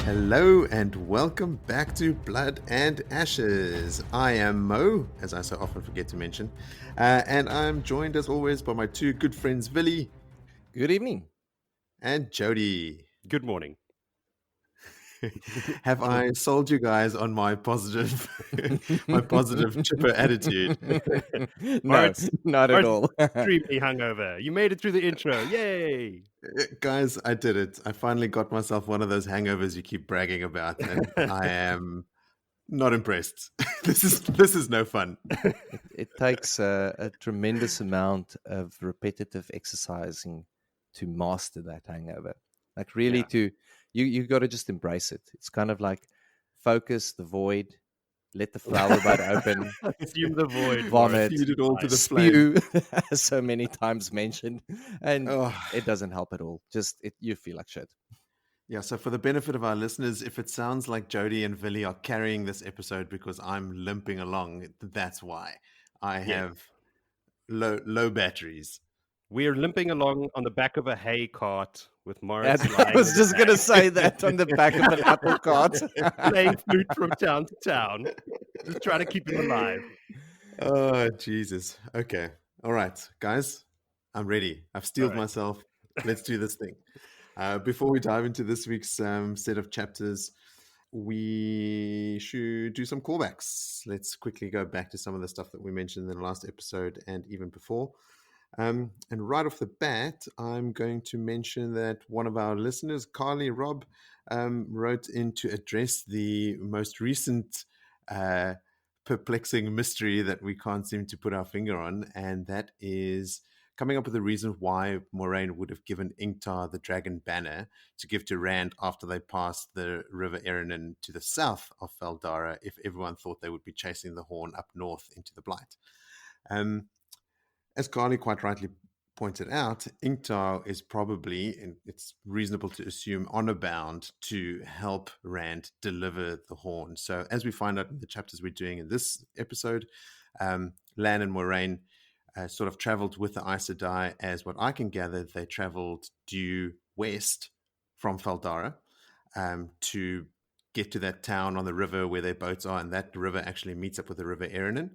Hello and welcome back to Blood and Ashes. I am Mo, as I so often forget to mention, and I'm joined as always by my two good friends, Billy Good evening. and Jody. Good morning. Have I sold you guys on my positive, chipper attitude? No, not at all. Extremely hungover. You made it through the intro. Yay! Guys, I did it. I finally got myself one of those hangovers you keep bragging about, and I am not impressed. This is no fun. It takes a tremendous amount of repetitive exercising to master that hangover. Like really, you got to just embrace it. It's kind of like focus the void, let the flower bud open, Assume the void. vomit, Feed it all to the flame. spew, so many times mentioned, and Oh. it doesn't help at all. You feel like shit. Yeah, so for the benefit of our listeners, if it sounds like Jody and Villy are carrying this episode because I'm limping along, that's why. I have low batteries. We're limping along on the back of a hay cart with Morris. I was just going to say that on the back of an apple cart. Playing flute from town to town. Just trying to keep him alive. Oh, Jesus. Okay. All right, guys, I'm ready. I've steeled myself. Let's do this thing. Before we dive into this week's set of chapters, we should do some callbacks. Let's quickly go back to some of the stuff that we mentioned in the last episode and even before. And right off the bat, I'm going to mention that one of our listeners, Carly Robb, wrote in to address the most recent perplexing mystery that we can't seem to put our finger on, and that is coming up with a reason why Moiraine would have given Ingtar the dragon banner to give to Rand after they passed the River Erenin to the south of Feldara, if everyone thought they would be chasing the Horn up north into the Blight. As Carly quite rightly pointed out, Ingtar is probably, and it's reasonable to assume, honor-bound to help Rand deliver the Horn. So as we find out in the chapters we're doing in this episode, Lan and Moiraine sort of traveled with the Aes Sedai. As what I can gather, they traveled due west from Feldara to get to that town on the river where their boats are, and that river actually meets up with the River Erenin.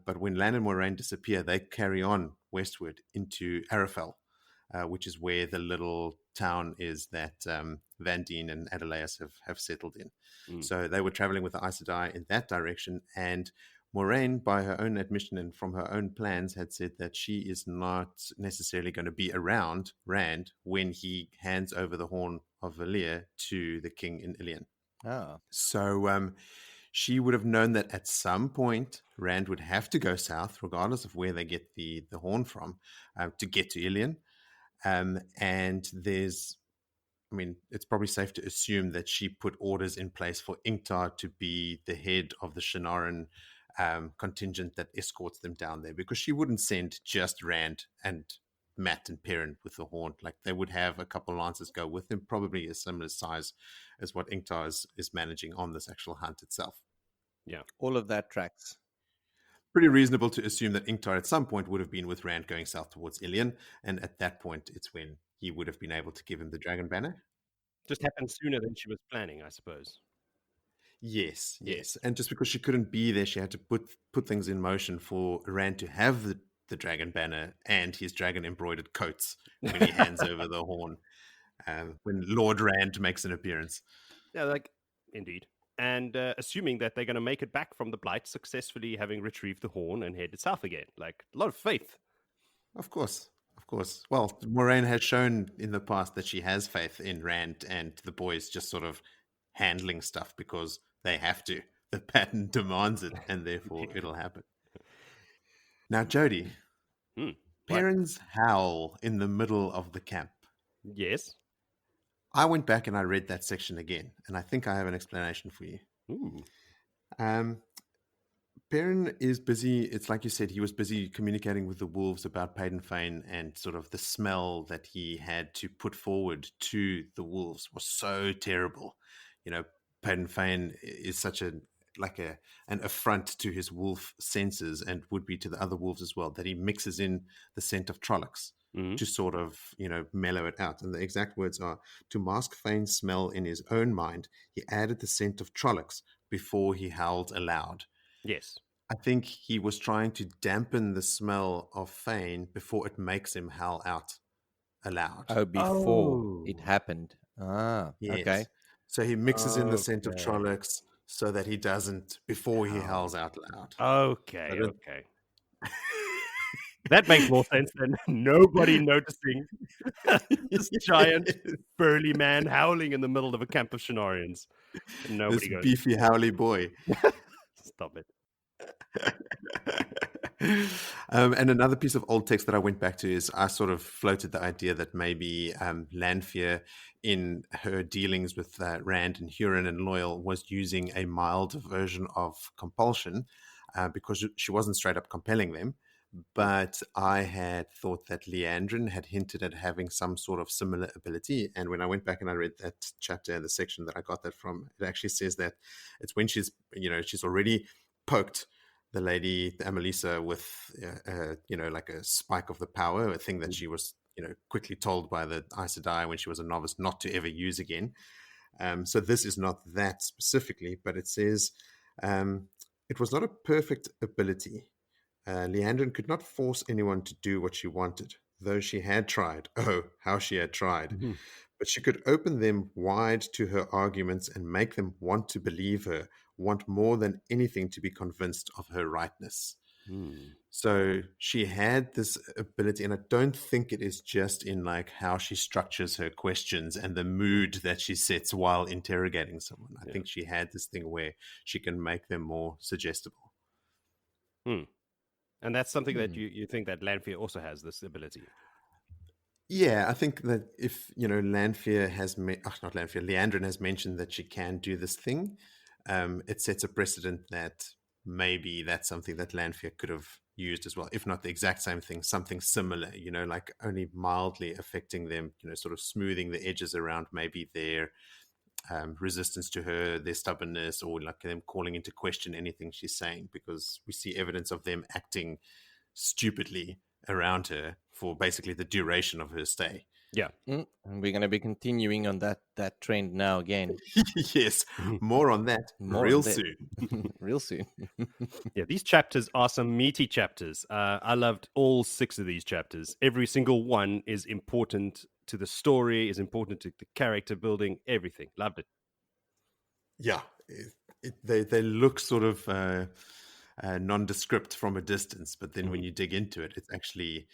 But when Lan and Moiraine disappear, they carry on westward into Arafel, which is where the little town is that Vandene and Adelaus have settled in. So they were traveling with the Aes Sedai in that direction, and Moiraine, by her own admission and from her own plans, had said that she is not necessarily going to be around Rand when he hands over the Horn of Valyr to the king in Ilion. Oh. So she would have known that at some point Rand would have to go south, regardless of where they get the Horn from, to get to Ilion. And it's probably safe to assume that she put orders in place for Ingtar to be the head of the Shanaran contingent that escorts them down there, because she wouldn't send just Rand and Matt and Perrin with the Horn. Like, they would have a couple lancers go with them, probably a similar size as what Ingtar is managing on this actual hunt itself. Yeah, all of that tracks. Pretty reasonable to assume that Ingtar at some point would have been with Rand going south towards Ilion, and at that point it's when he would have been able to give him the dragon banner. just happened sooner than she was planning, I suppose. Yes. And just because she couldn't be there, she had to put things in motion for Rand to have the dragon banner and his dragon embroidered coats when he hands over the Horn, when Lord Rand makes an appearance. Yeah, indeed. And assuming that they're going to make it back from the Blight, successfully having retrieved the Horn and headed south again. Like, a lot of faith. Of course. Well, Moiraine has shown in the past that she has faith in Rand and the boys just sort of handling stuff because they have to. The pattern demands it, and therefore it'll happen. Now, Jody, Perrin's howl in the middle of the camp. Yes. I went back and I read that section again, and I think I have an explanation for you. Ooh. Perrin is busy. It's like you said, he was busy communicating with the wolves about Paden Fane, and sort of the smell that he had to put forward to the wolves was so terrible. You know, Paden Fane is such an affront to his wolf senses, and would be to the other wolves as well, that he mixes in the scent of Trollocs Mhm. to sort of, mellow it out. And the exact words are, to mask Fane's smell in his own mind, he added the scent of Trollocs before he howled aloud. Yes. I think he was trying to dampen the smell of Fane before it makes him howl out aloud. Oh, before it Oh. happened. Ah, okay. Yes. So he mixes in the scent of Okay. Trollocs so that he doesn't before he howls out loud. Okay. But it, Okay. That makes more sense than nobody noticing this giant burly man howling in the middle of a camp of Shenarians. And this nobody goes, beefy howly boy. stop it. And another piece of old text that I went back to is I sort of floated the idea that maybe Lanfear, in her dealings with Rand and Hurin and Loial, was using a mild version of compulsion because she wasn't straight up compelling them. But I had thought that Leandrin had hinted at having some sort of similar ability. And when I went back and I read that chapter, the section that I got that from, it actually says that it's when she's already poked the lady, the Amelisa, with, like a spike of the power, a thing that she was, quickly told by the Aes Sedai when she was a novice not to ever use again. So this is not that specifically, but it says it was not a perfect ability. Leandrin could not force anyone to do what she wanted, though she had tried. Oh, how she had tried. Mhm. But she could open them wide to her arguments and make them want to believe her, want more than anything to be convinced of her rightness. Hmm. So she had this ability, and I don't think it is just in like how she structures her questions and the mood that she sets while interrogating someone. I Yeah. think she had this thing where she can make them more suggestible. And that's something that you think that Lanfear also has this ability. Yeah, I think that if, Lanfear has, not Lanfear, Leandrin has mentioned that she can do this thing, it sets a precedent that maybe that's something that Lanfear could have used as well, if not the exact same thing, something similar, like only mildly affecting them, sort of smoothing the edges around maybe their resistance to her, their stubbornness, or like them calling into question anything she's saying, because we see evidence of them acting stupidly around her for basically the duration of her stay. Yeah. And we're going to be continuing on that trend now again. Yes, more on that More real on that. soon. Real soon. Yeah, these chapters are some meaty chapters. I loved all 6 of these chapters. Every single one is important to the story, is important to the character building, everything. Loved it. Yeah, they look sort of nondescript from a distance, but then when you dig into it, it's actually,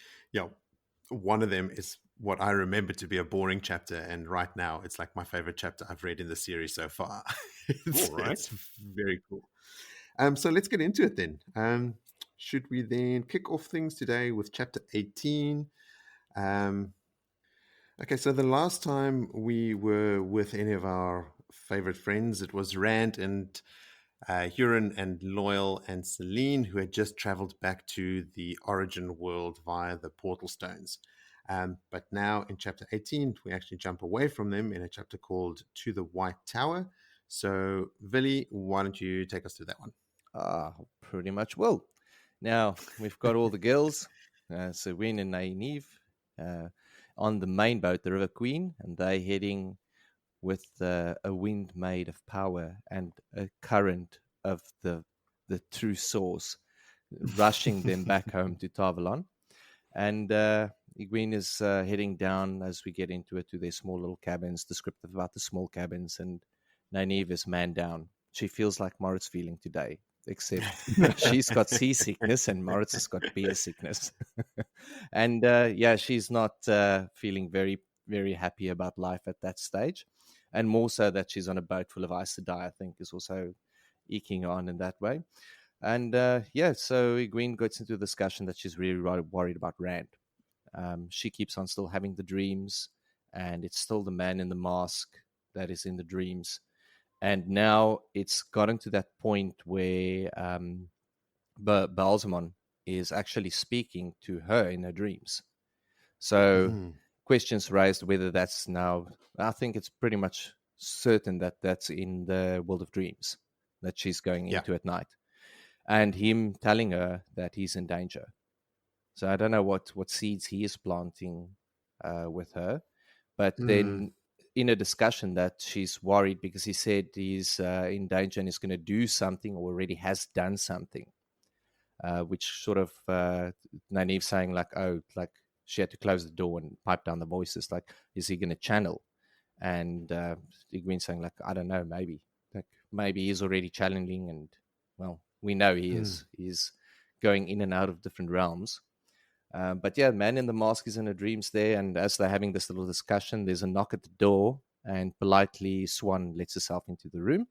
one of them is what I remember to be a boring chapter, and right now it's like my favorite chapter I've read in the series so far. All right. It's very cool. So let's get into it then. Should we then kick off things today with chapter 18? Okay, so the last time we were with any of our favorite friends, it was Rand and Hurin and Loial and Selene, who had just traveled back to the origin world via the portal stones. But now in chapter 18, we actually jump away from them in a chapter called To the White Tower. So, Vili, why don't you take us through that one? Pretty much will. Now, we've got all the girls, Egwene and Nynaeve, on the main boat, the River Queen, and they're heading with a wind made of power and a current of the true source, rushing them back home to Tavalon. And Egwene is heading down as we get into it to their small little cabins, descriptive about the small cabins, and Nynaeve is man down. She feels like Moritz feeling today, except she's got seasickness and Moritz has got beer sickness. And she's not feeling very, very happy about life at that stage. And more so that she's on a boat full of Aes Sedai, I think, is also eking on in that way. And so Egwene gets into a discussion that she's really worried about Rand. She keeps on still having the dreams, and it's still the man in the mask that is in the dreams. And now it's gotten to that point where Balsamon is actually speaking to her in her dreams. So questions raised whether that's now, I think it's pretty much certain that that's in the world of dreams that she's going into at night. And him telling her that he's in danger. So I don't know what seeds he is planting with her. But then in a discussion that she's worried because he said he's in danger and is going to do something or already has done something, which sort of Nynaeve saying like, oh, like she had to close the door and pipe down the voices. Like, is he going to channel? And Egwene saying like, I don't know, maybe. Like maybe he's already channeling, and well, we know he is. He's going in and out of different realms. But yeah, man in the mask is in her dreams there, and as they're having this little discussion, there's a knock at the door, and politely Swan lets herself into the room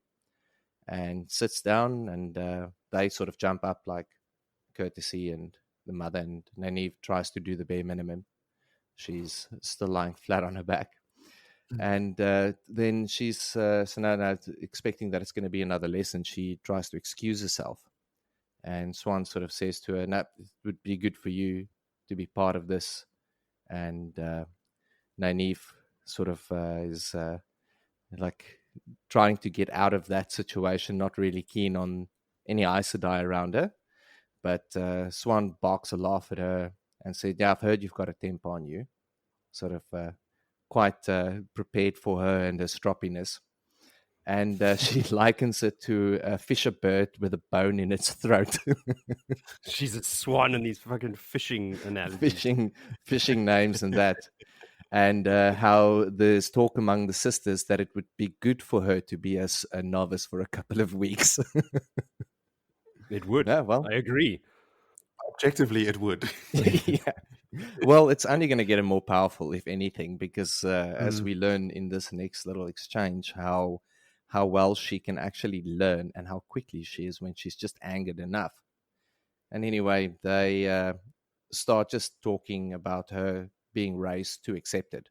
and sits down, and they sort of jump up like courtesy, and the mother, and Nynaeve tries to do the bare minimum. She's still lying flat on her back. And then she's so now expecting that it's going to be another lesson. She tries to excuse herself, and Swan sort of says to her, "No, it would be good for you to be part of this." And Nynaeve sort of is like trying to get out of that situation, not really keen on any Aes Sedai around her. But Swan barks a laugh at her and said, "Yeah, I've heard you've got a temper on you." Sort of quite prepared for her and her stroppiness. And she likens it to a fisher bird with a bone in its throat. She's a swan in these fucking fishing analogies. fishing names and that. And how there's talk among the sisters that it would be good for her to be as a novice for a couple of weeks. It would. Yeah, well, I agree. Objectively, it would. Yeah. Well, it's only going to get her more powerful, if anything, because as we learn in this next little exchange, how well she can actually learn and how quickly she is when she's just angered enough. And anyway, they start just talking about her being raised to accept it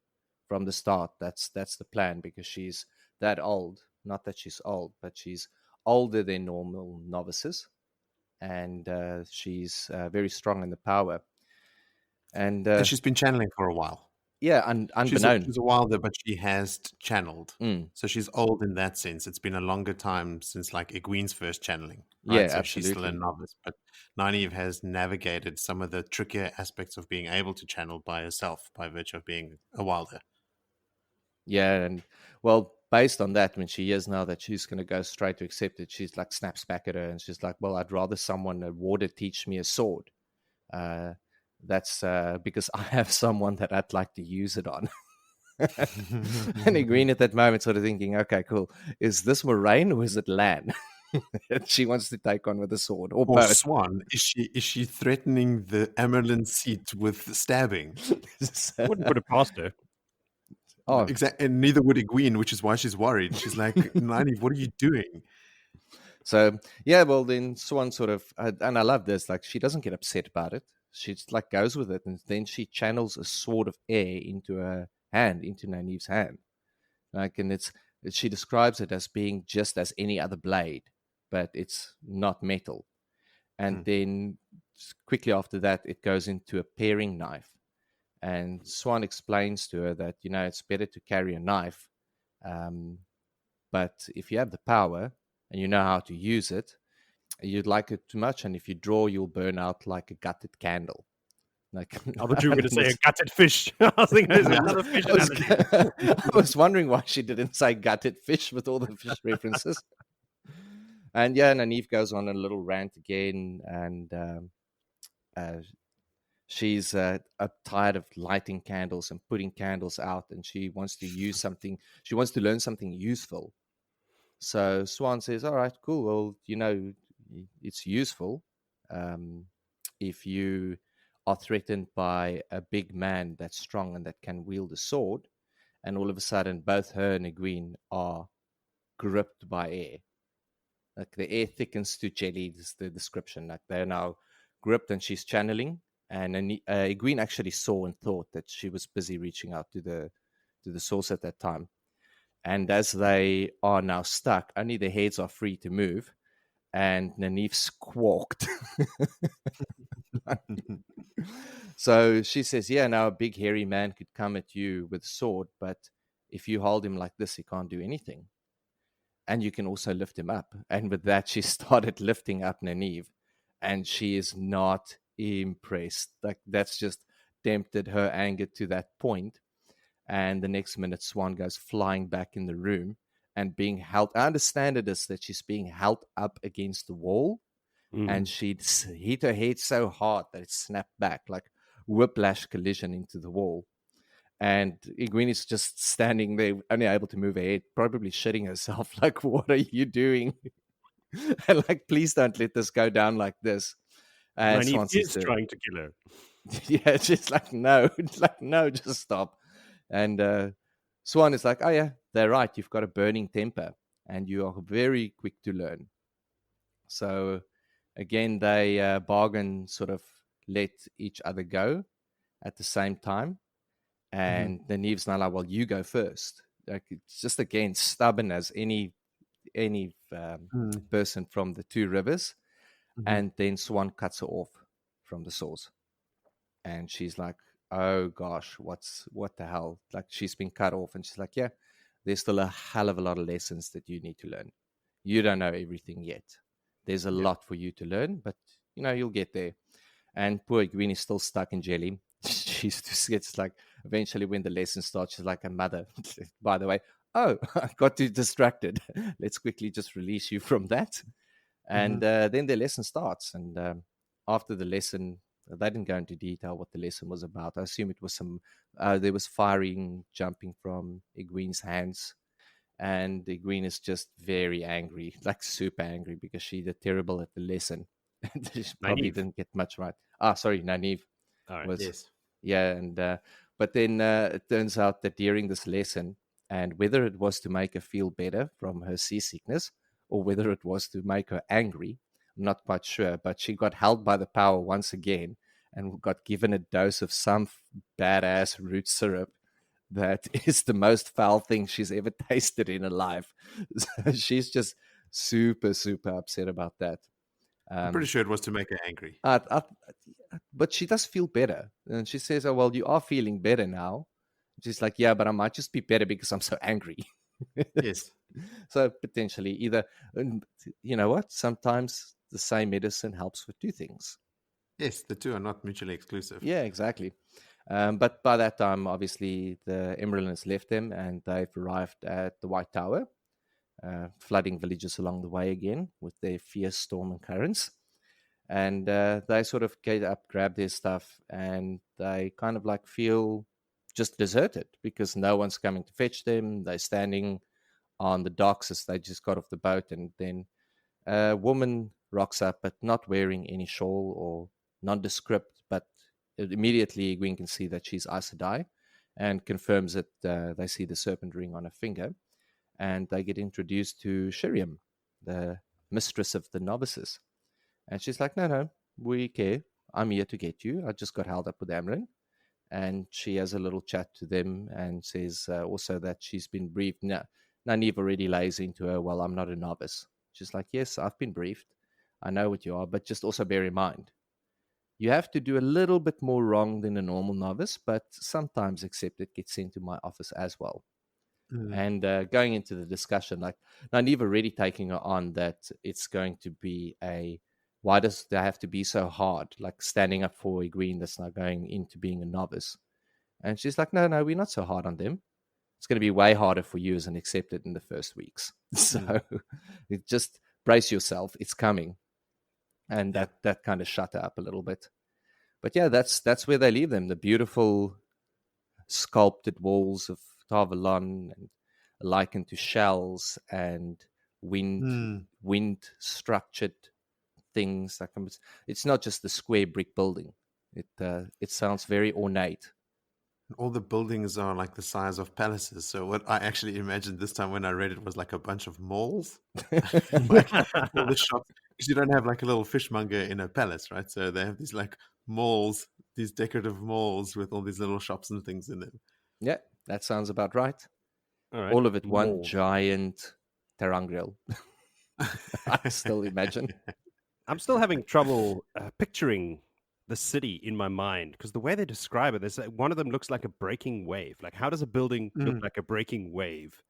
from the start. That's the plan, because she's that old. Not that she's old, but she's older than normal novices, and she's very strong in the power. And she's been channeling for a while. Yeah, unbeknown. She's a wilder, but she has channeled. So she's old in that sense. It's been a longer time since like Egwene's first channeling. Right? Yeah, so absolutely. She's still a novice, but Nynaeve has navigated some of the trickier aspects of being able to channel by herself by virtue of being a wilder. Yeah, and well, based on that, when she hears now that she's going to go straight to accept it, she's like snaps back at her and she's like, well, I'd rather someone, a warder, teach me a sword. That's because I have someone that I'd like to use it on. And Egwene at that moment sort of thinking, okay, cool. Is this Moiraine or is it Lan? She wants to take on with a sword, or both. Swan, is she threatening the Amyrlin seat with stabbing? Wouldn't put it past her. Oh, exactly. And neither would Egwene, which is why she's worried. She's like, Nynaeve, what are you doing? So yeah, well then Swan sort of, and I love this, like she doesn't get upset about it. She just like goes with it, and then she channels a sword of air into her hand, into Nynaeve's hand. Like, and she describes it as being just as any other blade, but it's not metal. And then quickly after that, it goes into a paring knife. And Swan explains to her that, it's better to carry a knife, but if you have the power and you know how to use it, you'd like it too much, and if you draw, you'll burn out like a gutted candle. Like, I thought you were going to say a gutted fish. I was thinking there's another fish analogy. I was wondering why she didn't say gutted fish with all the fish references. And yeah, Nynaeve goes on a little rant again, and she's tired of lighting candles and putting candles out, and she wants to use something. She wants to learn something useful. So Swan says, all right, cool. Well, it's useful if you are threatened by a big man that's strong and that can wield a sword. And all of a sudden, both her and Egwene are gripped by air. Like the air thickens to jelly, is the description. Like they're now gripped, and she's channeling. And Egwene actually saw and thought that she was busy reaching out to the source at that time. And as they are now stuck, only their heads are free to move. And Nynaeve squawked. So she says, yeah, now a big hairy man could come at you with a sword, but if you hold him like this, he can't do anything. And you can also lift him up. And with that, she started lifting up Nynaeve, and she is not impressed. Like that's just tempted her anger to that point. And the next minute, Swan goes flying back in the room and being held. I understand it is that she's being held up against the wall, and she'd hit her head so hard that it snapped back, like whiplash collision into the wall. And Egwene is just standing there, only able to move her head, probably shitting herself. Like, what are you doing? And like, please don't let this go down like this. And Nynaeve Swan says is trying to kill her. yeah, she's like, no, like, no, just stop. And Swan is like, oh yeah, they're right. You've got a burning temper, and you are very quick to learn. So again, they bargain, sort of let each other go at the same time. And Nynaeve's not like, well, you go first. Like, it's just again stubborn as any person from the Two Rivers. And then Swan cuts her off from the source, and she's like, oh gosh, what the hell? Like, she's been cut off, and she's like, yeah, there's still a hell of a lot of lessons that you need to learn. You don't know everything yet. There's a lot for you to learn, but you'll get there. And poor Egwene is still stuck in jelly. She's just gets like, eventually when the lesson starts, she's like, a mother, by the way, oh, I got too distracted. Let's quickly just release you from that. And then the lesson starts. And after the lesson, they didn't go into detail what the lesson was about. I assume it was there was firing, jumping from Egwene's hands. And Egwene is just very angry, like super angry, because she did terrible at the lesson. She probably didn't get much right. Sorry, Nynaeve. All right. Was, yes. Yeah, and but then it turns out that during this lesson, and whether it was to make her feel better from her seasickness, or whether it was to make her angry, I'm not quite sure, but she got held by the power once again and got given a dose of some badass root syrup that is the most foul thing she's ever tasted in her life. So she's just super, super upset about that. I'm pretty sure it was to make her angry. But she does feel better. And she says, oh, well, you are feeling better now. She's like, yeah, but I might just be better because I'm so angry. Yes. So potentially either, you know what? Sometimes the same medicine helps for two things. Yes, the two are not mutually exclusive. Yeah, exactly. But by that time, obviously, the Amyrlin has left them and they've arrived at the White Tower, flooding villages along the way again with their fierce storm and currents. And they sort of get up, grab their stuff, and they kind of like feel just deserted because no one's coming to fetch them. They're standing on the docks as they just got off the boat, and then a woman rocks up, but not wearing any shawl or nondescript, but immediately Egwene can see that she's Aes Sedai and confirms that they see the serpent ring on her finger, and they get introduced to Shiriam, the mistress of the novices. And she's like, no, we care. I'm here to get you. I just got held up with Amyrlin. And she has a little chat to them and says also that she's been briefed. Nynaeve already lays into her, well, I'm not a novice. She's like, yes, I've been briefed. I know what you are, but just also bear in mind, you have to do a little bit more wrong than a normal novice, but sometimes accepted gets sent to my office as well. And going into the discussion, like Nynaeve already taking her on that it's going to be why does they have to be so hard, like standing up for Egwene that's now going into being a novice? And she's like, no, we're not so hard on them. It's going to be way harder for you as an accepted in the first weeks. So just brace yourself. It's coming. And that kind of shut her up a little bit. But yeah, that's where they leave them. The beautiful sculpted walls of Tarvalon and likened to shells and wind structured things. Like, it's not just the square brick building. It sounds very ornate. All the buildings are like the size of palaces. So what I actually imagined this time when I read it was like a bunch of malls. Like all the shops. Because you don't have like a little fishmonger in a palace, right? So they have these like malls, these decorative malls with all these little shops and things in them. Yeah, that sounds about right. All right. All of it one giant terangrial. I still imagine. I'm still having trouble picturing the city in my mind because the way they describe it, there's one of them looks like a breaking wave. Like, how does a building look like a breaking wave?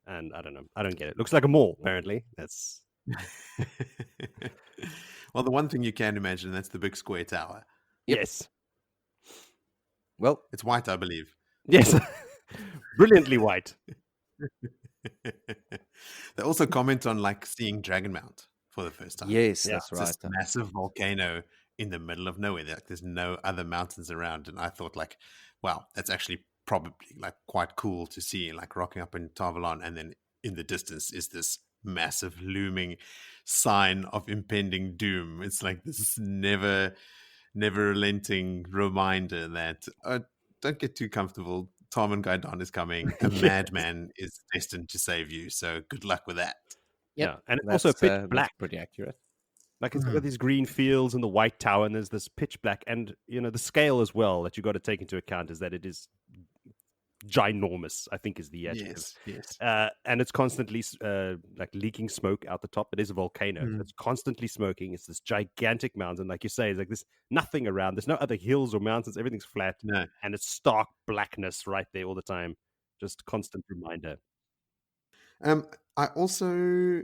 And I don't know. I don't get it. Looks like a mall, apparently. That's Well, the one thing you can imagine, that's the big square tower. Yes. Well, It's white, I believe. Yes. Brilliantly white. They also comment on like seeing Dragonmount for the first time. yes, Yeah. that's It's right. this massive volcano in the middle of nowhere. There's no other mountains around. And I thought like, wow, that's actually probably like quite cool to see, like rocking up in Tarvalon. And then in the distance is this massive looming sign of impending doom. It's like this never relenting reminder that don't get too comfortable. Tom Gaidon is coming. A madman is destined to save you. So good luck with that. Yep, Yeah. And it's also pitch that's black. pretty accurate. Like it's got these green fields and the white tower, and there's this pitch black. And, the scale as well that you got to take into account is that it is ginormous, I think is the adjective. Yes. And it's constantly like leaking smoke out the top. It is a volcano. So it's constantly smoking. It's this gigantic mountain. Like you say, it's like there's nothing around. There's no other hills or mountains. Everything's flat. No. And it's stark blackness right there all the time. Just constant reminder. I also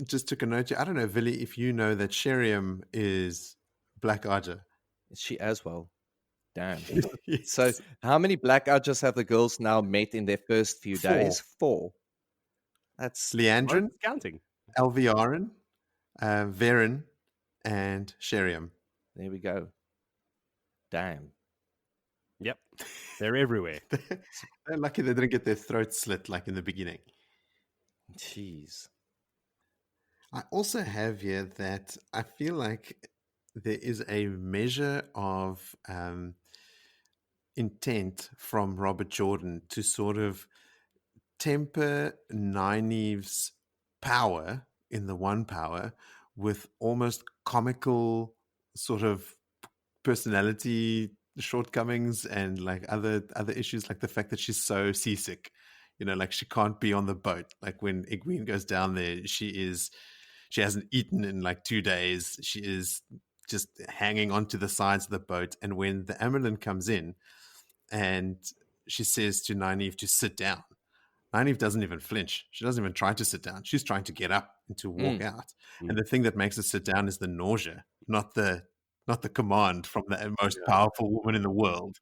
just took a note here. I don't know, Vili, if you know that Sheriam is Black Aja. Is she as well? Damn. Yes. So, how many Black Archers have the girls now met in their first few 4. days? 4. That's Leandrin, Counting. Elviarin, Varen, and Sheriam. there we go. Damn. Yep. They're everywhere. They're lucky they didn't get their throats slit like in the beginning. Jeez. I also have here that I feel like there is a measure of intent from Robert Jordan to sort of temper Nynaeve's power in the one power with almost comical sort of personality shortcomings and like other issues, like the fact that she's so seasick, like she can't be on the boat. Like when Egwene goes down there, she hasn't eaten in like 2 days. She is just hanging onto the sides of the boat. And when the Amyrlin comes in and she says to Nynaeve to sit down, Nynaeve doesn't even flinch. She doesn't even try to sit down. She's trying to get up and to walk out. And the thing that makes her sit down is the nausea, not the command from the most powerful woman in the world.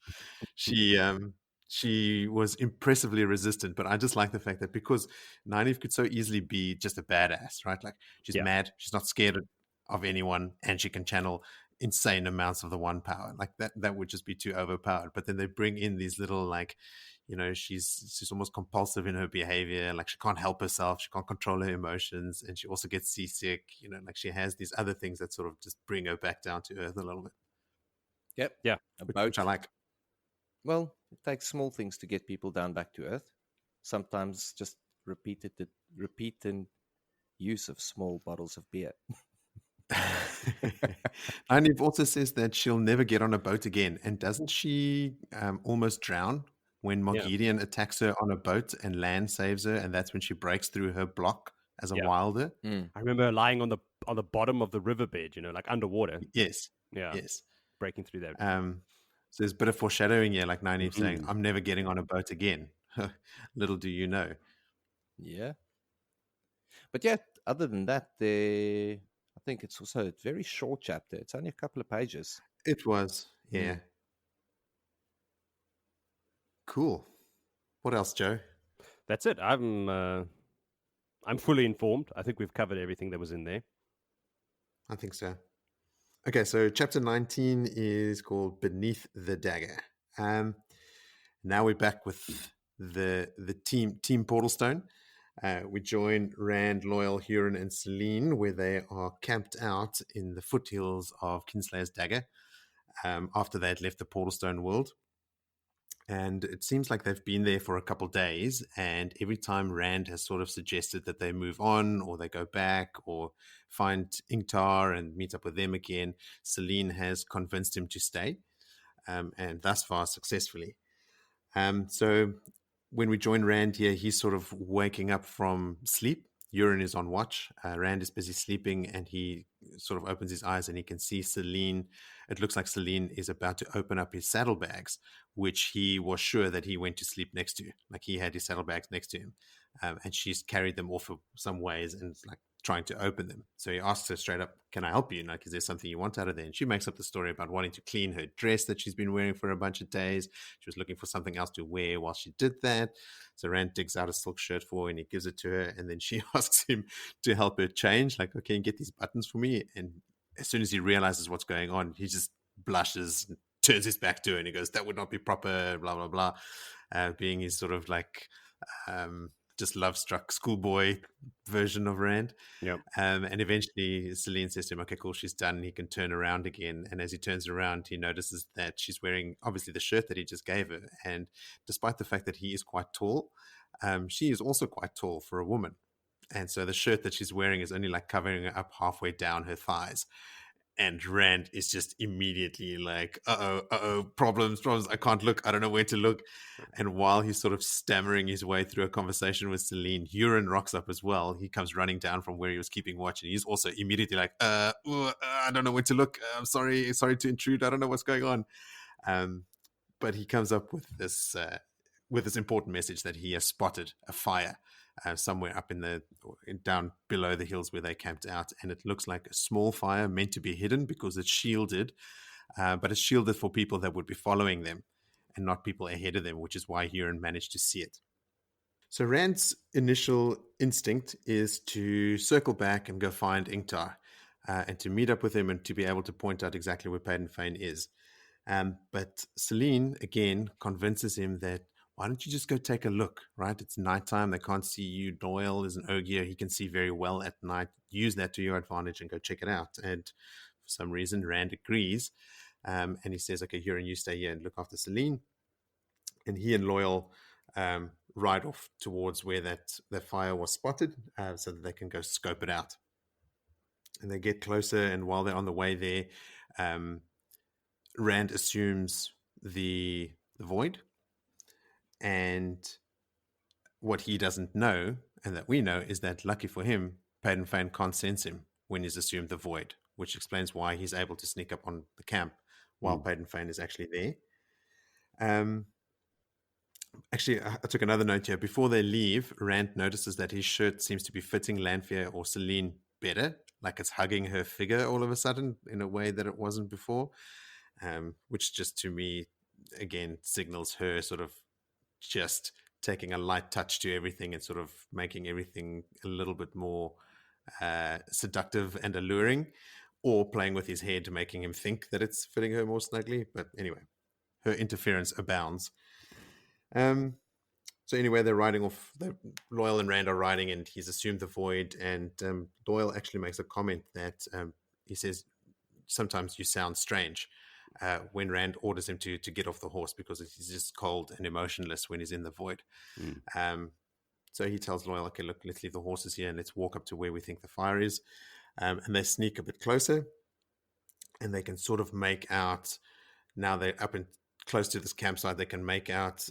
She was impressively resistant, but I just like the fact that because Nynaeve could so easily be just a badass, right? Like she's mad, she's not scared of anyone, and she can channel insane amounts of the one power. Like that would just be too overpowered. But then they bring in these little like, she's almost compulsive in her behavior. Like she can't help herself. She can't control her emotions. And she also gets seasick. Like she has these other things that sort of just bring her back down to earth a little bit. Yep. Yeah. Which I like. Well, it takes small things to get people down back to earth. Sometimes just repeated use of small bottles of beer. Nynaeve also says that she'll never get on a boat again. And doesn't she almost drown when Moghedian attacks her on a boat and Lan saves her? And that's when she breaks through her block as a wilder. I remember her lying on the bottom of the riverbed, like underwater. Yes. Yeah. Yes. Breaking through that. So there's a bit of foreshadowing here, like Nynaeve saying, I'm never getting on a boat again. Little do you know. Yeah. But yeah, other than that, I think it's also a very short chapter. It's only a couple of pages. It was, yeah. Cool. What else, Joe? That's it. I'm fully informed. I think we've covered everything that was in there. I think so. Okay, so chapter 19 is called Beneath the Dagger. Now we're back with the team Portalstone. We join Rand, Loial, Hurin, and Selene, where they are camped out in the foothills of Kinslayer's Dagger after they had left the Portalstone world. And it seems like they've been there for a couple days, and every time Rand has sort of suggested that they move on or they go back or find Ingtar and meet up with them again, Selene has convinced him to stay, and thus far successfully. So when we join Rand here, he's sort of waking up from sleep. Hurin is on watch. Rand is busy sleeping, and he sort of opens his eyes and he can see Selene. It looks like Selene is about to open up his saddlebags, which he was sure that he went to sleep next to. Like he had his saddlebags next to him, and she's carried them off some ways and like trying to open them. So he asks her straight up, can I help you? Like, is there something you want out of there? And she makes up the story about wanting to clean her dress that she's been wearing for a bunch of days. She was looking for something else to wear while she did that. So Rand digs out a silk shirt for her and he gives it to her. And then she asks him to help her change. Like, okay, get these buttons for me. And as soon as he realizes what's going on, he just blushes and turns his back to her and he goes, that would not be proper, blah, blah, blah. Being his sort of like just love-struck schoolboy version of Rand. Yep. And eventually Selene says to him, okay, cool, she's done. He can turn around again. And as he turns around, he notices that she's wearing, obviously, the shirt that he just gave her. And despite the fact that he is quite tall, she is also quite tall for a woman. And so the shirt that she's wearing is only like covering her up halfway down her thighs. And Rand is just immediately like, problems, I can't look. I don't know where to look. And while he's sort of stammering his way through a conversation with Selene, Hurin rocks up as well. He comes running down from where he was keeping watch. And he's also immediately like, I don't know where to look. I'm sorry to intrude. I don't know what's going on. But he comes up with this important message that he has spotted a fire somewhere up down below the hills where they camped out. And it looks like a small fire meant to be hidden because it's shielded, but it's shielded for people that would be following them and not people ahead of them, which is why Huron managed to see it. So Rand's initial instinct is to circle back and go find Ingtar and to meet up with him and to be able to point out exactly where Paden Fane is. But Selene, again, convinces him that, why don't you just go take a look, right? It's nighttime. They can't see you. Loial is an Ogier. He can see very well at night. Use that to your advantage and go check it out. And for some reason, Rand agrees. And he says, okay, Huron, you stay here and look after Selene. And he and Loial ride off towards where that fire was spotted so that they can go scope it out. And they get closer. And while they're on the way there, Rand assumes the void. And what he doesn't know, and that we know, is that lucky for him, Paden Fane can't sense him when he's assumed the void, which explains why he's able to sneak up on the camp while Paden Fane is actually there. Actually, I took another note here. Before they leave, Rand notices that his shirt seems to be fitting Lanfear or Selene better, like it's hugging her figure all of a sudden in a way that it wasn't before, which just to me, again, signals her sort of just taking a light touch to everything and sort of making everything a little bit more seductive and alluring, or playing with his head, making him think that it's fitting her more snugly. But anyway, her interference abounds. So anyway, they're riding off. Loial and Rand are riding, and he's assumed the void. And Loial actually makes a comment that he says, sometimes you sound strange. When Rand orders him to get off the horse because he's just cold and emotionless when he's in the void. So he tells Loial, okay, look, let's leave the horses here and let's walk up to where we think the fire is. And they sneak a bit closer and they can sort of make out, now they're up and close to this campsite, they can make out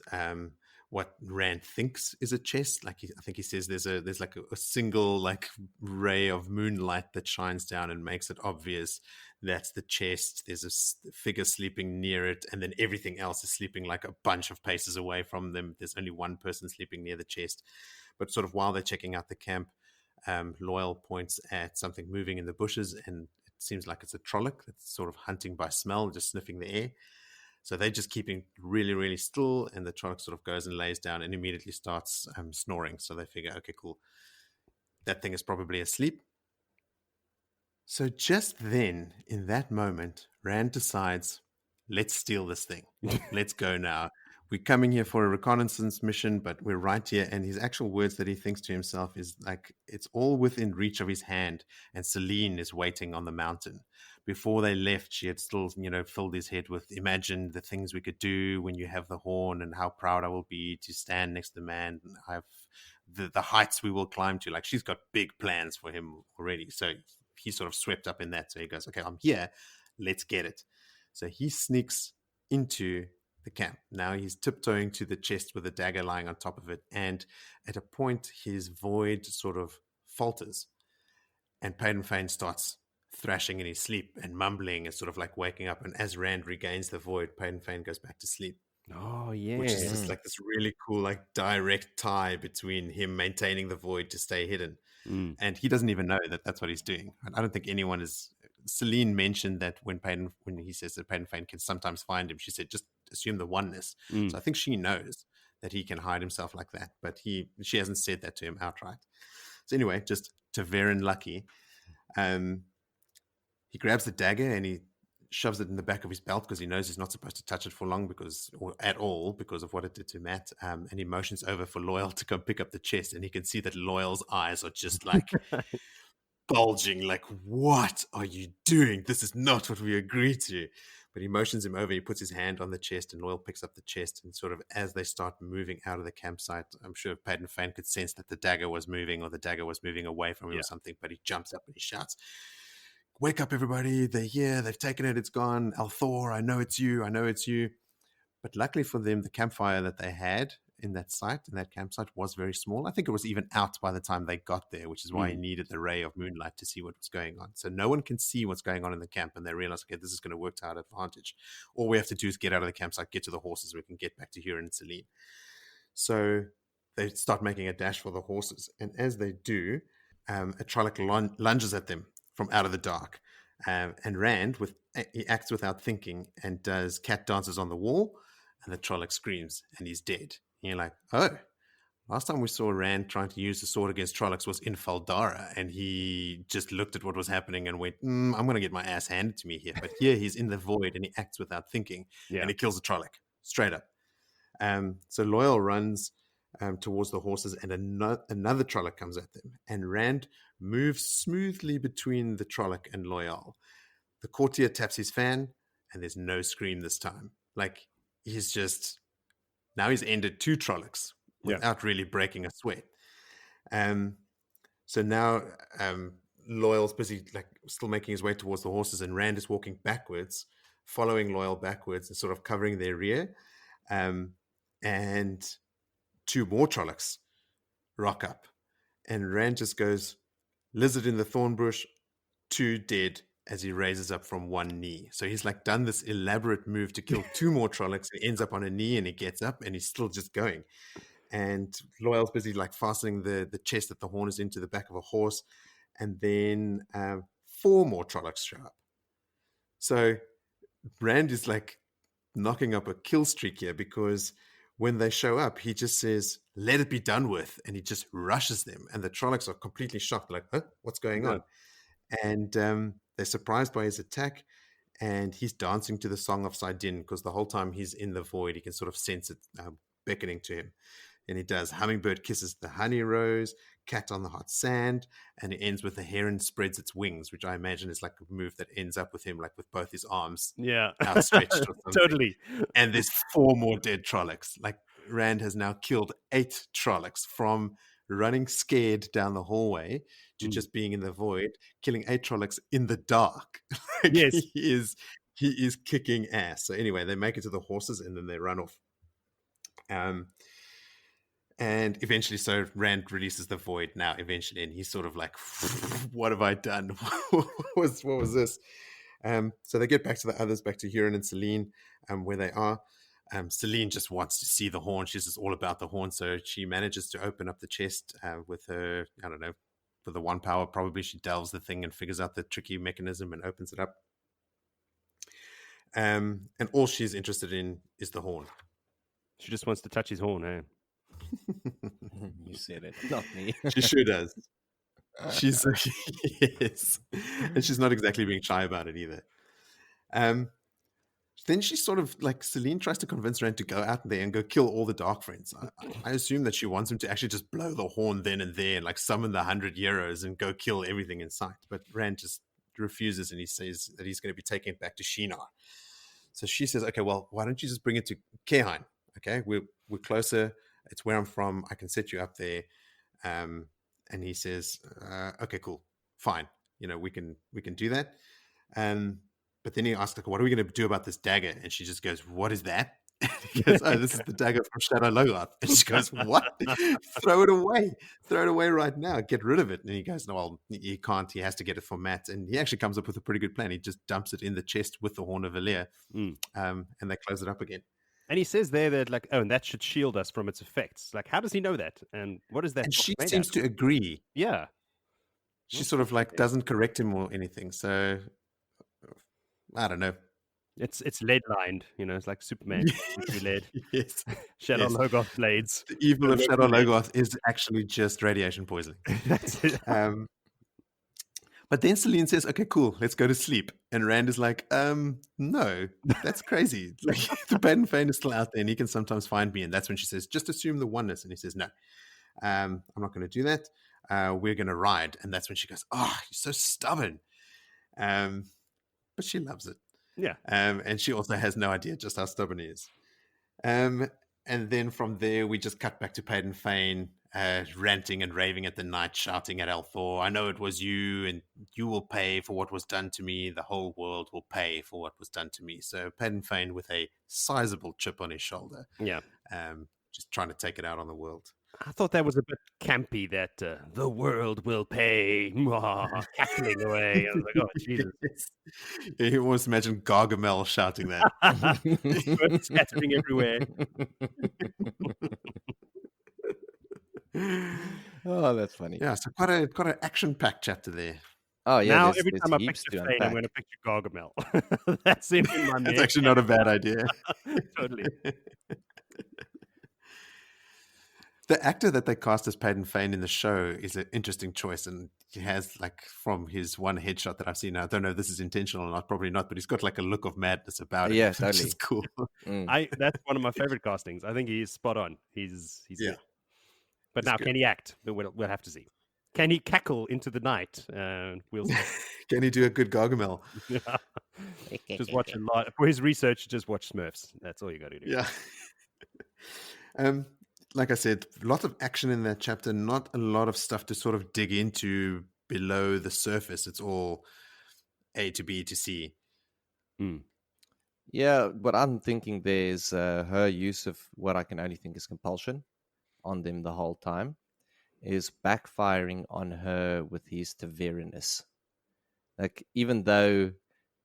what Rand thinks is a chest. Like I think he says there's like a single like ray of moonlight that shines down and makes it obvious that's the chest. There's a figure sleeping near it, and then everything else is sleeping like a bunch of paces away from them. There's only one person sleeping near the chest. But sort of while they're checking out the camp, Loial points at something moving in the bushes, and it seems like it's a Trolloc that's sort of hunting by smell, just sniffing the air. So they're just keeping really, really still, and the Trolloc sort of goes and lays down and immediately starts snoring. So they figure, okay, cool, that thing is probably asleep. So just then, in that moment, Rand decides, let's steal this thing. Let's go now. We're coming here for a reconnaissance mission, but we're right here. And his actual words that he thinks to himself is like, it's all within reach of his hand. And Selene is waiting on the mountain. Before they left, she had still, filled his head with, imagine the things we could do when you have the horn and how proud I will be to stand next to the man. And I have the heights we will climb to. Like, she's got big plans for him already. So he's sort of swept up in that. So he goes, okay, I'm here. Let's get it. So he sneaks into the camp. Now he's tiptoeing to the chest with a dagger lying on top of it. And at a point, his void sort of falters. And Paden Fane starts thrashing in his sleep and mumbling and sort of like waking up. And as Rand regains the void, Paden Fane goes back to sleep. Oh, yeah. which is just like this really cool, like direct tie between him maintaining the void to stay hidden. And he doesn't even know that that's what he's doing. And I don't think anyone is. Selene mentioned that when he says that Paden Fane can sometimes find him, she said, just assume the oneness. So I think she knows that he can hide himself like that, but she hasn't said that to him outright. So anyway, just to Varen lucky, he grabs the dagger and he shoves it in the back of his belt because he knows he's not supposed to touch it for long or at all because of what it did to Matt. And he motions over for Loial to come pick up the chest, and he can see that Loyal's eyes are just like bulging, like, what are you doing? This is not what we agreed to. But he motions him over, he puts his hand on the chest, and Loial picks up the chest, and sort of as they start moving out of the campsite, I'm sure Paden Fane could sense that the dagger was moving or the dagger was moving away from him or something, but he jumps up and he shouts, wake up, everybody. They're here. They've taken it. It's gone. Althor, I know it's you. I know it's you. But luckily for them, the campfire that they had in that campsite was very small. I think it was even out by the time they got there, which is why he needed the ray of moonlight to see what was going on. So no one can see what's going on in the camp, and they realize, okay, this is going to work to our advantage. All we have to do is get out of the campsite, get to the horses. We can get back to Hurin and Selene. So they start making a dash for the horses. And as they do, a Trolloc lunges at them from out of the dark. And Rand, he acts without thinking and does cat dances on the wall, and the Trolloc screams, and he's dead. And you're like, oh, last time we saw Rand trying to use the sword against Trollocs was in Faldara, and he just looked at what was happening and went, I'm going to get my ass handed to me here. But here he's in the void, and he acts without thinking, and he kills a Trolloc, straight up. So Loial runs towards the horses, and another Trolloc comes at them, and Rand moves smoothly between the Trolloc and Loial. The courtier taps his fan, and there's no scream this time. Like, he's ended 2 Trollocs without really breaking a sweat. So now Loyal's busy, like, still making his way towards the horses, and Rand is walking backwards, following Loial backwards and sort of covering their rear. And 2 more Trollocs rock up, and Rand just goes, lizard in the thorn bush, 2 dead, as he raises up from 1 knee. So he's like done this elaborate move to kill 2 more Trollocs. He ends up on a knee, and he gets up, and he's still just going. And Loyal's busy like fastening the chest that the horn is into the back of a horse, and then 4 more Trollocs show up. So Rand is like knocking up a kill streak here, because when they show up, he just says, let it be done with, and he just rushes them, and the Trollocs are completely shocked, like, huh? What's going on? And they're surprised by his attack, and he's dancing to the Song of Saidin, because the whole time he's in the void, he can sort of sense it beckoning to him. And he does hummingbird kisses the honey rose, cat on the hot sand, and it ends with the heron spreads its wings, which I imagine is like a move that ends up with him, like with both his arms outstretched or something. Totally. And there's 4 more dead Trollocs. Like, Rand has now killed 8 Trollocs, from running scared down the hallway to just being in the void, killing 8 Trollocs in the dark. Like, yes. He is kicking ass. So anyway, they make it to the horses, and then they run off. And eventually, so Rand releases the void now, eventually, and he's sort of like, what have I done? what was this? So they get back to the others, back to Hurin and Selene, where they are. Selene just wants to see the horn. She's just all about the horn. So she manages to open up the chest with her, I don't know, with the 1 power, probably. She delves the thing and figures out the tricky mechanism and opens it up. And all she's interested in is the horn. She just wants to touch his horn, eh? You said it, not me. She sure does. She's yes, and she's not exactly being shy about it either. Then she sort of, like, Selene tries to convince Rand to go out there and go kill all the Dark Friends. I assume that she wants him to actually just blow the horn then and there, and like summon the 100 Euros and go kill everything in sight. But Rand just refuses, and he says that he's going to be taking it back to Shinar. So she says, okay, well, why don't you just bring it to Kehain? Okay, we're closer. It's where I'm from. I can set you up there. And he says, okay, cool, fine. You know, we can do that. But then he asks, like, what are we going to do about this dagger? And she just goes, what is that? And he goes, oh, this is the dagger from Shadow Logoth. And she goes, what? Throw it away. Throw it away right now. Get rid of it. And he goes, no, well, he can't. He has to get it for Matt. And he actually comes up with a pretty good plan. He just dumps it in the chest with the Horn of Valir. And they close it up again. And he says there that like, oh, and that should shield us from its effects. Like, how does he know that? And what is that? And she made seems out to agree. Yeah. She sort of like doesn't correct him or anything. So I don't know. It's lead lined, it's like Superman through lead. Yes. Shadow Yes. Logoth blades. The evil of Shadow Lead. Logoth is actually just radiation poisoning. That's it. But then Selene says, okay, cool, let's go to sleep. And Rand is like, no, that's crazy. Like the Paden Fane is still out there and he can sometimes find me. And that's when she says, just assume the oneness. And he says, no, I'm not going to do that. We're going to ride. And that's when she goes, oh, you're so stubborn. But she loves it. Yeah. And she also has no idea just how stubborn he is. And then from there, we just cut back to Paden Fane, ranting and raving at the night, shouting at Althor, I know it was you, and you will pay for what was done to me. The whole world will pay for what was done to me. So Paden Fane with a sizable chip on his shoulder. Yeah. Just trying to take it out on the world. I thought that was a bit campy, that the world will pay, cackling away. I was like, oh, Jesus. Yes. You almost imagine Gargamel shouting that. Scattering everywhere. Oh, that's funny. Yeah, so quite an action-packed chapter there. Oh, yeah. Now, every time I picture Fane, I'm going to picture Gargamel. That's him in my That's actually not a bad idea. Totally. The actor that they cast as Paden Fane in the show is an interesting choice, and he has, like, from his one headshot that I've seen, I don't know if this is intentional or not, probably not, but he's got like a look of madness about him. Yeah, which totally. is cool. That's one of my favorite castings. I think he's spot on. He's Yeah. good. But He's now, good. can he act? We'll have to see. Can he cackle into the night? We'll see. Can he do a good Gargamel? Just watch a lot. For his research, just watch Smurfs. That's all you got to do. Yeah. Like I said, lots of action in that chapter, not a lot of stuff to sort of dig into below the surface. It's all A to B to C. Yeah, what I'm thinking there's her use of what I can only think is compulsion on them the whole time is backfiring on her with his Taveriness. Like, even though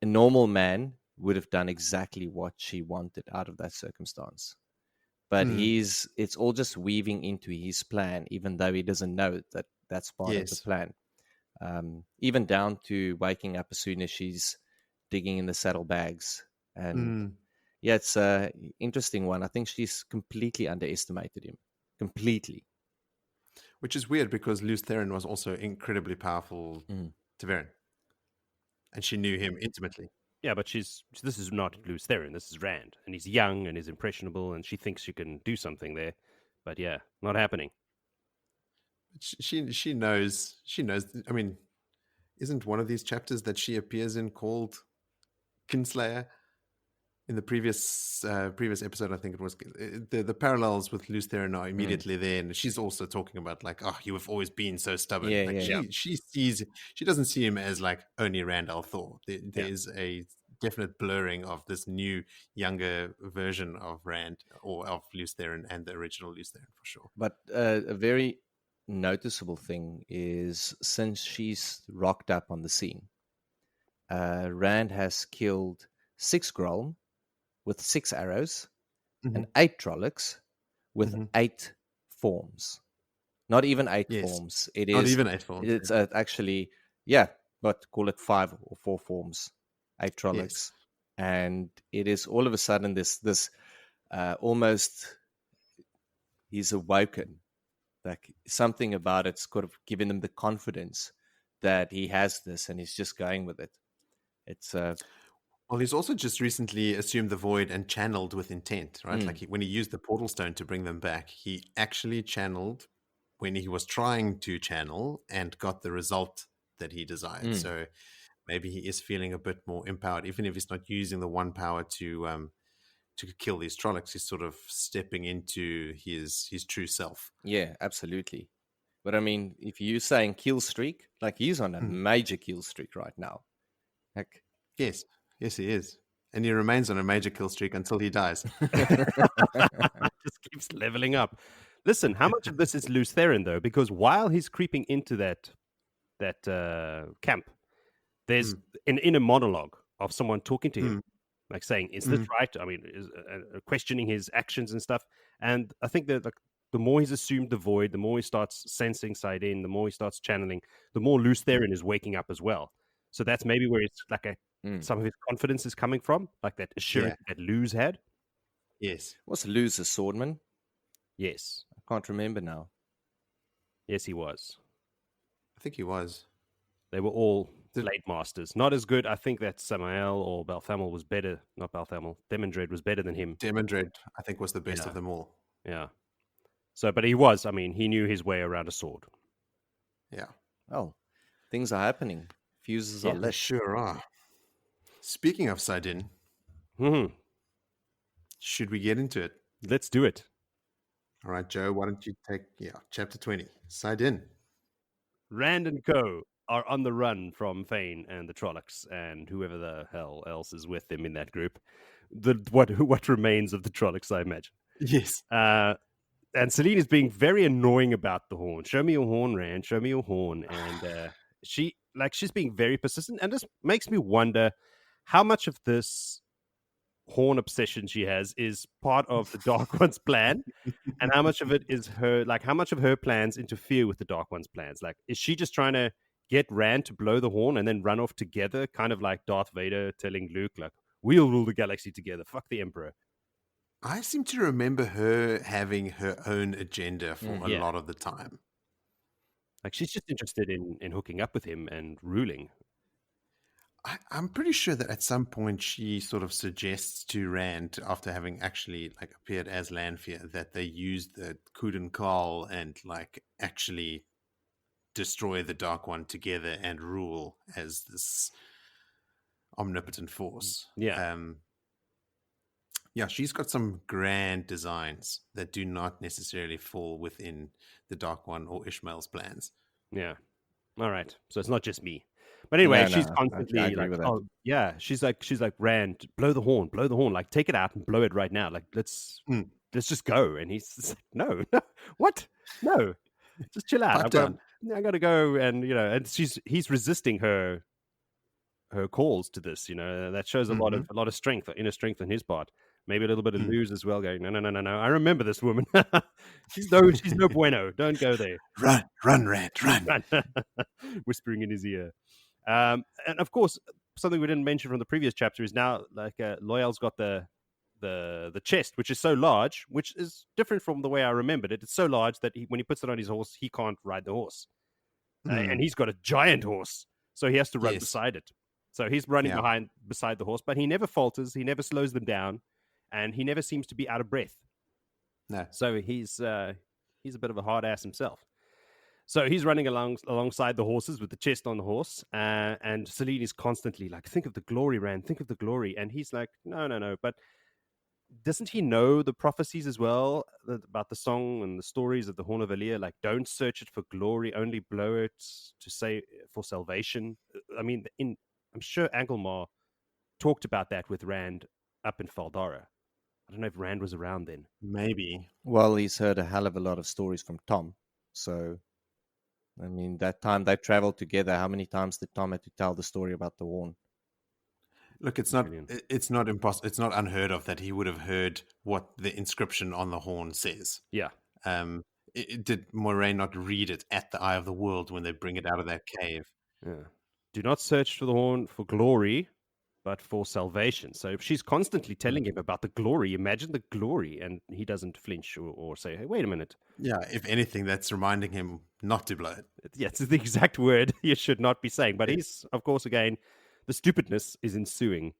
a normal man would have done exactly what she wanted out of that circumstance. But it's all just weaving into his plan, even though he doesn't know that that's part of the plan. Even down to waking up as soon as she's digging in the saddlebags. And yeah, it's an interesting one. I think she's completely underestimated him. Completely. Which is weird because Lews Therin was also incredibly powerful Taverin. And she knew him intimately. Yeah, but this is not Lews Therin. This is Rand. And he's young and he's impressionable and she thinks she can do something there. But yeah, not happening. She knows. I mean, isn't one of these chapters that she appears in called Kinslayer? In the previous episode, I think it was, the parallels with Lews Therin are immediately there, and she's also talking about like, oh, you have always been so stubborn. She doesn't see him as like only Rand al'Thor. There is a definite blurring of this new, younger version of Rand or of Lews Therin and the original Lews Therin for sure. But a very noticeable thing is since she's rocked up on the scene, Rand has killed 6 Grolm with 6 arrows and 8 Trollocs with 8 forms. Not even 8 forms. It is not even 8 forms. It's actually, but call it 5 or 4 forms. 8 Trollocs. And it is all of a sudden this almost he's awoken. Like something about it's kind of given him the confidence that he has this and he's just going with it. It's well, he's also just recently assumed the void and channeled with intent, right? Like when he used the portal stone to bring them back, he actually channeled when he was trying to channel and got the result that he desired. So maybe he is feeling a bit more empowered, even if he's not using the one power to kill these Trollocs. He's sort of stepping into his true self. Yeah, absolutely. But I mean, if you're saying kill streak, like he's on a major kill streak right now. Like, yes, he is. And he remains on a major kill streak until he dies. Just keeps leveling up. Listen, how much of this is Lews Therin, though? Because while he's creeping into that camp, there's an inner monologue of someone talking to him. like saying, "Is this right?" I mean, questioning his actions and stuff. And I think that the more he's assumed the void, the more he starts sensing Saidin, the more he starts channeling, the more loose Theron is waking up as well. So that's maybe where it's like some of his confidence is coming from, like that assurance that Luz had. Yes. Was Luz a swordman? Yes. I can't remember now. Yes, he was. I think he was. They were all blade masters. Not as good. I think that Samael or Balthamel was better. Not Balthamel. Demandred was better than him. Demandred, I think, was the best of them all. Yeah. So, but he was. I mean, he knew his way around a sword. Yeah. Oh, things are happening. Fuses are They lit. sure are. Speaking of Saidin, should we get into it? Let's do it. All right, Joe, why don't you take chapter 20. Saidin. Rand and Co. are on the run from Fane and the Trollocs and whoever the hell else is with them in that group. What remains of the Trollocs, I imagine. Yes. And Selene is being very annoying about the horn. Show me your horn, Rand. Show me your horn. And she's being very persistent. And this makes me wonder how much of this horn obsession she has is part of the Dark One's plan, and how much of it is how much of her plans interfere with the Dark One's plans. Like, is she just trying to get Rand to blow the horn and then run off together, kind of like Darth Vader telling Luke, like, we'll rule the galaxy together, fuck the Emperor? I seem to remember her having her own agenda for a lot of the time. Like, she's just interested in hooking up with him and ruling. I'm pretty sure that at some point she sort of suggests to Rand, after having actually appeared as Lanfear, that they use the Kuden Kal and actually destroy the Dark One together and rule as this omnipotent force. Yeah. She's got some grand designs that do not necessarily fall within the Dark One or Ishmael's plans. Yeah. All right. So it's not just me. But anyway, she's constantly she's like, Rand, blow the horn, like, take it out and blow it right now. Like, let's just go. And he's like, no, what? No, just chill out. I gotta go. And and he's resisting her calls to this. That shows a lot of strength, inner strength on his part. Maybe a little bit of Luz as well, going, no. I remember this woman. she's no bueno. Don't go there. Run, Rand, run. Whispering in his ear. And of course, something we didn't mention from the previous chapter is now Loial's got the chest, which is so large, which is different from the way I remembered it. It's so large that when he puts it on his horse, he can't ride the horse, and he's got a giant horse, so he has to run beside it. So he's running beside the horse, but he never falters, he never slows them down, and he never seems to be out of breath. No, so he's a bit of a hard ass himself. So he's running alongside the horses with the chest on the horse, and Selene is constantly like, think of the glory, Rand, think of the glory. And he's like, no. But doesn't he know the prophecies as well about the song and the stories of the Horn of Elia? Like, don't search it for glory, only blow it to say for salvation. I mean, I'm sure Anglemar talked about that with Rand up in Faldara. I don't know if Rand was around then. Maybe. Well, he's heard a hell of a lot of stories from Tom, so... I mean, that time they traveled together, how many times did Tom have to tell the story about the horn? Look, it's not impossible. It's not unheard of that he would have heard what the inscription on the horn says. Yeah. Did Moiraine not read it at the Eye of the World when they bring it out of that cave? Yeah. Do not search for the horn for glory, but for salvation. So if she's constantly telling him about the glory, imagine the glory, and he doesn't flinch or say, hey, wait a minute. Yeah, if anything, that's reminding him not to blow it. Yeah, it's the exact word you should not be saying. But he's, of course, again, the stupidness is ensuing.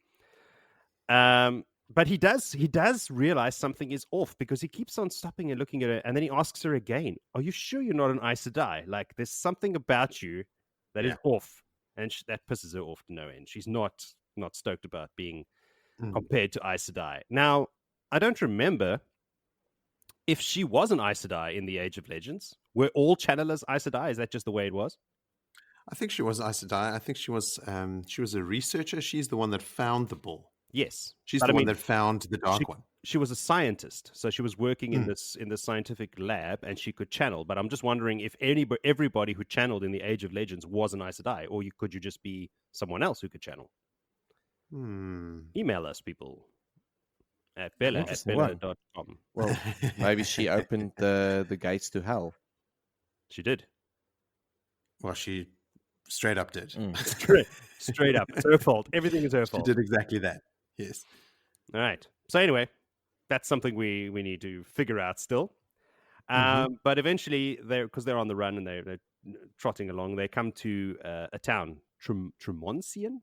But he does realize something is off, because he keeps on stopping and looking at her, and then he asks her again, are you sure you're not an Aes Sedai? Like, there's something about you that is off. And that pisses her off to no end. She's not stoked about being compared to Aes Sedai. Now, I don't remember if she was an Aes Sedai in the Age of Legends. Were all channelers Aes Sedai? Is that just the way it was? I think she was Aes Sedai. I think she was a researcher. She's the one that found the bull. Yes. She's the one that found the Dark One. She was a scientist, so she was working in this scientific lab, and she could channel. But I'm just wondering if everybody who channeled in the Age of Legends was an Aes Sedai, or could you just be someone else who could channel? Email us, people, at Interesting one. bella@bella.com. Well, maybe she opened the gates to hell. She did. Well, she straight up did. Straight up. It's her fault. Everything is her fault. She did exactly that. Yes. All right. So anyway, that's something we need to figure out still. But eventually, because they're on the run and they're trotting along, they come to a town, Tremoncian.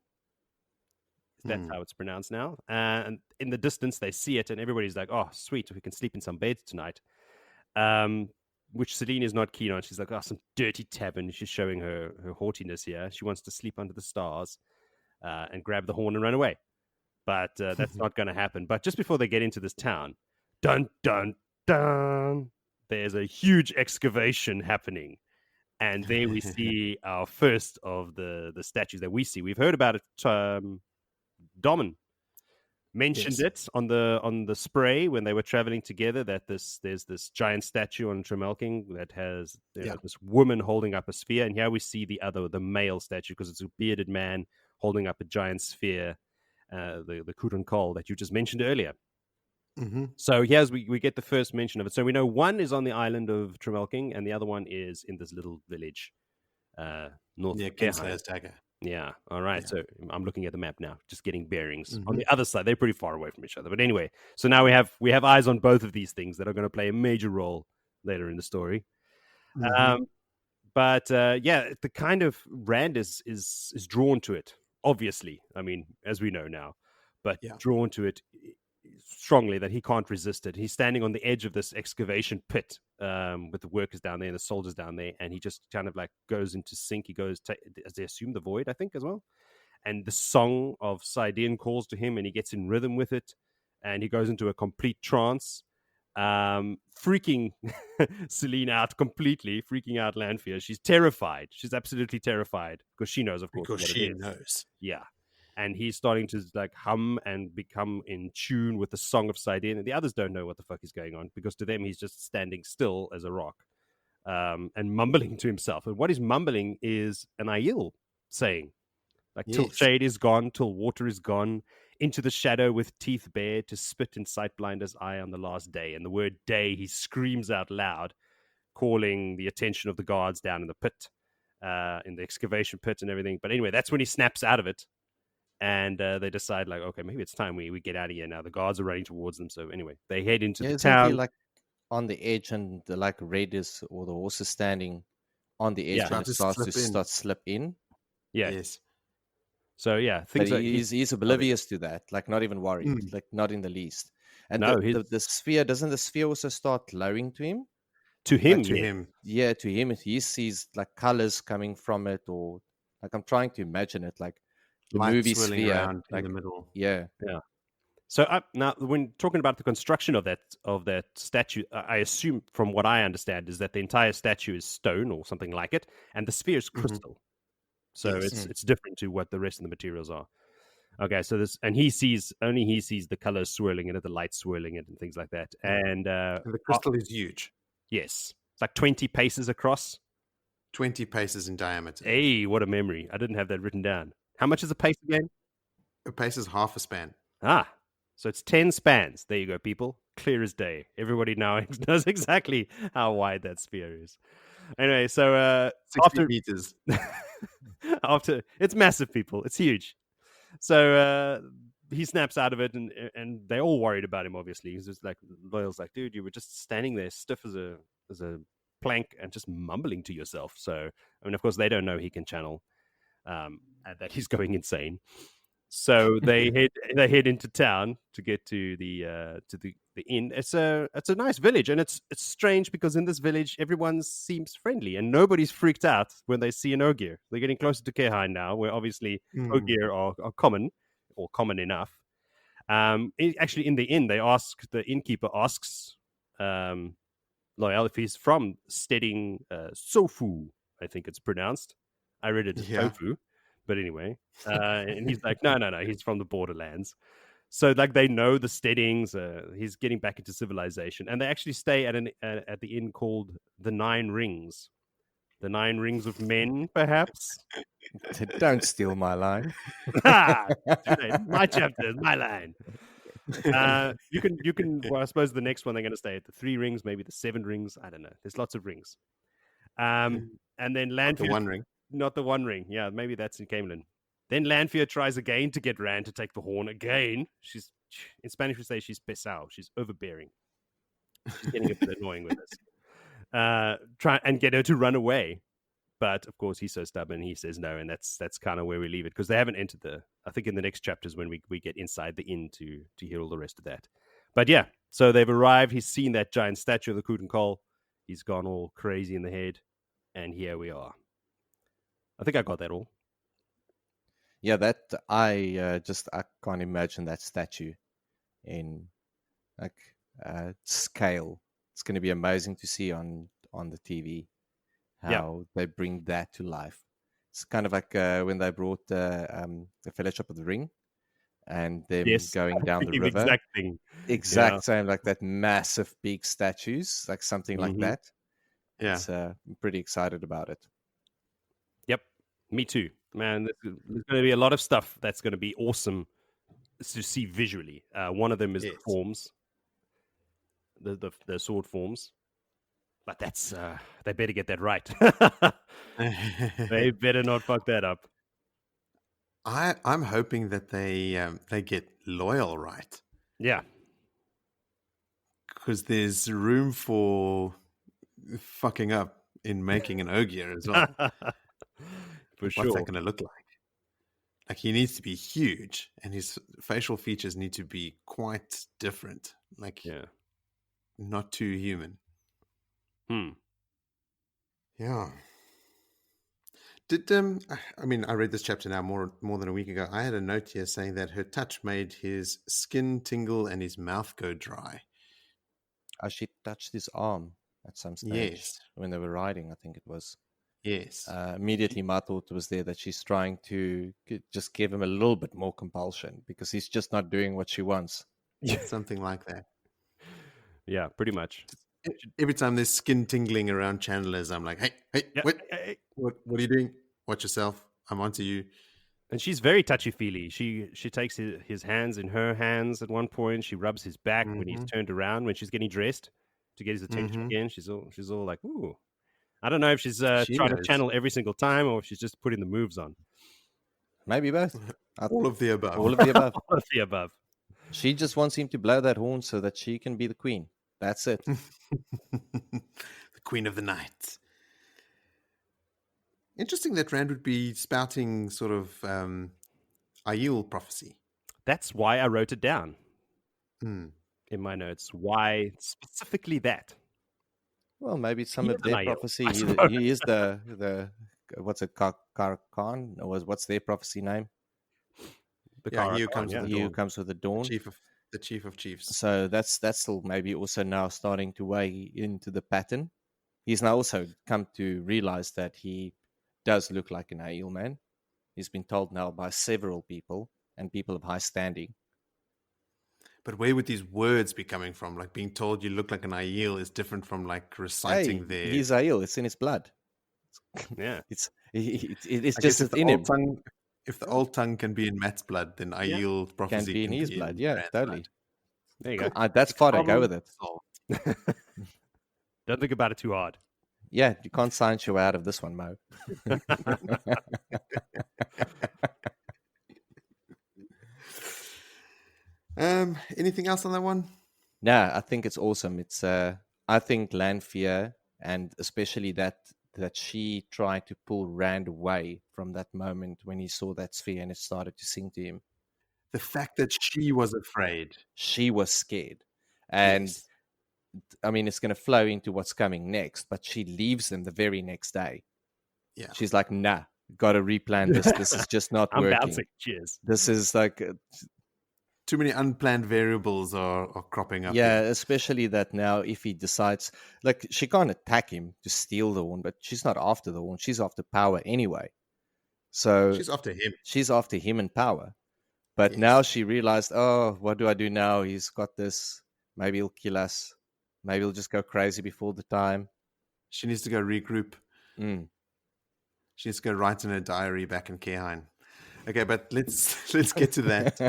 That's how it's pronounced now. And in the distance, they see it, and everybody's like, "Oh, sweet, we can sleep in some beds tonight." Which Selene is not keen on. She's like, "Oh, some dirty tavern." She's showing her haughtiness here. She wants to sleep under the stars and grab the horn and run away. But that's not going to happen. But just before they get into this town, dun, dun, dun, there's a huge excavation happening. And there we see our first of the statues that we see. We've heard about it. Domin mentioned it on the spray when they were traveling together, that there's this giant statue on Tremelking that has this woman holding up a sphere. And here we see the male statue, because it's a bearded man holding up a giant sphere, the Kuran Kol that you just mentioned earlier. So here's we get the first mention of it. So we know one is on the island of Tremelking and the other one is in this little village north of Kinslayer's Dagger. Yeah. All right. Yeah. So I'm looking at the map now, just getting bearings. On the other side, they're pretty far away from each other. But anyway, so now we have eyes on both of these things that are going to play a major role later in the story. But the kind of Rand is drawn to it, obviously. I mean, as we know now, but drawn to it strongly that he can't resist it. He's standing on the edge of this excavation pit with the workers down there and the soldiers down there, and he just kind of like goes into sync. He goes as they assume the void, I think, as well. And the song of Saidin calls to him, and he gets in rhythm with it, and he goes into a complete trance, freaking Selene out completely, freaking out Lanfear. She's terrified. She's absolutely terrified because she knows, of course, because she knows. Yeah. And he's starting to like hum and become in tune with the song of Saidin, and the others don't know what the fuck is going on, because to them he's just standing still as a rock, and mumbling to himself. And what he's mumbling is an Aiel saying, like, till shade is gone, till water is gone, into the shadow with teeth bared, to spit in sight blind as I on the last day. And the word day he screams out loud, calling the attention of the guards down in the pit, in the excavation pit and everything. But anyway, that's when he snaps out of it. And they decide, like, okay, maybe it's time we get out of here now. The guards are running towards them. So anyway, they head into the town. He, like, on the edge, and the like red is, or the horse is standing on the edge, and it starts to slip in. Yeah. Yes. So yeah, but he's oblivious to that, like not even worried, like not in the least. And no, the sphere, doesn't the sphere also start lowering to him? To him, to him. Yeah, to him. He sees like colors coming from it, or like I'm trying to imagine it, like the movie sphere around like, in the middle. Yeah. So now, when talking about the construction of that statue, I assume, from what I understand, is that the entire statue is stone or something like it, and the sphere is crystal. So it's different to what the rest of the materials are. Okay, so he sees the colors swirling in it, the light swirling it, and things like that. And the crystal is huge. Yes, it's like 20 paces across. 20 paces in diameter. Hey, what a memory! I didn't have that written down. How much is a pace again? A pace is half a span. So it's 10 spans. There you go, people. Clear as day. Everybody now knows exactly how wide that sphere is. Anyway, so 60 meters. After it's massive, people. It's huge. So he snaps out of it, and they're all worried about him. Obviously, he's just like, Loial's like, dude, you were just standing there stiff as a plank and just mumbling to yourself. So I mean, of course, they don't know he can channel, and that he's going insane. So they head into town to get to the inn. It's a nice village, and it's strange because in this village everyone seems friendly and nobody's freaked out when they see an Ogier. They're getting closer to Kehain now, where obviously Ogier are common, or common enough. Actually, in the inn, the innkeeper asks Loial if he's from Stedding Sofu, I think it's pronounced. I read it as Tofu. But anyway, and he's like, no, he's from the borderlands. So like they know the Steddings. He's getting back into civilization, and they actually stay at the inn called the Nine Rings, The 9 rings of men, perhaps. Don't steal my line. Too late. My chapter, my line. You can. Well, I suppose the next one they're going to stay at the 3 rings, maybe the 7 rings. I don't know. There's lots of rings. And then Lanfear, the One Ring. not the One Ring. Yeah, maybe that's in Camelin. Then Lanfear tries again to get Rand to take the horn again. She's in Spanish we say she's pesado. She's overbearing. She's getting a bit annoying with this. Try and get her to run away. But of course, he's so stubborn. He says no, and that's kind of where we leave it because they haven't entered the. I think in the next chapters when we get inside the inn to hear all the rest of that. But yeah, so they've arrived. He's seen that giant statue of the Kut and Kol. He's gone all crazy in the head, and here we are. I think I got that all. Yeah, that I can't imagine that statue in like scale. It's going to be amazing to see on the TV. How they bring that to life. It's kind of like when they brought the Fellowship of the Ring and them going down the river. Exact thing. Exact same, like that massive big statues, like something like that. Yeah. I'm pretty excited about it. Yep, me too. Man, there's going to be a lot of stuff that's going to be awesome to see visually. One of them is the forms, the sword forms. But that's they better get that right. They better not fuck that up. I'm hoping that they get Loial right. Yeah, because there's room for fucking up in making an Ogier as well. For sure. What's that going to look like? Like he needs to be huge, and his facial features need to be quite different. Like, not too human. Yeah. Did I mean, I read this chapter now more than a week ago. I had a note here saying that her touch made his skin tingle and his mouth go dry. She touched his arm at some stage when they were riding, I think it was. Yes. Immediately my thought was there that she's trying to just give him a little bit more compulsion because he's just not doing what she wants. Something like that. Yeah, pretty much. Every time there's skin tingling around channelers, I'm like, hey, what are you doing? Watch yourself. I'm onto you. And she's very touchy-feely. She takes his hands in her hands at one point. She rubs his back when he's turned around, when she's getting dressed to get his attention again. She's all like, ooh. I don't know if she's trying to channel every single time or if she's just putting the moves on. Maybe both. All of the above. All of the above. All of the above. She just wants him to blow that horn so that she can be the queen. That's it. The queen of the night. Interesting that Rand would be spouting sort of Aiel prophecy. That's why I wrote it down in my notes. Why specifically that? Well, maybe some of their prophecy. He is the what's it, Khan? Or what's their prophecy name? He who comes with the dawn. The chief of chiefs. So that's still maybe also now starting to weigh into the pattern. He's now also come to realize that he does look like an Aiel man. He's been told now by several people and people of high standing. But where would these words be coming from? Like being told you look like an Aiel is different from like reciting their... He's Aiel. It's in his blood. Yeah. It's just in him. If the old tongue can be in Matt's blood, then Aiel prophecy can be in his blood. Yeah, totally. Blood. There you go. That's far to go with it. Don't think about it too hard. Yeah, you can't science your way out of this one, Mo. Anything else on that one? No, I think it's awesome. It's I think Lanfear, and especially that she tried to pull Rand away from that moment when he saw that sphere and it started to sing to him. The fact that she was afraid. She was scared. And I mean, it's going to flow into what's coming next, but she leaves them the very next day. Yeah. She's like, nah, got to replan this. This is just not working. Bouncing. Cheers. This is like... too many unplanned variables are cropping up. Yeah, especially that now if he decides... Like, she can't attack him to steal the horn, but she's not after the horn. She's after power anyway. So... she's after him. She's after him and power. But now she realized, oh, what do I do now? He's got this. Maybe he'll kill us. Maybe he'll just go crazy before the time. She needs to go regroup. She needs to go write in her diary back in Kehain. Okay, but let's get to that.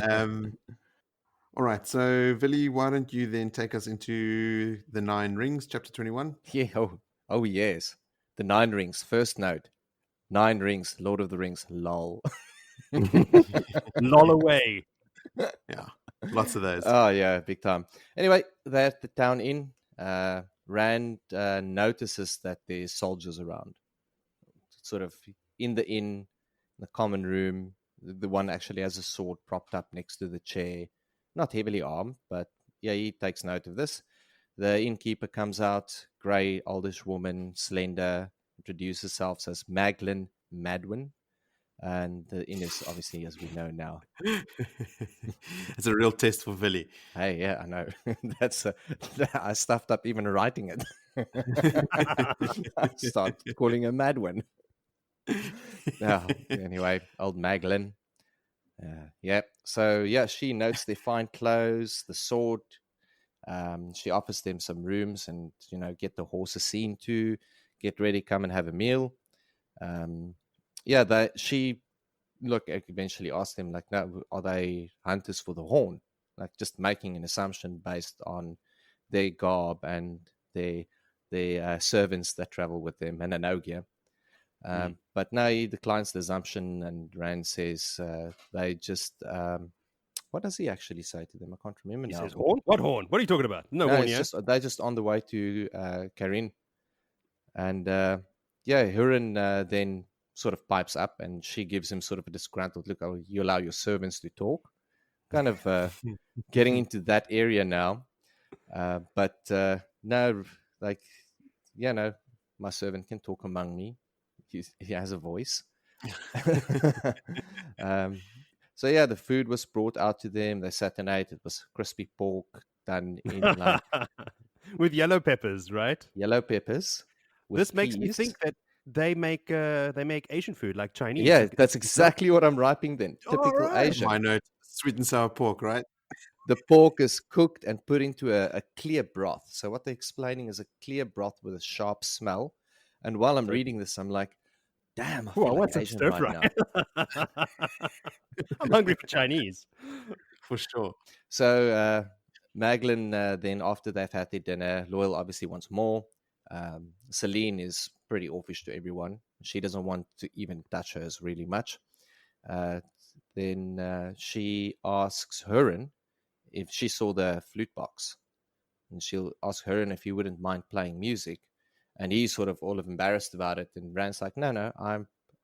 All right, so Villy, why don't you then take us into the 9 Rings, chapter 21? Yeah. Oh yes. The 9 Rings. First note. 9 Rings. Lord of the Rings. Lol. Lol away. Yeah, lots of those. Oh yeah, big time. Anyway, they're at the town inn. Rand notices that there's soldiers around, sort of in the inn, the common room. The one actually has a sword propped up next to the chair, not heavily armed, but yeah, he takes note of this. The innkeeper comes out, grey, oldish woman, slender, introduces herself as Maglin Madwin. And the inn is obviously, as we know now. It's a real test for Villy. Hey, yeah, I know. I stuffed up even writing it. I start calling her Madwin. Anyway, old Maglin. So she notes their fine clothes, the sword. She offers them some rooms and, get the horses seen to, get ready, come and have a meal. She eventually asked them, like, no, are they hunters for the horn? Like, just making an assumption based on their garb and their servants that travel with them and an ogier. But no, he declines the assumption, and Rand says they just... what does he actually say to them? I can't remember now. He says, horn? What horn? What are you talking about? No horn yet. They're just on the way to Karin. And Hurin then sort of pipes up, and she gives him sort of a disgruntled look. Oh, you allow your servants to talk? Kind of getting into that area now. But no, my servant can talk among me. He has a voice. So the food was brought out to them. They sat and ate. It was crispy pork done in like with yellow peppers, right? Yellow peppers. This makes me think that they make Asian food like Chinese. Yeah, that's exactly what I'm writing then. Typical Asian. My note: sweet and sour pork, right? The pork is cooked and put into a clear broth. So what they're explaining is a clear broth with a sharp smell. And while I'm reading this, I'm like, damn, I feel like Asian right now. I'm hungry for Chinese. For sure. So Maglin, then after they've had their dinner, Loial obviously wants more. Selene is pretty offish to everyone. She doesn't want to even touch hers really much. Then she asks Hurin if she saw the flute box. And she'll ask Hurin if he wouldn't mind playing music. And he's sort of all embarrassed about it. And Rand's like, no,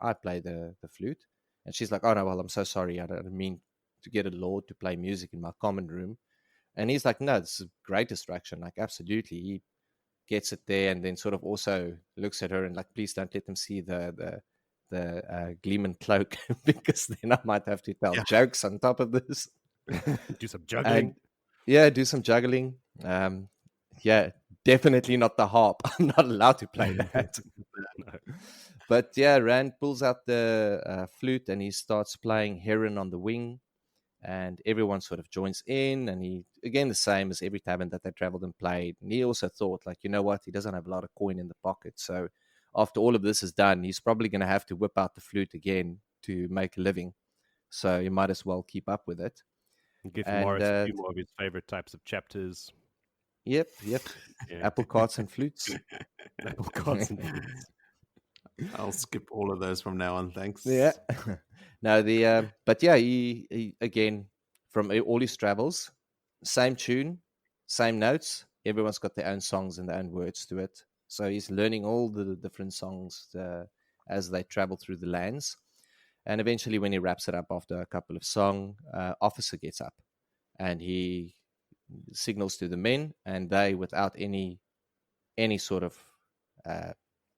I play the flute. And she's like, oh, no, well, I'm so sorry. I don't mean to get a lord to play music in my common room. And he's like, no, this is a great distraction. Like, absolutely. He gets it there and then sort of also looks at her and like, please don't let them see the Gleeman cloak because then I might have to tell jokes on top of this. Do some juggling. Do some juggling. Definitely not the harp. I'm not allowed to play that. No. But Rand pulls out the flute and he starts playing Heron on the Wing, and everyone sort of joins in. And he, again, the same as every tavern that they traveled and played. And he also thought, like, you know what? He doesn't have a lot of coin in the pocket. So after all of this is done, he's probably going to have to whip out the flute again to make a living. So he might as well keep up with it. Give Morris a few more of his favorite types of chapters. Yep. Yeah. Apple carts and flutes. Apple carts and flutes. I'll skip all of those from now on, thanks. Yeah. No, he again, from all his travels, same tune, same notes. Everyone's got their own songs and their own words to it. So he's learning all the different songs as they travel through the lands. And eventually, when he wraps it up after a couple of songs, Officer gets up and he signals to the men, and they, without any sort of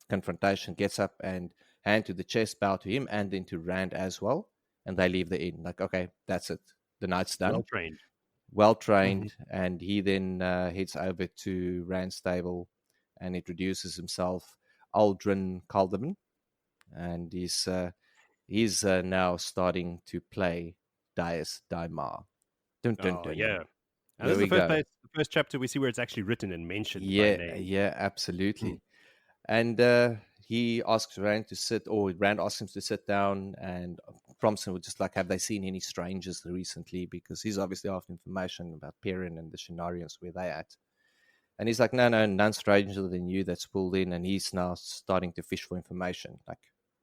confrontation, gets up and hand to the chest, bow to him, and then to Rand as well. And they leave the inn. Like, okay, that's it. The night's done. Well trained. Mm-hmm. And he then heads over to Rand's stable and introduces himself, Aldrin Calderman. And he's now starting to play Dias Daimar. Dun, dun, dun. Yeah. And this is the first chapter we see where it's actually written and mentioned by name. Yeah, absolutely. And he asks Rand to sit, or Rand asks him to sit down, and prompts him with just like, have they seen any strangers recently? Because he's obviously after information about Perrin and the Shinarians, where they at. And he's like, no, none stranger than you that's pulled in. And he's now starting to fish for information. Like,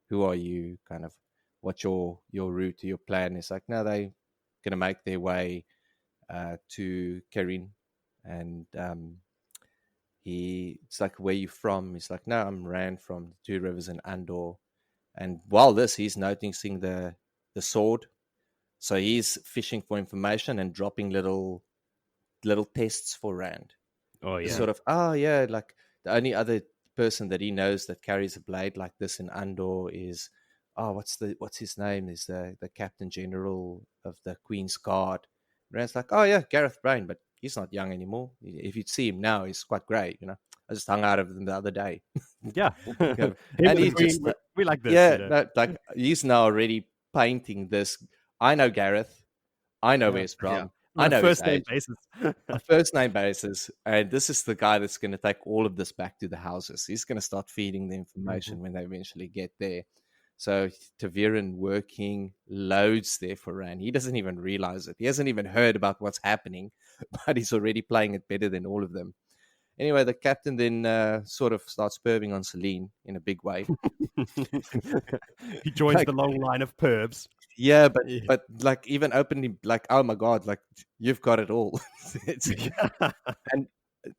who are you? Kind of, what's your route, your plan? It's like, no, they're going to make their way to Kerin. And it's like, where you from? He's like, no, I'm Rand from the Two Rivers in Andor. And while he's noticing the sword. So he's fishing for information and dropping little tests for Rand. Oh yeah. Sort of, like the only other person that he knows that carries a blade like this in Andor is, what's his name? Is the Captain General of the Queen's Guard. Rand's like, oh yeah, Gareth Brain, but he's not young anymore. If you'd see him now, he's quite great, I just hung out of him the other day. Yeah. And he's just we like this. Yeah, like he's now already painting this. I know Gareth. I know where he's from. Yeah. I know first name basis. A first name basis. And this is the guy that's going to take all of this back to the houses. He's going to start feeding the information when they eventually get there. So Taviran working loads there for Rand. He doesn't even realize it. He hasn't even heard about what's happening, but he's already playing it better than all of them. Anyway, the captain then sort of starts perving on Selene in a big way. He joins the long line of pervs. Yeah, but like even openly, like, oh my God, like you've got it all. And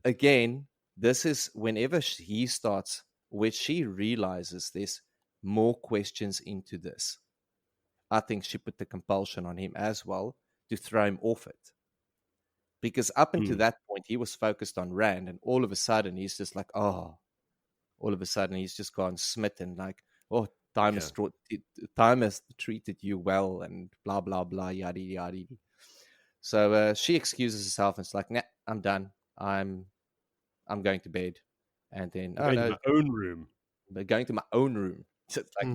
again, this is whenever he starts, where she realizes there's more questions into this. I think she put the compulsion on him as well to throw him off it. Because up until that point, he was focused on Rand, and all of a sudden, he's just like, all of a sudden, he's just gone smitten, like, time has treated you well, and blah, blah, blah, yada, yada. So she excuses herself, and it's like, nah, I'm done. I'm going to bed. And then, going to my own room. They're going to my own room. So it's like,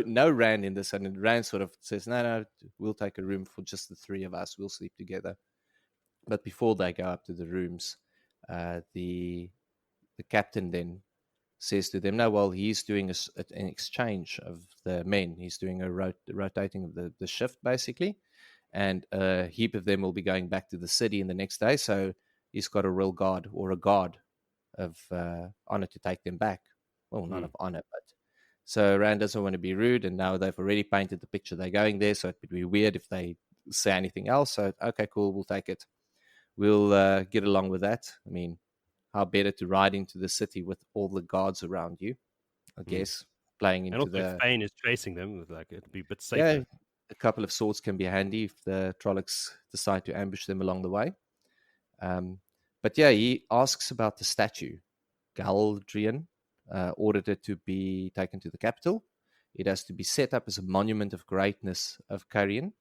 no Rand in this. And then Rand sort of says, no, we'll take a room for just the three of us. We'll sleep together. But before they go up to the rooms, the captain then says to them, no, well, he's doing an exchange of the men. He's doing a rotating of the shift, basically. And a heap of them will be going back to the city in the next day. So he's got a real guard or a guard of honor to take them back. Well, not of honor, but... So Rand doesn't want to be rude, and now they've already painted the picture they're going there, so it would be weird if they say anything else. So, okay, cool, we'll take it. We'll get along with that. I mean, how better to ride into the city with all the guards around you, I guess, playing into and also Thane is chasing them, like it'll be a bit safer. Yeah, a couple of swords can be handy if the Trollocs decide to ambush them along the way. But yeah, he asks about the statue. Galdrian ordered it to be taken to the capital. It has to be set up as a monument of greatness of Carrion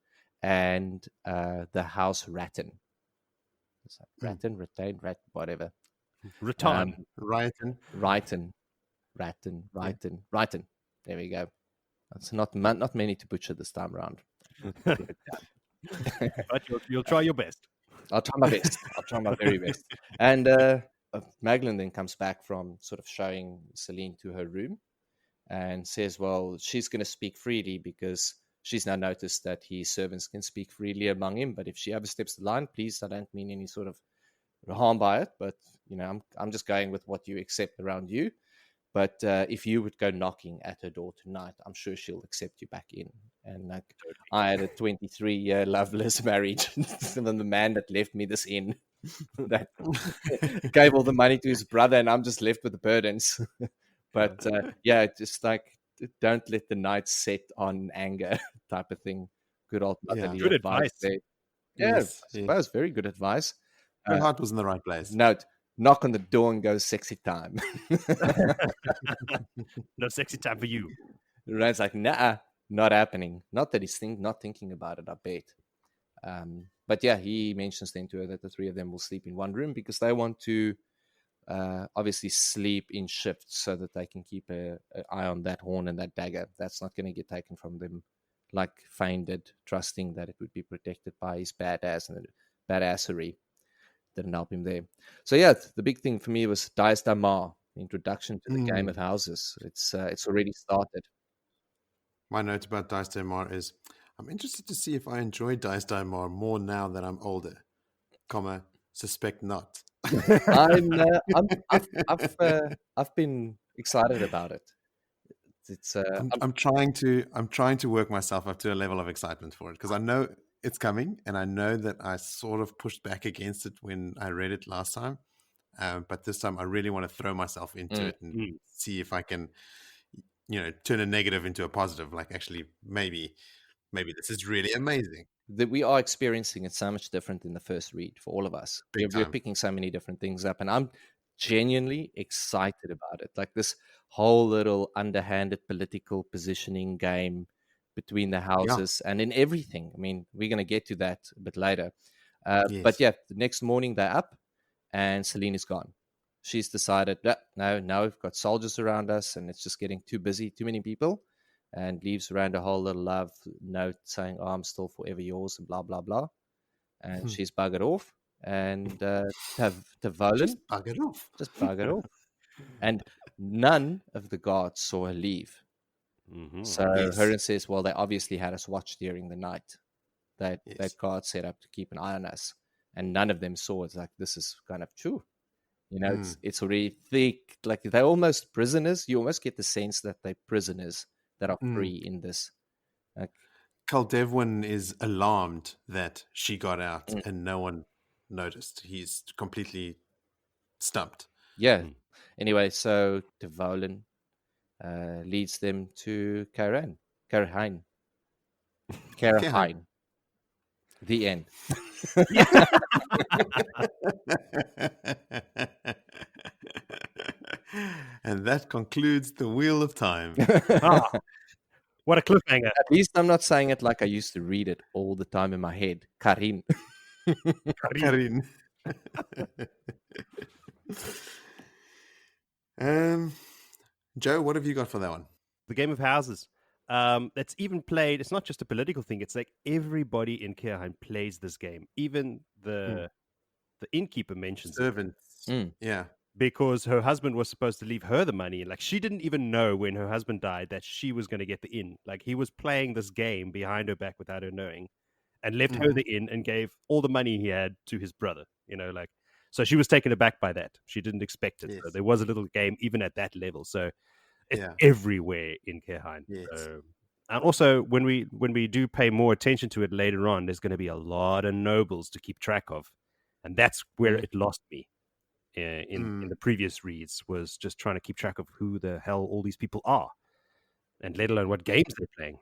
and the House Rattan. Rattan, whatever. Rattan. Rattan. There we go. It's not many to butcher this time around. But you'll try your best. I'll try my best. I'll try my very best. And Magdalene then comes back from sort of showing Selene to her room and says, well, she's going to speak freely because she's now noticed that his servants can speak freely among him. But if she oversteps the line, please, I don't mean any sort of harm by it. But, I'm just going with what you accept around you. But if you would go knocking at her door tonight, I'm sure she'll accept you back in. And like, I had a 23-year loveless marriage from the man that left me this inn. That gave all the money to his brother, and I'm just left with the burdens. But just like, don't let the night set on anger type of thing. Good old motherly good advice there. Yes, I suppose very good advice. Your heart was in the right place. Note, knock on the door and go sexy time. No sexy time for you. Rand's like, nah, not happening. Not that he's not thinking about it, I bet. But yeah, he mentions then to her that the three of them will sleep in one room because they want to obviously sleep in shifts so that they can keep an eye on that horn and that dagger. That's not going to get taken from them like Fane did, trusting that it would be protected by his badassery. Didn't help him there. So yeah, the big thing for me was Dias Damar. introduction to the game of houses. It's already started. My note about Dice Daymar is, I'm interested to see if I enjoy Dice Daymar more now that I'm older, suspect not. I've been excited about it. It's I'm trying to work myself up to a level of excitement for it, because I know it's coming, and I know that I sort of pushed back against it when I read it last time. But this time I really want to throw myself into it and see if I can, turn a negative into a positive. Like, actually, maybe this is really amazing. that we are experiencing it so much different in the first read for all of us. Big We're time. picking so many different things up, and I'm genuinely excited about it. Like this whole little underhanded political positioning game between the houses and in everything. I mean, we're going to get to that a bit later. Yes. But yeah, the next morning they're up and Selene is gone. She's decided, no, now we've got soldiers around us and it's just getting too busy, too many people, and leaves around a whole little love note saying, oh, I'm still forever yours and blah, blah, blah. And she's buggered off. And Tavolan Just buggered off. just buggered off. And none of the guards saw her leave. So Hurin says, well, they obviously had us watched during the night. That guard set up to keep an eye on us. And none of them saw it. Like, this is kind of true. It's already thick. Like, they're almost prisoners. You almost get the sense that they're prisoners that are free in this. Like, Kaldevwin is alarmed that she got out and no one noticed. He's completely stumped. Yeah. Anyway, so Tavolan leads them to Karain. The end. And that concludes the Wheel of Time. What a cliffhanger. At least I'm not saying it like I used to read it all the time in my head. Karin. Karin. Joe, what have you got for that one? The Game of Houses. That's even played. It's not just a political thing. It's like everybody in Kehrheim plays this game. Even the innkeeper mentions servants. Yeah, because her husband was supposed to leave her the money, and like she didn't even know when her husband died that she was going to get the inn. Like, he was playing this game behind her back without her knowing, and left her the inn and gave all the money he had to his brother. So she was taken aback by that. She didn't expect it. Yes. So there was a little game even at that level. So it's everywhere in Kehrheim. Yes. And also, when we do pay more attention to it later on, there's going to be a lot of nobles to keep track of, and that's where it lost me in the previous reads, was just trying to keep track of who the hell all these people are, and let alone what games they're playing.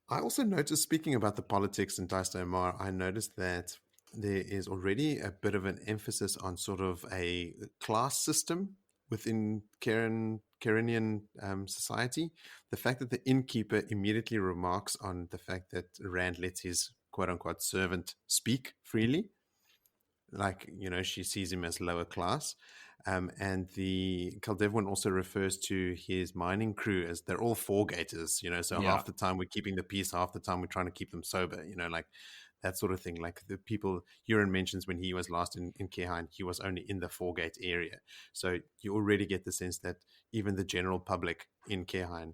I also noticed, speaking about the politics in Dice Daymar, I noticed that there is already a bit of an emphasis on sort of a class system within Kyrenian society. The fact that the innkeeper immediately remarks on the fact that Rand lets his quote-unquote servant speak freely, like, she sees him as lower class. And the Kaldevwin also refers to his mining crew as they're all four-gaters, so half the time we're keeping the peace, half the time we're trying to keep them sober, like that sort of thing. Like the people Hurin mentions when he was last in Kehrheim, he was only in the four-gate area. So you already get the sense that even the general public in Kehrheim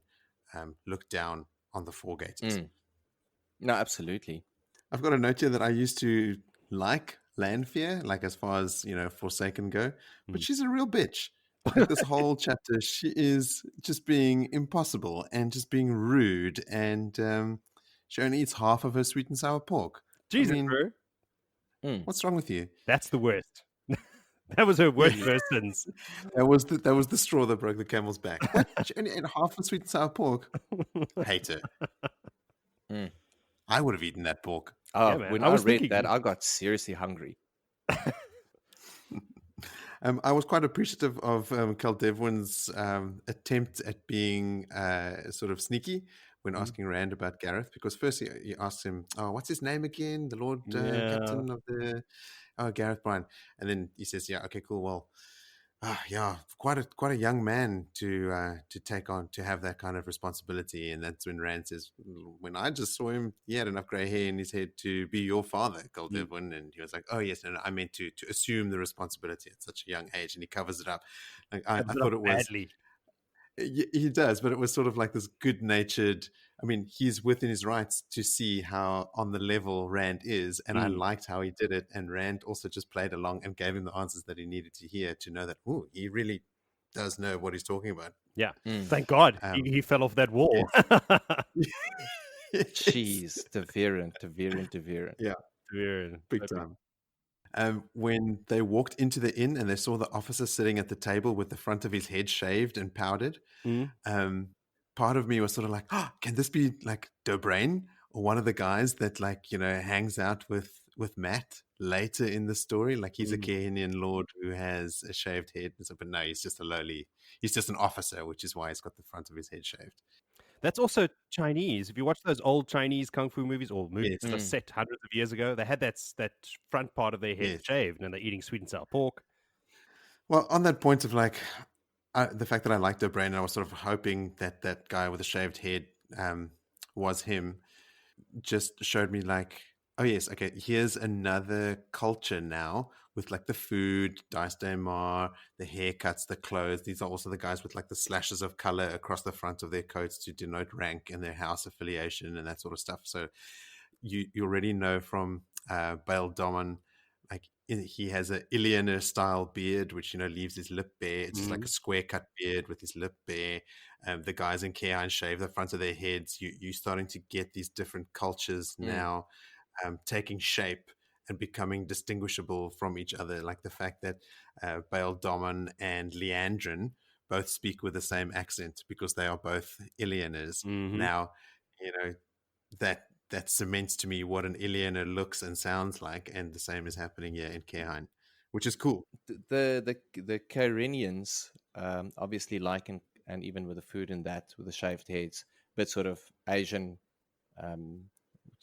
look down on the four-gaters. No, absolutely. I've got a note here that I used to like Lanfear, like as far as, Forsaken go, but she's a real bitch. Like this whole chapter, she is just being impossible and just being rude, and she only eats half of her sweet and sour pork. Jesus, bro. What's wrong with you? That's the worst. That was her worst sins. That was the straw that broke the camel's back. What? She only ate half the sweet and sour pork. Hate her. I would have eaten that pork. Oh, when I read that, I got seriously hungry. I was quite appreciative of Kaldevwin's attempt at being sort of sneaky when asking Rand about Gareth, because first he asks him, "Oh, what's his name again? The Lord Captain of the Gareth Bryan," and then he says, "Yeah, okay, cool. Well, yeah, quite a young man to take on, to have that kind of responsibility. And that's when Rand says, when I just saw him, he had enough gray hair in his head to be your father, Goldevin. And he was like, oh yes, no, I meant to assume the responsibility at such a young age. And he covers it up. Like I Comes it up thought it was, badly. he does, but it was sort of like this good-natured. I mean, he's within his rights to see how on the level Rand is, and I liked how he did it. And Rand also just played along and gave him the answers that he needed to hear to know that, oh, he really does know what he's talking about. Yeah, thank God he fell off that wall. Jeez, Deverant. Yeah, Weird. big time. When they walked into the inn and they saw the officer sitting at the table with the front of his head shaved and powdered, part of me was sort of like, oh, can this be like Dobrain or one of the guys that, like, hangs out with Matt later in the story? Like he's a Kahinian lord who has a shaved head. But no, he's just he's just an officer, which is why he's got the front of his head shaved. That's also Chinese. If you watch those old Chinese kung fu movies or movies that are set hundreds of years ago, they had that front part of their head shaved, and they're eating sweet and sour pork. Well, on that point of like the fact that I liked O'Brien, I was sort of hoping that that guy with the shaved head was him, just showed me like, oh yes, okay, here's another culture now with like the food, Dice de Mar, the haircuts, the clothes. These are also the guys with like the slashes of color across the front of their coats to denote rank and their house affiliation and that sort of stuff. So you already know from Bail Domon, like he has a Ilianer style beard, which leaves his lip bare. It's just like a square cut beard with his lip bare. The guys in Kehan shave the front of their heads. You're starting to get these different cultures now taking shape and becoming distinguishable from each other. Like the fact that Bail Domon and Leandrin both speak with the same accent because they are both Ilianers. Now, that cements to me what an Ilianer looks and sounds like, and the same is happening here in Kehan, which is cool. The Kyrenians, obviously, and even with the food and that, with the shaved heads, but sort of Asian,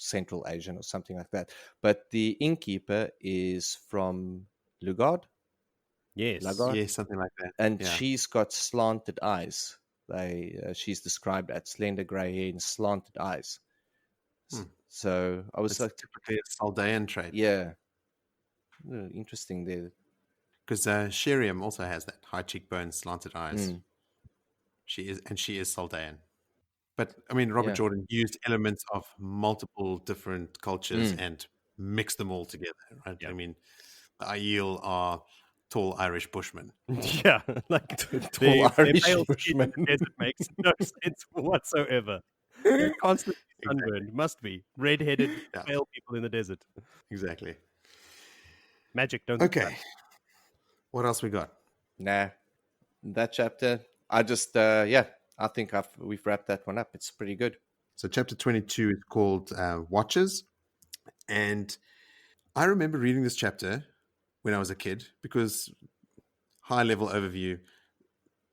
Central Asian or something like that. But the innkeeper is from Lugard. Yes, yes, something like that. And she's got slanted eyes. She's described as slender gray hair and slanted eyes. So I was like, typically a Saldean trait. Yeah, interesting there. Because Sheriam also has that high cheekbones, slanted eyes. She is Saldean. But I mean, Robert Jordan used elements of multiple different cultures and mixed them all together, right? I mean, the Aiel are tall Irish bushmen. Yeah, like tall Irish bushmen. It makes no sense whatsoever. They're constantly sunburned. Must be red-headed pale people in the desert. Exactly. Magic, don't. Okay. What else we got? Nah, that chapter. I just I think we've wrapped that one up. It's pretty good. So chapter 22 is called Watchers, and I remember reading this chapter when I was a kid because, high-level overview,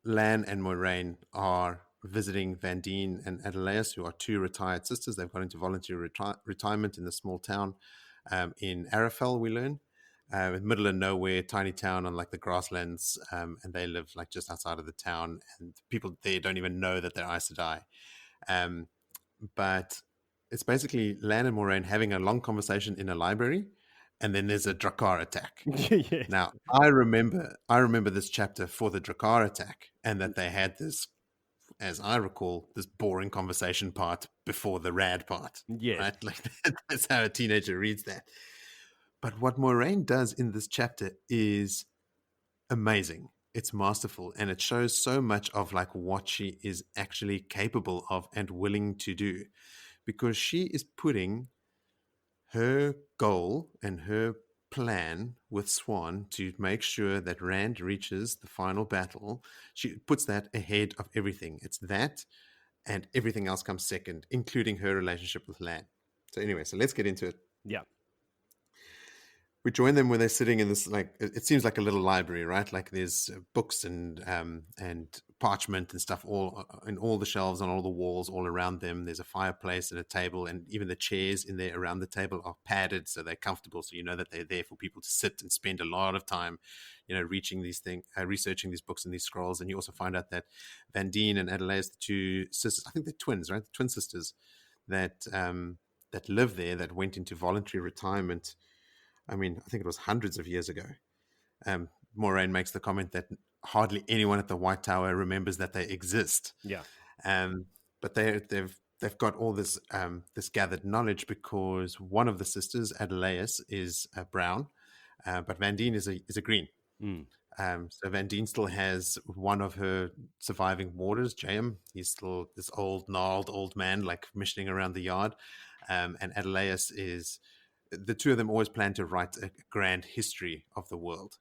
Lan and Moiraine are visiting Vandine and Adelaus, who are two retired sisters. They've gone into voluntary retirement in the small town in Arafel, we learn. In the middle of nowhere, tiny town on like the grasslands, and they live like just outside of the town, and people there don't even know that they're Aes Sedai. But it's basically Lan and Moiraine having a long conversation in a library, and then there's a Drakkar attack. Yes. Now, I remember this chapter for the Drakkar attack, and that they had this, as I recall, this boring conversation part before the rad part. Yes. Right? Like that's how a teenager reads that. But what Moiraine does in this chapter is amazing. It's masterful, and it shows so much of like what she is actually capable of and willing to do, because she is putting her goal and her plan with Swan to make sure that Rand reaches the final battle. She puts that ahead of everything. It's that, and everything else comes second, including her relationship with Lan. So anyway, so let's get into it. Yeah. We join them when they're sitting in this, like, it seems like a little library, right? Like there's books and parchment and stuff all in all the shelves on all the walls all around them. There's a fireplace and a table, and even the chairs in there around the table are padded so they're comfortable, so you know that they're there for people to sit and spend a lot of time, reaching these things, researching these books and these scrolls. And you also find out that Vandine and Adelaide, the two sisters, I think they're twins, right? Twin sisters that live there, that went into voluntary retirement. I mean, I think it was hundreds of years ago. Moiraine makes the comment that hardly anyone at the White Tower remembers that they exist. Yeah. But they've got all this this gathered knowledge because one of the sisters, Adelaide, is brown, but Vandine is a green. Mm. So Vandine still has one of her surviving warders, Jaem. He's still this old, gnarled old man, like missioning around the yard. And Adelaide is, the two of them always plan to write a grand history of the world.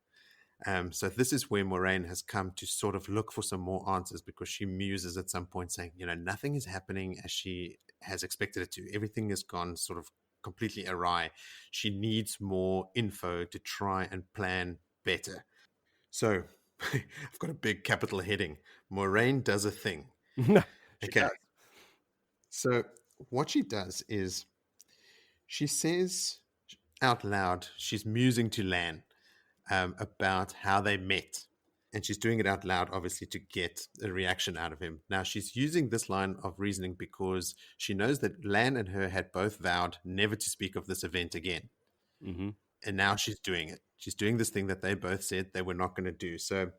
So this is where Moiraine has come to sort of look for some more answers, because she muses at some point saying, nothing is happening as she has expected it to. Everything has gone sort of completely awry. She needs more info to try and plan better. So I've got a big capital heading. Moiraine does a thing. She Okay. does. So what she does is she says out loud, she's musing to Lan about how they met. And she's doing it out loud, obviously, to get a reaction out of him. Now, she's using this line of reasoning because she knows that Lan and her had both vowed never to speak of this event again. Mm-hmm. And now she's doing it. She's doing this thing that they both said they were not going to do. So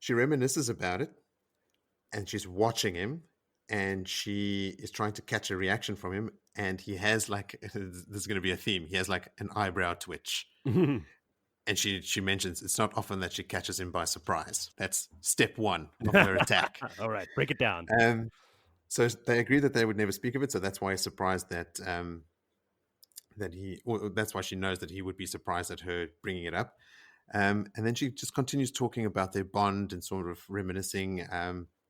she reminisces about it, and she's watching him, and she is trying to catch a reaction from him. And he has this is going to be a theme. He has like an eyebrow twitch. And she mentions it's not often that she catches him by surprise. That's step one of her attack. All right, break it down. So they agree that they would never speak of it. So that's why he's surprised that's why she knows that he would be surprised at her bringing it up. And then she just continues talking about their bond and sort of reminiscing,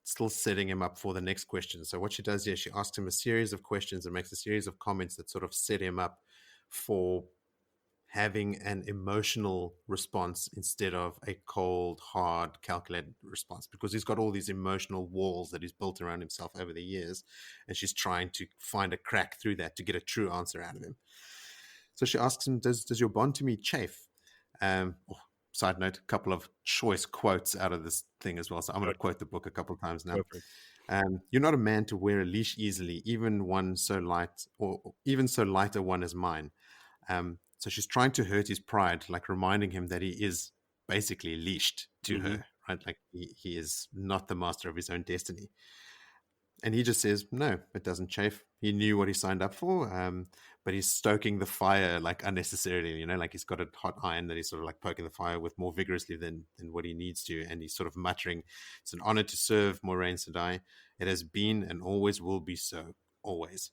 still setting him up for the next question. So what she does is she asks him a series of questions and makes a series of comments that sort of set him up for having an emotional response instead of a cold, hard, calculated response, because he's got all these emotional walls that he's built around himself over the years, and she's trying to find a crack through that to get a true answer out of him. So she asks him, does your bond to me chafe? Side note, a couple of choice quotes out of this thing as well. So I'm going to quote the book a couple of times now. You're not a man to wear a leash easily, even one so light, or even so light a one as mine. So she's trying to hurt his pride, like reminding him that he is basically leashed to her, right? Like he is not the master of his own destiny. And he just says, no, it doesn't chafe. He knew what he signed up for, but he's stoking the fire like unnecessarily, like he's got a hot iron that he's sort of like poking the fire with more vigorously than what he needs to. And he's sort of muttering, it's an honor to serve Moiraine Sedai. It has been and always will be so, always.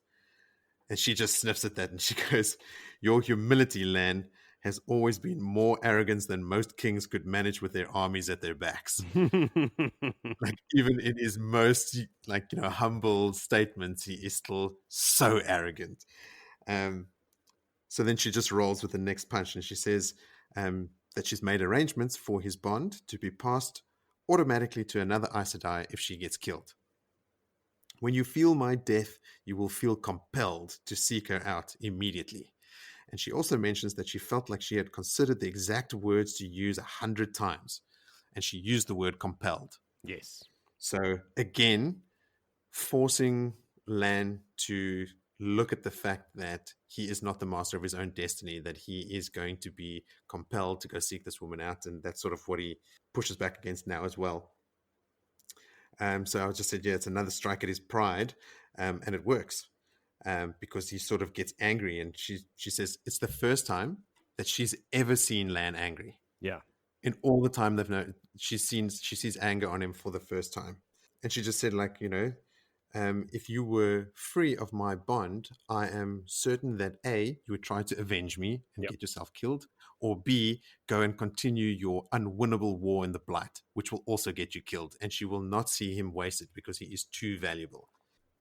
And she just sniffs at that and she goes, your humility, Lan, has always been more arrogance than most kings could manage with their armies at their backs. Like even in his most humble statements, he is still so arrogant. So then she just rolls with the next punch, and she says that she's made arrangements for his bond to be passed automatically to another Aes Sedai if she gets killed. When you feel my death, you will feel compelled to seek her out immediately. And she also mentions that she felt like she had considered the exact words to use 100 times. And she used the word compelled. Yes. So again, forcing Lan to look at the fact that he is not the master of his own destiny, that he is going to be compelled to go seek this woman out. And that's sort of what he pushes back against now as well. So I just said, it's another strike at his pride, and it works because he sort of gets angry, and she says it's the first time that she's ever seen Lan angry. Yeah, in all the time they've known, she sees anger on him for the first time, and she just said, if you were free of my bond, I am certain that A, you would try to avenge me and get yourself killed, or B, go and continue your unwinnable war in the Blight, which will also get you killed. And she will not see him wasted because he is too valuable.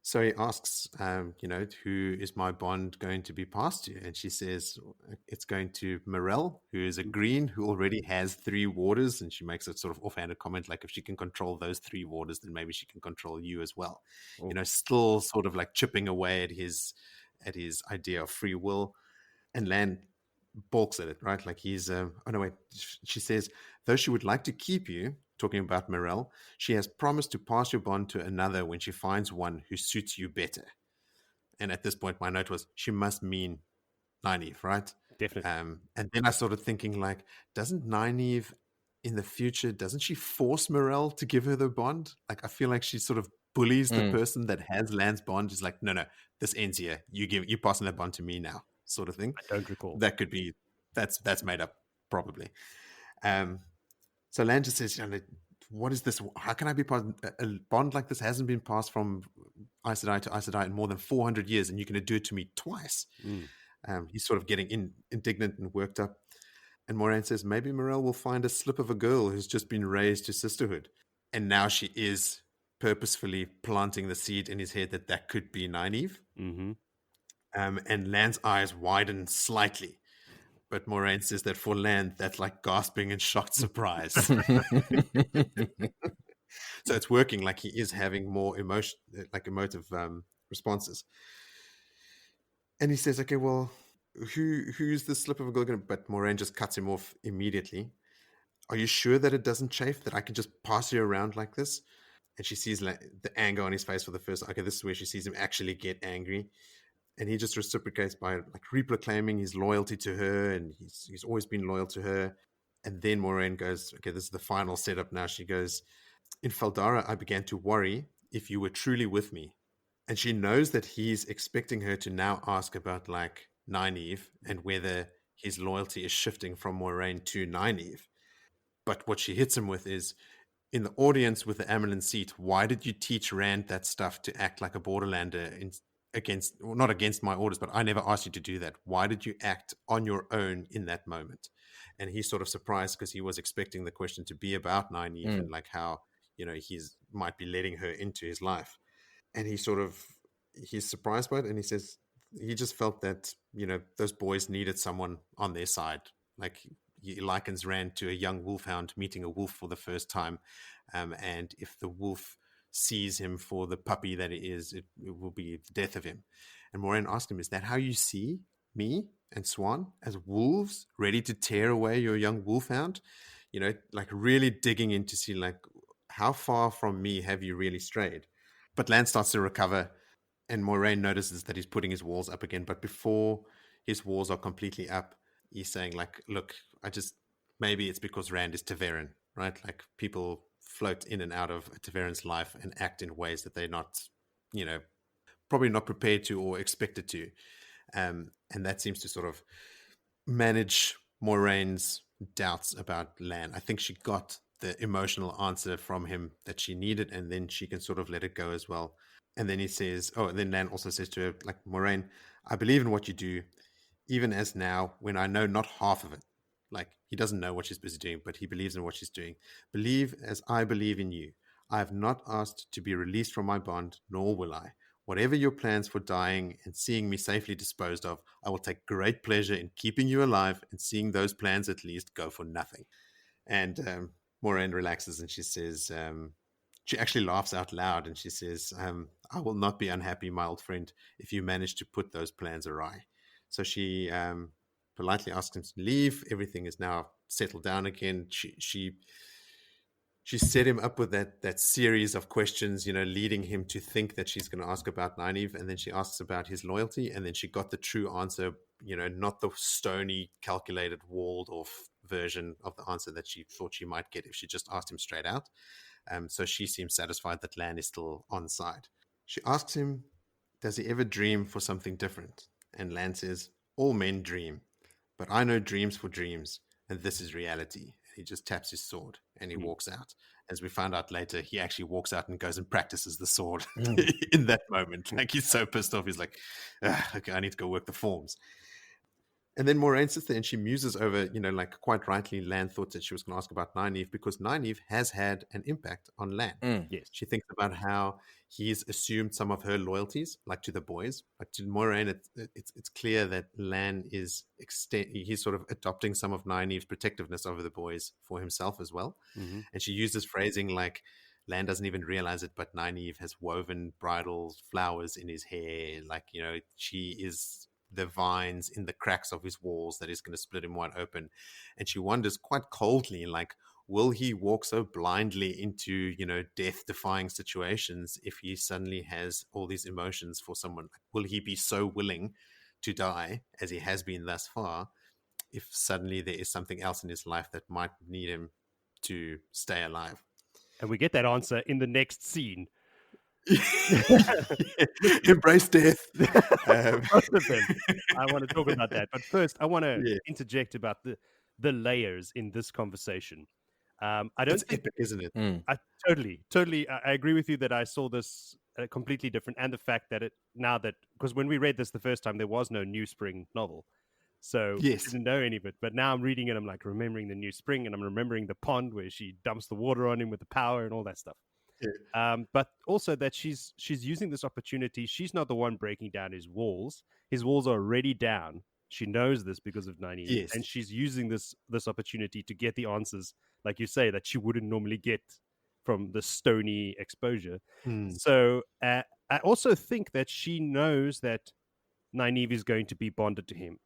So he asks, who is my bond going to be passed to? And she says, it's going to Morel, who is a green, who already has 3 warders. And she makes a sort of offhanded comment, like, if she can control those 3 warders, then maybe she can control you as well. Oh. Still sort of like chipping away at his idea of free will. And Lan balks at it, right? Like he's, she says, though she would like to keep you, talking about Morel, she has promised to pass your bond to another when she finds one who suits you better. And at this point, my note was, she must mean Nynaeve, right? Definitely. And then I started thinking, like, doesn't Nynaeve in the future, doesn't she force Morel to give her the bond? Like, I feel like she sort of bullies the person that has Lan's bond. She's like, no, this ends here. You passing that bond to me now, sort of thing. I don't recall. That could be, that's made up, probably. So Lan just says, what is this? How can I be part? A bond like this hasn't been passed from Aes Sedai to Aes Sedai in more than 400 years, and you're going to do it to me twice. He's sort of getting indignant and worked up. And Moiraine says, maybe Morel will find a slip of a girl who's just been raised to sisterhood. And now she is purposefully planting the seed in his head that could be Nynaeve. Mm-hmm. And Lan's eyes widen slightly. But Moiraine says that for Lan, that's like gasping in shocked surprise. So it's working. Like he is having more emotive responses. And he says, okay, well, who's the slip of a girl going to? But Moiraine just cuts him off immediately. Are you sure that it doesn't chafe, that I can just pass you around like this? And she sees the anger on his face for the first time. Okay, this is where she sees him actually get angry. And he just reciprocates by like reproclaiming his loyalty to her, and he's always been loyal to her. And then Moiraine goes, okay, this is the final setup now. She goes, in Faldara, I began to worry if you were truly with me. And she knows that he's expecting her to now ask about like Nynaeve and whether his loyalty is shifting from Moiraine to Nynaeve. But what she hits him with is, in the audience with the Amyrlin seat, why did you teach Rand that stuff to act like a borderlander not against my orders, but I never asked you to do that. Why did you act on your own in that moment? And he's sort of surprised because he was expecting the question to be about Nynaeve and like how, he's might be letting her into his life. And he's surprised by it. And he says he just felt that, those boys needed someone on their side. Like he likens Rand to a young wolfhound meeting a wolf for the first time. And if the wolf sees him for the puppy that he is, it will be the death of him. And Moiraine asked him, is that how you see me and Swan, as wolves ready to tear away your young wolfhound? Like really digging in to see like how far from me have you really strayed? But Lan starts to recover, and Moiraine notices that he's putting his walls up again. But before his walls are completely up, he's saying like, look, maybe it's because Rand is Taveran, right? Like people float in and out of a Taveran's life and act in ways that they're not, probably not prepared to or expected to. And that seems to sort of manage Moraine's doubts about Lan. I think she got the emotional answer from him that she needed, and then she can sort of let it go as well. And then he says, and then Lan also says to her, like, Moiraine, I believe in what you do, even as now when I know not half of it. Like, he doesn't know what she's busy doing, but he believes in what she's doing. Believe as I believe in you. I have not asked to be released from my bond, nor will I. Whatever your plans for dying and seeing me safely disposed of, I will take great pleasure in keeping you alive and seeing those plans at least go for nothing. And Moiraine relaxes and she says, she actually laughs out loud and she says, I will not be unhappy, my old friend, if you manage to put those plans awry. So she politely asks him to leave. Everything is now settled down again. She set him up with that series of questions, leading him to think that she's going to ask about Nynaeve, and then she asks about his loyalty, and then she got the true answer, not the stony, calculated, walled-off version of the answer that she thought she might get if she just asked him straight out. So she seems satisfied that Lan is still on side. She asks him, does he ever dream for something different? And Lan says, all men dream, but I know dreams for dreams, and this is reality. He just taps his sword and he walks out. As we found out later, he actually walks out and goes and practices the sword in that moment. Like, he's so pissed off. He's like, okay, I need to go work the forms. And then Moiraine sits there and she muses over, like quite rightly, Lan thought that she was going to ask about Nynaeve because Nynaeve has had an impact on Lan. Yes. She thinks about how he's assumed some of her loyalties, like to the boys. Like to Moiraine, it's clear that Lan he's sort of adopting some of Nynaeve's protectiveness over the boys for himself as well. Mm-hmm. And she uses phrasing like, Lan doesn't even realize it, but Nynaeve has woven bridal flowers in his hair. Like, she is the vines in the cracks of his walls that is going to split him wide open. And she wonders quite coldly, like, will he walk so blindly into, death-defying situations if he suddenly has all these emotions for someone? Will he be so willing to die as he has been thus far if suddenly there is something else in his life that might need him to stay alive? And we get that answer in the next scene. Embrace death. Both of them. I want to talk about that. But first, I want to interject about the layers in this conversation. I don't think epic, isn't it? I totally. I agree with you that I saw this completely different, and the fact that because when we read this the first time, there was no New Spring novel, so I didn't know any of it. But now I'm reading it, I'm like remembering the New Spring, and I'm remembering the pond where she dumps the water on him with the power and all that stuff. Yeah. But also that she's using this opportunity. She's not the one breaking down his walls. His walls are already down. She knows this because of Nynaeve, and she's using this opportunity to get the answers, like you say, that she wouldn't normally get from the stony exposure. So I also think that she knows that Nynaeve is going to be bonded to him,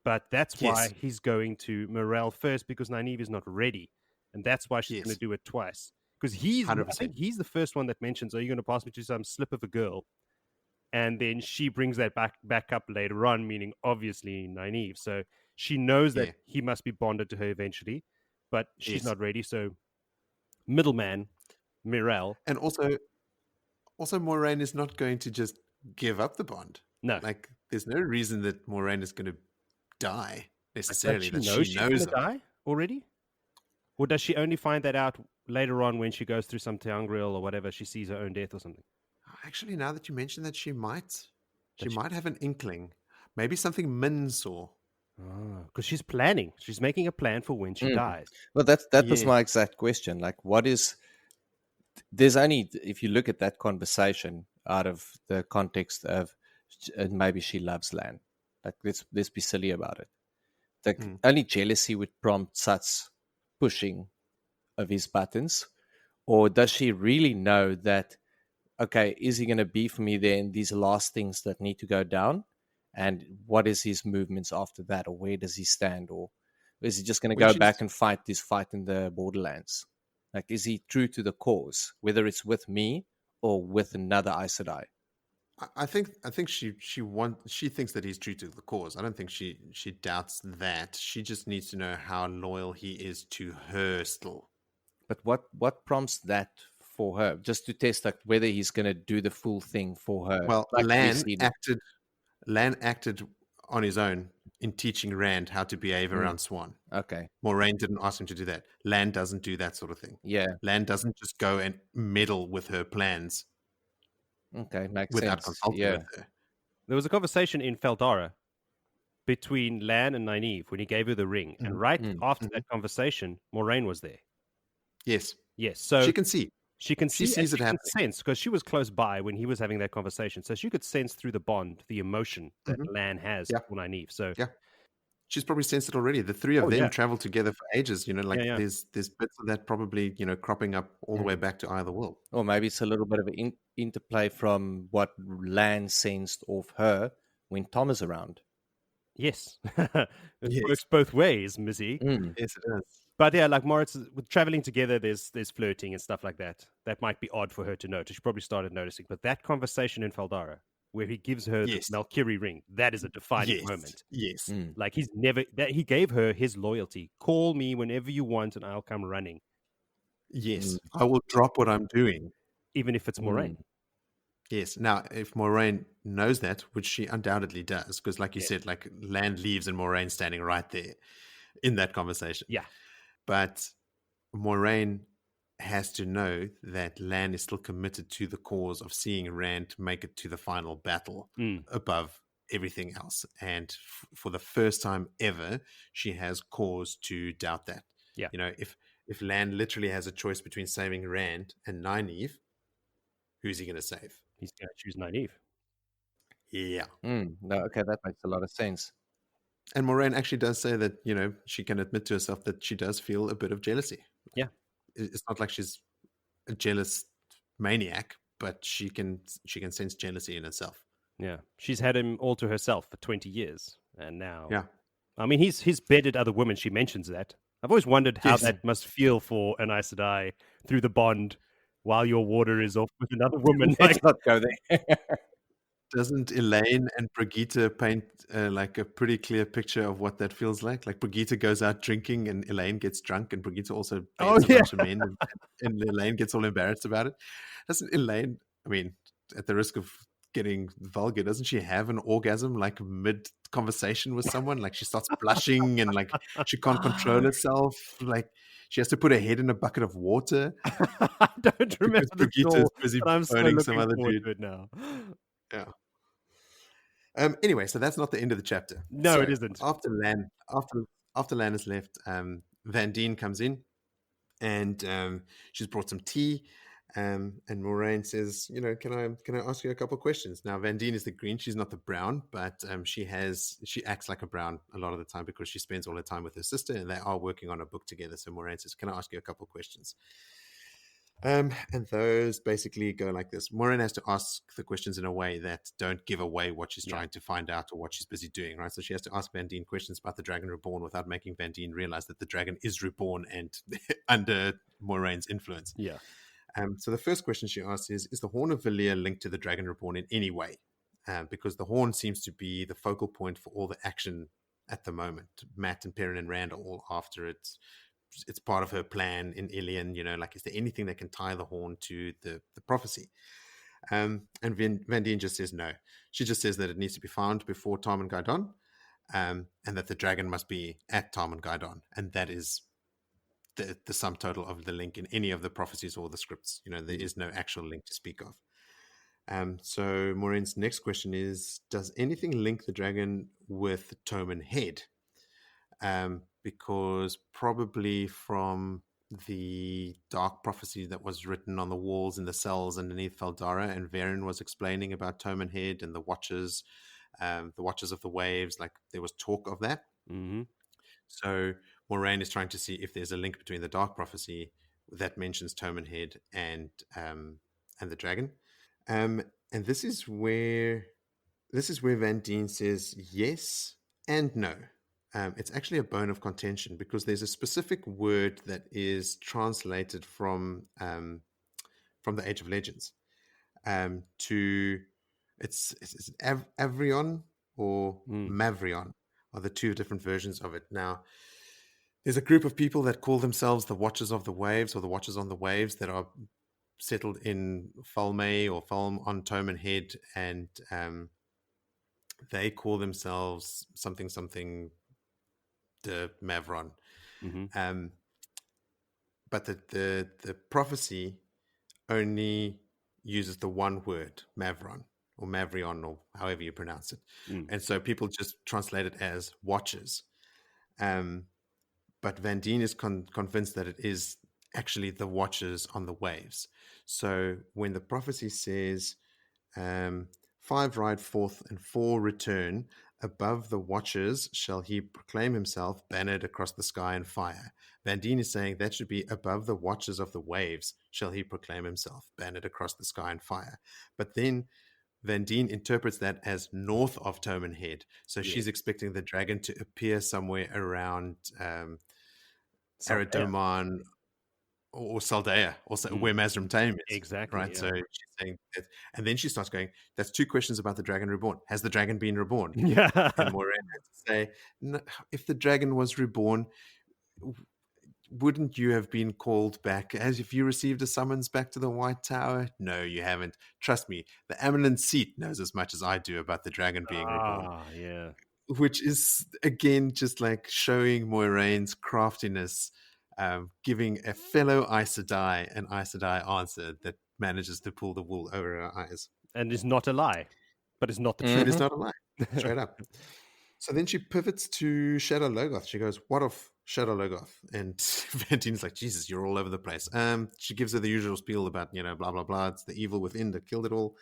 but that's why he's going to Morel first, because Nynaeve is not ready, and that's why she's going to do it twice. Because I think he's the first one that mentions, are you going to pass me to some slip of a girl? And then she brings that back up later on, meaning obviously Nynaeve. So she knows that he must be bonded to her eventually, but she's not ready. So middleman, Mirel. And also Moiraine is not going to just give up the bond. No. Like, there's no reason that Moiraine is going to die necessarily. But she knows she's going to die already? Or does she only find that out later on when she goes through some Tiangriel or whatever, she sees her own death or something? Actually, now that you mention that, she might have an inkling. Maybe something Min saw. Because she's planning. She's making a plan for when she dies. Well, that was my exact question. Like, there's only, if you look at that conversation out of the context of maybe she loves Lan. Like, let's be silly about it. The only jealousy would prompt such pushing of his buttons, or does she really know that, okay, is he going to be for me there in these last things that need to go down, and what is his movements after that, or where does he stand, or is he just going to go back and fight this fight in the borderlands? Like, is he true to the cause, whether it's with me or with another Aes Sedai? I think she thinks that he's true to the cause. I don't think she doubts that. She just needs to know how loyal he is to her still. But what prompts that for her? Just to test like whether he's going to do the full thing for her. Well, like Lan acted on his own in teaching Rand how to behave around Swan. Okay. Moiraine didn't ask him to do that. Lan doesn't do that sort of thing. Yeah. Lan doesn't just go and meddle with her plans. Okay, makes without sense. consulting with her. There was a conversation in Feldara between Lan and Nynaeve when he gave her the ring. And after that conversation, Moiraine was there. Yes. So she can see. She can see, sees it happening. sense, because she was close by when he was having that conversation. So she could sense through the bond, the emotion that Lan has for Nynaeve. So she's probably sensed it already. The three of them travel together for ages. There's bits of that probably cropping up all the way back to Eye of the World. Or maybe it's a little bit of an interplay from what Lan sensed of her when Tom is around. Yes, it works both ways, Missy. Yes, it does. But yeah, like Moritz, with traveling together, there's flirting and stuff like that. That might be odd for her to notice. She probably started noticing. But that conversation in Feldara, where he gives her the Valkyrie ring, that is a defining moment. Yes. Like he gave her his loyalty. Call me whenever you want and I'll come running. Yes. I will drop what I'm doing. Even if it's Moiraine. Yes. Now, if Moiraine knows that, which she undoubtedly does, because like you said, like Lan leaves and Moiraine's standing right there in that conversation. Yeah. But Moiraine has to know that Lan is still committed to the cause of seeing Rand make it to the final battle above everything else. And for the first time ever, she has cause to doubt that. Yeah. If Lan literally has a choice between saving Rand and Nynaeve, who's he going to save? He's going to choose Nynaeve. Yeah. No, okay, that makes a lot of sense. And Moiraine actually does say that, she can admit to herself that she does feel a bit of jealousy. Yeah. It's not like she's a jealous maniac, but she can sense jealousy in herself. Yeah. She's had him all to herself for 20 years. And now... Yeah. I mean, he's bedded other women. She mentions that. I've always wondered how that must feel for an Aes Sedai through the bond while your water is off with another woman. Let's not go there. Doesn't Elaine and Brigitte paint like a pretty clear picture of what that feels like? Like Brigitte goes out drinking and Elaine gets drunk, and Brigitte also beds a bunch of men, and Elaine gets all embarrassed about it. Doesn't Elaine, I mean, at the risk of getting vulgar, doesn't she have an orgasm like mid conversation with someone? Like she starts blushing and like she can't control herself. Like she has to put her head in a bucket of water. I don't remember the Brigitte is busy but I'm so phoning looking some other forward dude. to it now. Yeah. Anyway, so that's not the end of the chapter. No, so it isn't. After Lan has left, Van Dien comes in, and she's brought some tea. And Moiraine says, can I ask you a couple of questions? Now, Van Dien is the green; she's not the brown, but she acts like a brown a lot of the time because she spends all her time with her sister, and they are working on a book together. So Moiraine says, "Can I ask you a couple of questions?" And those basically go like this. Moiraine has to ask the questions in a way that don't give away what she's trying to find out or what she's busy doing, right? So she has to ask Van Dien questions about the Dragon Reborn without making Van Dien realize that the dragon is reborn and under Moraine's influence. Yeah. So the first question she asks is the Horn of Valir linked to the Dragon Reborn in any way? Because the Horn seems to be the focal point for all the action at the moment. Mat and Perrin and Rand are all after it. It's part of her plan in Ilion, like, is there anything that can tie the Horn to the prophecy? And Van Dien just says no. She just says that it needs to be found before Tarmon Gaidon, and that the dragon must be at Tarmon Gaidon. And that is the sum total of the link in any of the prophecies or the scripts. There is no actual link to speak of. So Moraine's next question is, does anything link the dragon with Tommen Head? Because probably from the dark prophecy that was written on the walls in the cells underneath Feldara, and Varen was explaining about Tommen Head and the Watchers of the Waves, like there was talk of that. Mm-hmm. So Moiraine is trying to see if there's a link between the dark prophecy that mentions Tommen Head and the dragon. And this is where Van Dien says yes and no. It's actually a bone of contention because there's a specific word that is translated from the Age of Legends to it's Avrion or Mavrion are the two different versions of it. Now, there's a group of people that call themselves the Watchers of the Waves or the Watchers on the Waves that are settled in Falme or Falm on Tommen Head, and they call themselves something de Mavron. Mm-hmm. But the prophecy only uses the one word, Mavron or Mavrion, or however you pronounce it. And so people just translate it as watchers. But Van Dien is convinced that it is actually the watchers on the waves. So when the prophecy says, 5 ride forth and 4 return, above the watchers shall he proclaim himself, bannered across the sky in fire. Van Dien is saying that should be above the watchers of the waves shall he proclaim himself, bannered across the sky in fire. But then Van Dien interprets that as north of Tommen Head. So she's expecting the dragon to appear somewhere around Aradoman or Saldea, also where Mazrim Taim is. Exactly. Right. Yeah. So she's saying that, and then she starts going, that's 2 questions about the dragon reborn. Has the dragon been reborn? Yeah. And Moiraine has to say, no, if the dragon was reborn, wouldn't you have been called back as if you received a summons back to the White Tower? No, you haven't. Trust me, the Amyrlin seat knows as much as I do about the dragon being reborn. Yeah. Which is, again, just like showing Moiraine's craftiness, giving a fellow Aes Sedai an Aes Sedai answer that manages to pull the wool over her eyes. And is not a lie, but it's not the It truth. is not a lie. straight up. So then she pivots to Shadow Logoth. She goes, "What of Shadow Logoth?" And Vantine's like, "Jesus, you're all over the place." She gives her the usual spiel about, blah, blah, blah. It's the evil within that killed it all.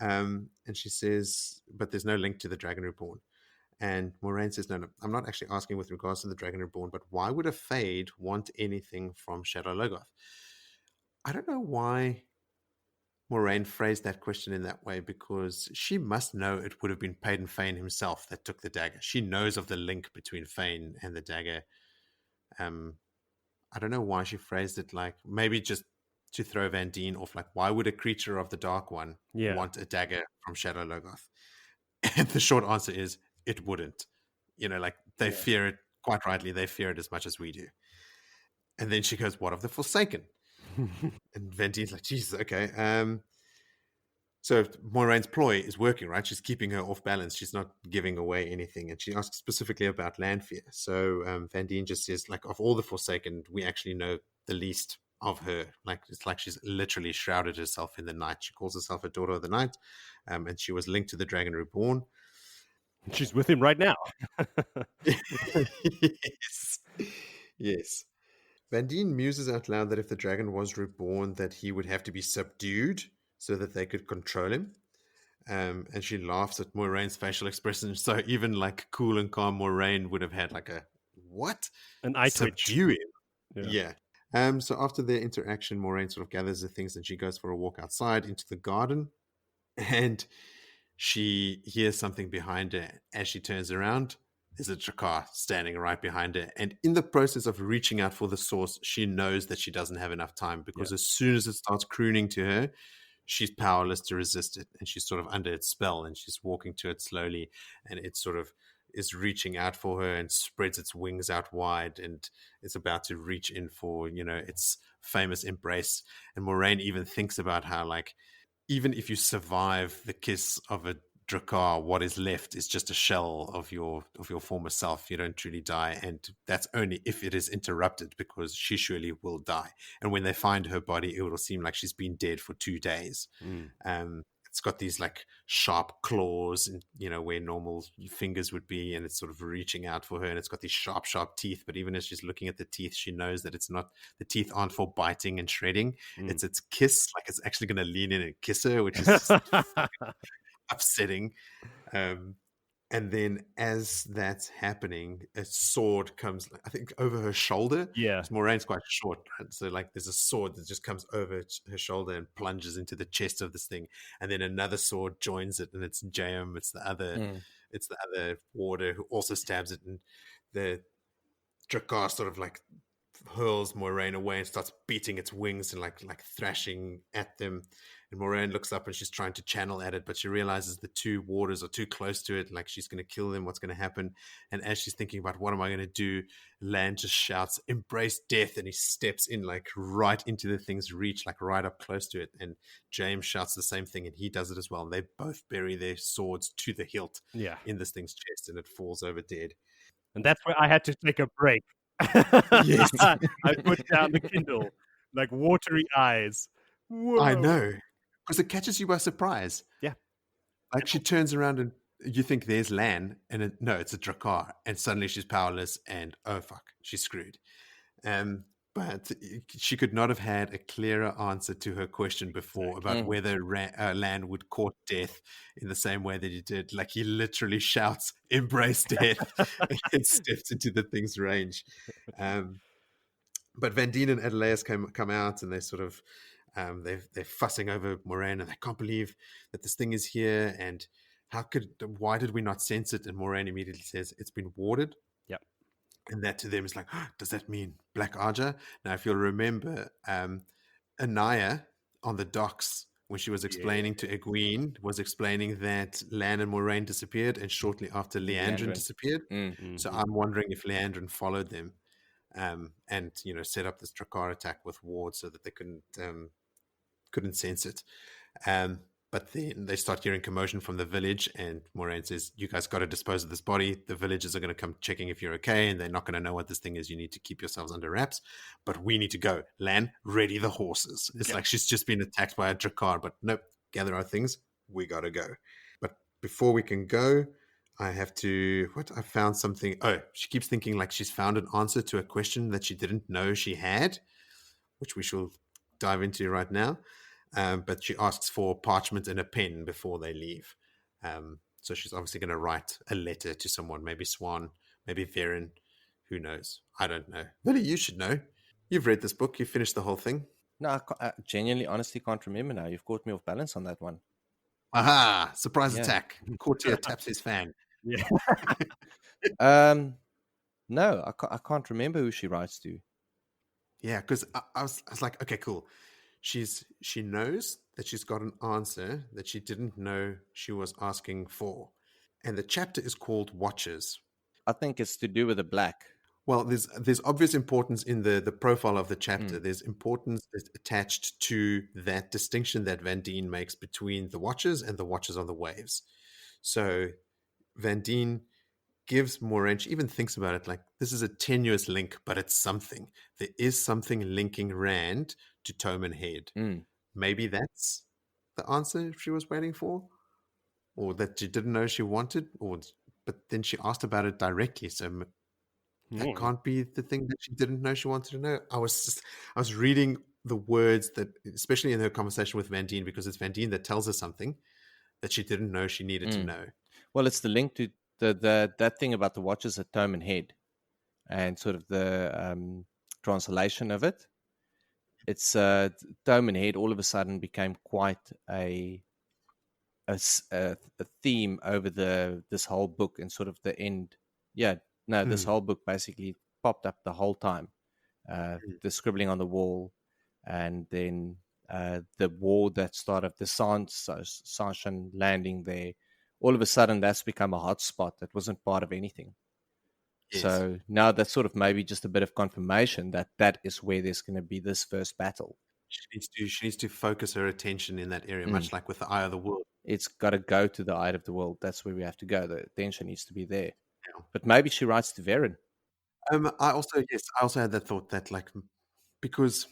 And she says, but there's no link to the Dragon Reborn. And Moiraine says, no, I'm not actually asking with regards to the Dragon Reborn, but why would a Fade want anything from Shadow Logoth? I don't know why Moiraine phrased that question in that way, because she must know it would have been Paden Fane himself that took the dagger. She knows of the link between Fane and the dagger. I don't know why she phrased it like, maybe just to throw Vandine off, like, why would a creature of the Dark One want a dagger from Shadow Logoth? And the short answer is, it wouldn't. Like, they fear it, quite rightly, they fear it as much as we do. And then she goes, what of the Forsaken? And Vandine's like, Jesus, okay. So Moiraine's ploy is working, right? She's keeping her off balance. She's not giving away anything. And she asks specifically about Lanfear. So Vandine just says, like, of all the Forsaken, we actually know the least of her. Like, it's like she's literally shrouded herself in the night. She calls herself a daughter of the night. And she was linked to the Dragon Reborn. She's with him right now. Yes. Vandine muses out loud that if the dragon was reborn, that he would have to be subdued so that they could control him. And she laughs at Moiraine's facial expression. So even like cool and calm Moiraine would have had like a, what? An eye twitch. Subdue him. Yeah. So after their interaction, Moiraine sort of gathers the things and she goes for a walk outside into the garden. And she hears something behind her. As she turns around, there's a Drakkar standing right behind her. And in the process of reaching out for the source, she knows that she doesn't have enough time, because as soon as it starts crooning to her, she's powerless to resist it. And she's sort of under its spell, and she's walking to it slowly. And it sort of is reaching out for her and spreads its wings out wide. And it's about to reach in for, its famous embrace. And Moiraine even thinks about how, like, even if you survive the kiss of a Drakkar, what is left is just a shell of your former self. You don't truly die, and that's only if it is interrupted, because she surely will die. And when they find her body, it will seem like she's been dead for 2 days. It's got these like sharp claws, and where normal fingers would be, and it's sort of reaching out for her. And it's got these sharp teeth. But even as she's looking at the teeth, she knows that it's not, the teeth aren't for biting and shredding. It's its kiss. Like, it's actually going to lean in and kiss her, which is just upsetting. And then as that's happening, a sword comes, I think, over her shoulder. Yeah. Moraine's quite short, right? So like there's a sword that just comes over her shoulder and plunges into the chest of this thing. And then another sword joins it, and it's Jaem. It's the other warder who also stabs it. And the Drakkar sort of like hurls Moiraine away and starts beating its wings and like thrashing at them. And Moiraine looks up and she's trying to channel at it, but she realizes the 2 warders are too close to it. Like, she's going to kill them. What's going to happen? And as she's thinking about what am I going to do, Lan just shouts, "Embrace death!" And he steps in, like, right into the thing's reach, like right up close to it. And James shouts the same thing, and he does it as well. And they both bury their swords to the hilt in this thing's chest, and it falls over dead. And that's where I had to take a break. Yes. I put down the Kindle, like watery eyes. Whoa. I know. Because it catches you by surprise. Yeah. Like, she turns around and you think there's Lan, and it's a Drakkar, and suddenly she's powerless, and oh fuck, she's screwed. But she could not have had a clearer answer to her question before about whether Lan would court death in the same way that he did. Like, he literally shouts, "Embrace death," and steps into the thing's range. But Vandine and Adelaus come out, and they sort of they're fussing over Moiraine, and they can't believe that this thing is here, and why did we not sense it? And Moiraine immediately says, "It's been warded." Yep. And that to them is like, does that mean Black Aja? Now, if you'll remember, Anaya on the docks, when she was explaining to Egwene, was explaining that Lan and Moiraine disappeared, and shortly after Leandrin disappeared. So I'm wondering if Leandrin followed them and set up this Drakkar attack with wards so that they couldn't sense it. But then they start hearing commotion from the village, and Moiraine says, "You guys got to dispose of this body. The villagers are going to come checking if you're okay, and they're not going to know what this thing is. You need to keep yourselves under wraps. But we need to go. Lan, ready the horses." It's like she's just been attacked by a Drakkar, but nope, gather our things. We got to go. But before we can go, I have to, I found something. Oh, she keeps thinking like she's found an answer to a question that she didn't know she had, which we shall dive into right now. But she asks for parchment and a pen before they leave. So she's obviously going to write a letter to someone, maybe Swan, maybe Varen. Who knows? I don't know. Lily, you should know. You've read this book. You finished the whole thing. No, I genuinely, honestly can't remember now. You've caught me off balance on that one. Aha! Surprise Yeah. attack. Courtier taps his fan. Yeah. No, I can't remember who she writes to. Yeah, because I was like, okay, cool. She knows that she's got an answer that she didn't know she was asking for. And the chapter is called Watchers. I think it's to do with the black. Well, there's obvious importance in the profile of the chapter. There's importance attached to that distinction that Van Dien makes between the Watchers and the Watchers on the Waves. So Van Dien gives Moiraine, she even thinks about it like this is a tenuous link, but it's something. There is something linking Rand to Toman Head. Maybe that's the answer she was waiting for, or that she didn't know she wanted, but then she asked about it directly. So that can't be the thing that she didn't know she wanted to know. I was reading the words that, especially in her conversation with Van Dien, because it's Van Dien that tells her something that she didn't know she needed to know. Well, it's the link to that thing about the Watchers at Toman Head, and sort of the translation of it. It's Toman Head all of a sudden became quite a theme over this whole book, and sort of the end. Yeah, no, this whole book basically popped up the whole time. The scribbling on the wall, and then the war that started, the Sanshan landing there. All of a sudden, that's become a hot spot that wasn't part of anything. Yes. So now that's sort of maybe just a bit of confirmation that is where there's going to be this first battle. She needs to focus her attention in that area, much like with the Eye of the World. It's got to go to the Eye of the World. That's where we have to go. The attention needs to be there. Yeah. But maybe she writes to Varen. I also had that thought that, like, because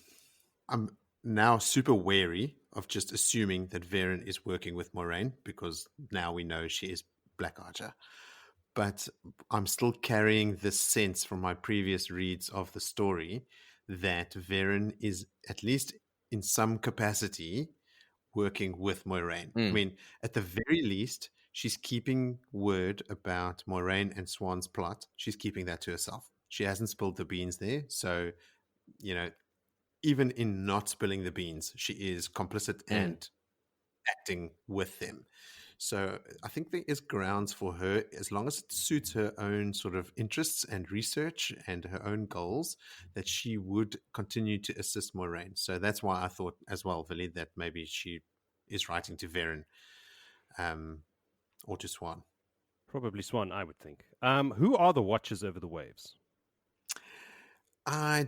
I'm now super wary of just assuming that Varen is working with Moiraine, because now we know she is Black Archer. But I'm still carrying this sense from my previous reads of the story that Varen is, at least in some capacity, working with Moiraine. I mean, at the very least, she's keeping word about Moiraine and Swan's plot. She's keeping that to herself. She hasn't spilled the beans there. So, even in not spilling the beans, she is complicit and acting with them. So I think there is grounds for her, as long as it suits her own sort of interests and research and her own goals, that she would continue to assist Moiraine. So that's why I thought as well, Vali, that maybe she is writing to Varen or to Swan. Probably Swan, I would think. Who are the Watchers over the Waves? You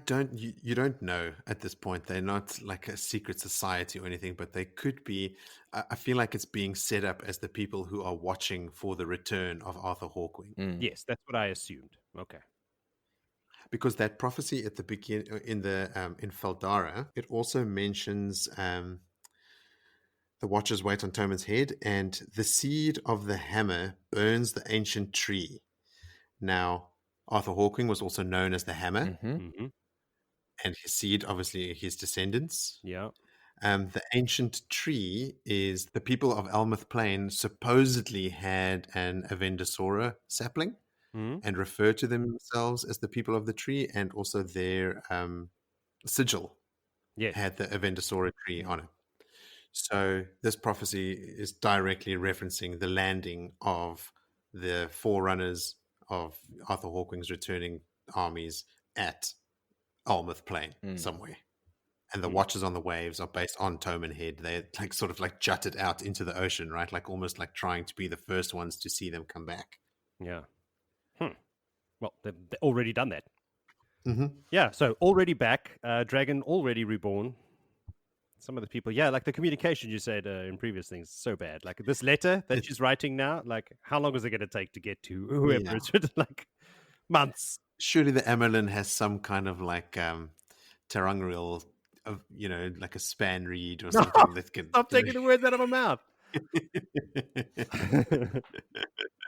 don't know at this point. They're not like a secret society or anything, but they could be. I feel like it's being set up as the people who are watching for the return of Arthur Hawkwing. Yes, that's what I assumed. Okay. Because that prophecy at the beginning in Faldara, it also mentions the Watchers wait on Toman's head, and the seed of the hammer burns the ancient tree. Now, Arthur Hawkwing was also known as the Hammer, and his seed, obviously, his descendants. Yeah. The ancient tree is the people of Elmouth Plain supposedly had an Avendasora sapling and refer to themselves as the people of the tree, and also their sigil had the Avendasora tree on it. So this prophecy is directly referencing the landing of the forerunners of Arthur Hawkwing's returning armies at Almouth Plain somewhere. And the Watchers on the Waves are based on Toman Head. They're like sort of like jutted out into the ocean, right? Like almost like trying to be the first ones to see them come back. Yeah. Well, they've already done that. Yeah, so already back, dragon already reborn. Some of the people, like the communication you said in previous things, so bad. Like this letter that she's writing now, like how long is it going to take to get to whoever it's written? Like months. Surely the Amyrlin has some kind of like terangrial, of like a span read or something that can. Stop taking the words out of my mouth.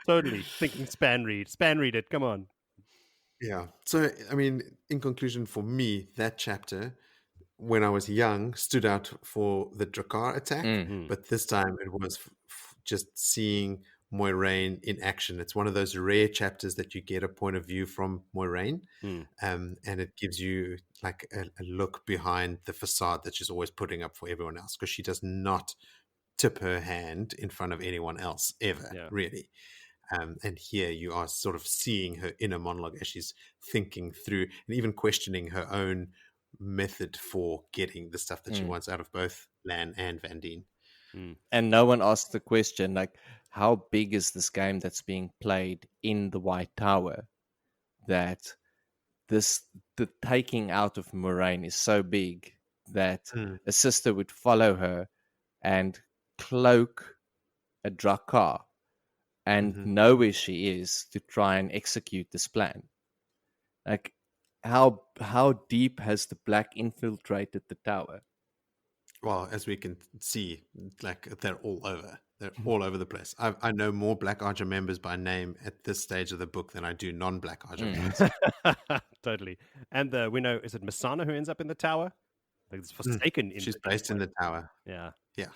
Totally thinking span read it. Come on. Yeah. So, I mean, in conclusion, for me, that chapter, when I was young, stood out for the Drakkar attack, Mm. but this time it was just seeing Moiraine in action. It's one of those rare chapters that you get a point of view from Moiraine, and it gives you like a look behind the facade that she's always putting up for everyone else, because she does not tip her hand in front of anyone else ever, really. And here you are sort of seeing her inner monologue as she's thinking through and even questioning her own method for getting the stuff that she wants out of both Lan and Vandine. And no one asked the question, like, how big is this game that's being played in the White Tower, that the taking out of Moiraine is so big that a sister would follow her and cloak a Drakkar and know where she is to try and execute this plan. Like, how deep has the Black infiltrated the tower? Well, as we can see, like they're all over. They're all over the place. I know more Black Archer members by name at this stage of the book than I do non-Black Archer members. Totally. And we know, is it Masana who ends up in the tower? Like it's forsaken. She's based in the tower. Yeah. Yeah.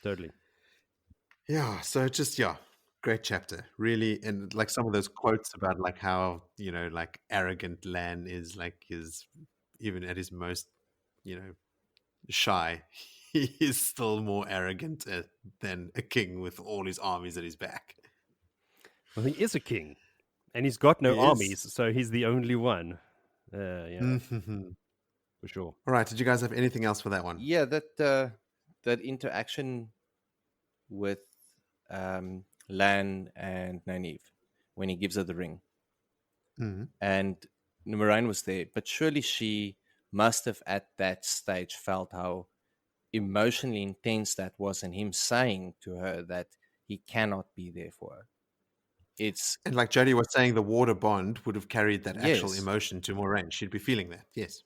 Totally. Yeah. So just, great chapter. Really. And like some of those quotes about like how, like arrogant Lan is, like even at his most, shy, he is still more arrogant than a king with all his armies at his back. Well, he is a king, and he's got no He armies, is. so he's the only one. For sure. All right. Did you guys have anything else for that one? Yeah, that interaction with Lan and Nynaeve when he gives her the ring. And Moiraine was there, but surely she must have at that stage felt how emotionally intense that was, and him saying to her that he cannot be there for her. And like Jodie was saying, the water bond would have carried that actual Yes. emotion to Moiraine. She'd be feeling that. Yes.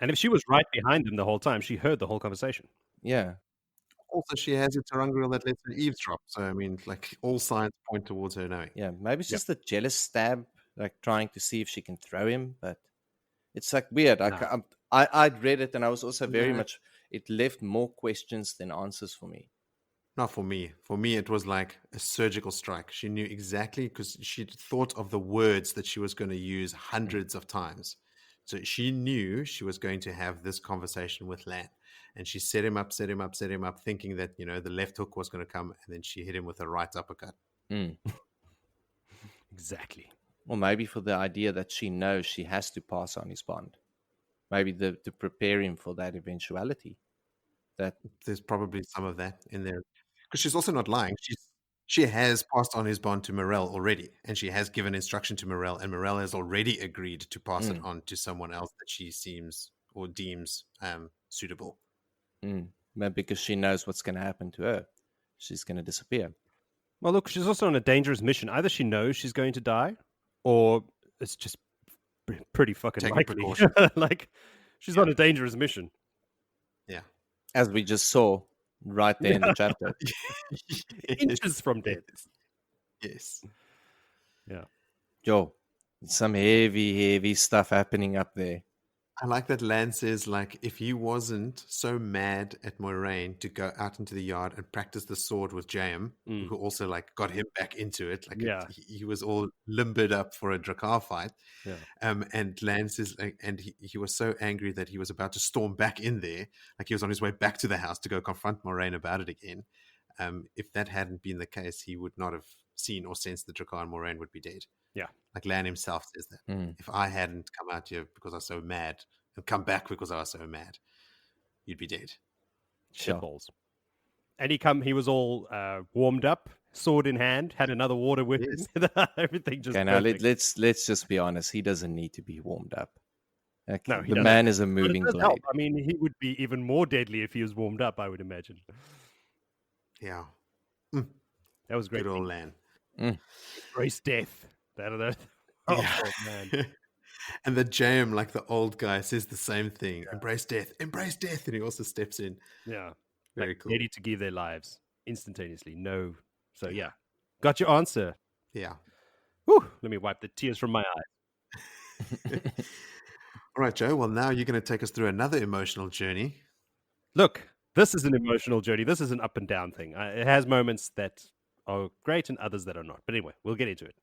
And if she was right behind him the whole time, she heard the whole conversation. Yeah. Also, she has a Tarangriel that lets her eavesdrop. So, I mean, like all signs point towards her knowing. Yeah, maybe it's just a jealous stab, like trying to see if she can throw him, but it's like weird. I'd read it and I was also very much, it left more questions than answers for me. Not for me. For me, it was like a surgical strike. She knew exactly, because she'd thought of the words that she was going to use hundreds of times. So she knew she was going to have this conversation with Lan. And she set him up, thinking that, the left hook was going to come. And then she hit him with a right uppercut. Exactly. Or maybe for the idea that she knows she has to pass on his bond. Maybe to prepare him for that eventuality. That there's probably some of that in there. Because she's also not lying. She has passed on his bond to Morel already, and she has given instruction to Morel, and Morel has already agreed to pass it on to someone else that she seems or deems suitable. Maybe because she knows what's going to happen to her. She's going to disappear. Well, look, she's also on a dangerous mission. Either she knows she's going to die, or it's just pretty fucking Taking likely. precautions. Like, she's on a dangerous mission. Yeah. As we just saw right there in the chapter. Inches from death. Yes. Yeah. Yo, some heavy stuff happening up there. I like that Lan says, like, if he wasn't so mad at Moiraine to go out into the yard and practice the sword with Jaim, who also, like, got him back into it. Like, he was all limbered up for a Drakkar fight. Yeah. And Lan says, like, and he was so angry that he was about to storm back in there. Like, he was on his way back to the house to go confront Moiraine about it again. If that hadn't been the case, he would not have seen or sensed the Drakkar, and Moiraine would be dead. Yeah. Like Lan himself says that. If I hadn't come out here because I was so mad and come back because I was so mad, you'd be dead. Shitballs. And he was all warmed up, sword in hand, had another water with him. Everything just. Okay, now let's just be honest. He doesn't need to be warmed up. Like, no, the man is a moving blade. Help. I mean, he would be even more deadly if he was warmed up, I would imagine. Yeah. That was great. Good old Lan. Embrace death. Oh, man. And the Jaim, like the old guy, says the same thing. Yeah. Embrace death. And he also steps in. Yeah. Very like, cool. Ready to give their lives instantaneously. No. So, yeah. Got your answer. Yeah. Whew, let me wipe the tears from my eyes. All right, Joe. Well, now you're going to take us through another emotional journey. Look, this is an emotional journey. This is an up and down thing. It has moments that are great and others that are not. But anyway, we'll get into it.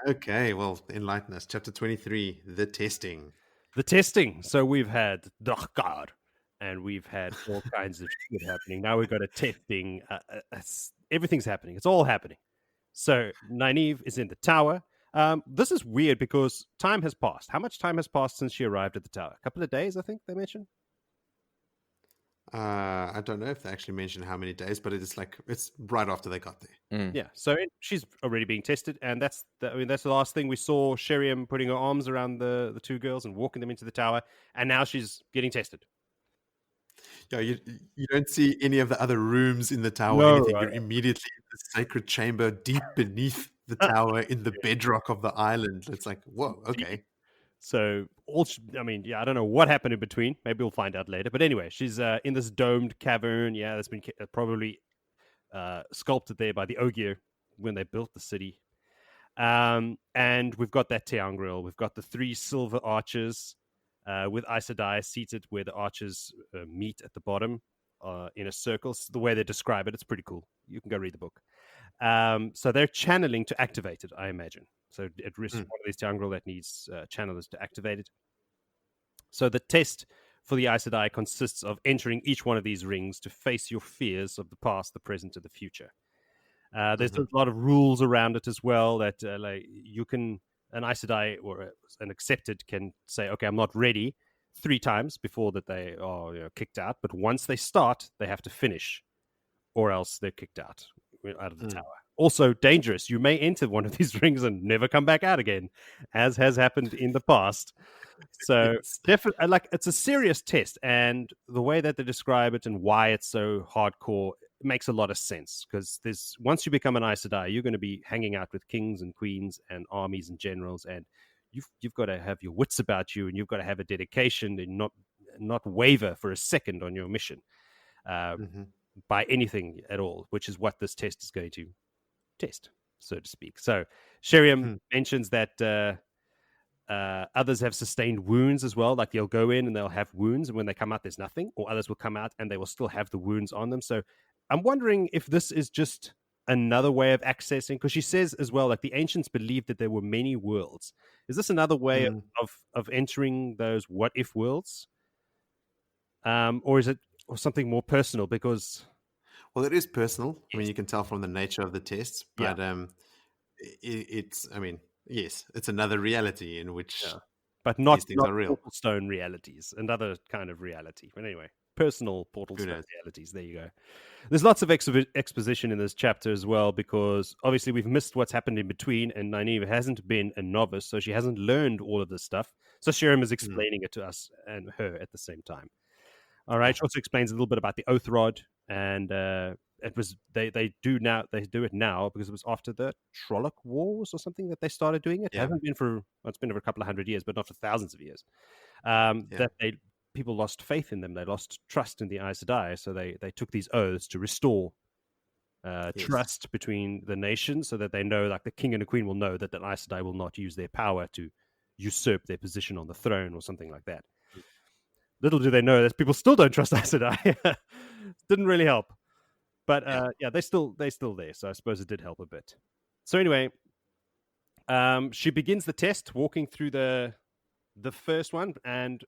Okay. Well, enlighten us. Chapter 23, the testing. The testing. So we've had Dochgar, and we've had all kinds of shit happening. Now we've got a testing. Everything's happening. It's all happening. So Nynaeve is in the tower. This is weird because time has passed. How much time has passed since she arrived at the tower? A couple of days, I think they mentioned. I don't know if they actually mentioned how many days, but it's right after they got there. Yeah, so she's already being tested, and that's the last thing we saw. Sheriam putting her arms around the two girls and walking them into the tower, and now she's getting tested. Yeah, you don't see any of the other rooms in the tower No, or anything. right. You're immediately in the sacred chamber deep beneath the tower in the bedrock of the island. It's like, whoa, okay. So I don't know what happened in between. Maybe we'll find out later. But anyway, she's in this domed cavern. Yeah, that's been probably sculpted there by the Ogier when they built the city. And we've got that Teangril. We've got the 3 silver arches with Aes Sedai seated where the arches meet at the bottom in a circle. So the way they describe it, it's pretty cool. You can go read the book. So they're channeling to activate it, I imagine. So it risks one of these Teangril that needs channelers to activate it. So the test for the Aes Sedai consists of entering each one of these rings to face your fears of the past, the present, and the future. There's a lot of rules around it as well that you can, an Aes Sedai or an accepted can say, okay, I'm not ready 3 times before that they are kicked out. But once they start, they have to finish or else they're kicked out of the tower. Also dangerous. You may enter one of these rings and never come back out again, as has happened in the past. So definitely, it's a serious test, and the way that they describe it and why it's so hardcore makes a lot of sense. Because once you become an Aes Sedai, you're going to be hanging out with kings and queens and armies and generals, and you've got to have your wits about you, and you've got to have a dedication and not waver for a second on your mission by anything at all, which is what this test is going to test, so to speak. So Sheriam mentions that others have sustained wounds as well. Like they'll go in and they'll have wounds, and when they come out, there's nothing, or others will come out and they will still have the wounds on them. So I'm wondering if this is just another way of accessing, because she says as well, like the ancients believed that there were many worlds. Is this another way of entering those what if worlds? Or is it something more personal? Because well, it is personal. I mean, you can tell from the nature of the tests, but yes, it's another reality in which but not these things are real. portal stone realities, another kind of reality. But anyway, personal portal stone realities. There you go. There's lots of exposition in this chapter as well, because obviously we've missed what's happened in between, and Nynaeve hasn't been a novice, so she hasn't learned all of this stuff. So Sheriam is explaining it to us and her at the same time. All right. She also explains a little bit about the oath rod, and it was they do it now because it was after the Trolloc Wars or something that they started doing it. It hasn't been it's been over a couple of 100 years, but not for thousands of years. That people lost faith in them, they lost trust in the Aes Sedai, so they took these oaths to restore trust between the nations, so that they know, like the king and the queen will know that the Aes Sedai will not use their power to usurp their position on the throne or something like that. Little do they know that people still don't trust Aes Sedai. Didn't really help. But they're still there. So I suppose it did help a bit. So anyway, she begins the test walking through the first one and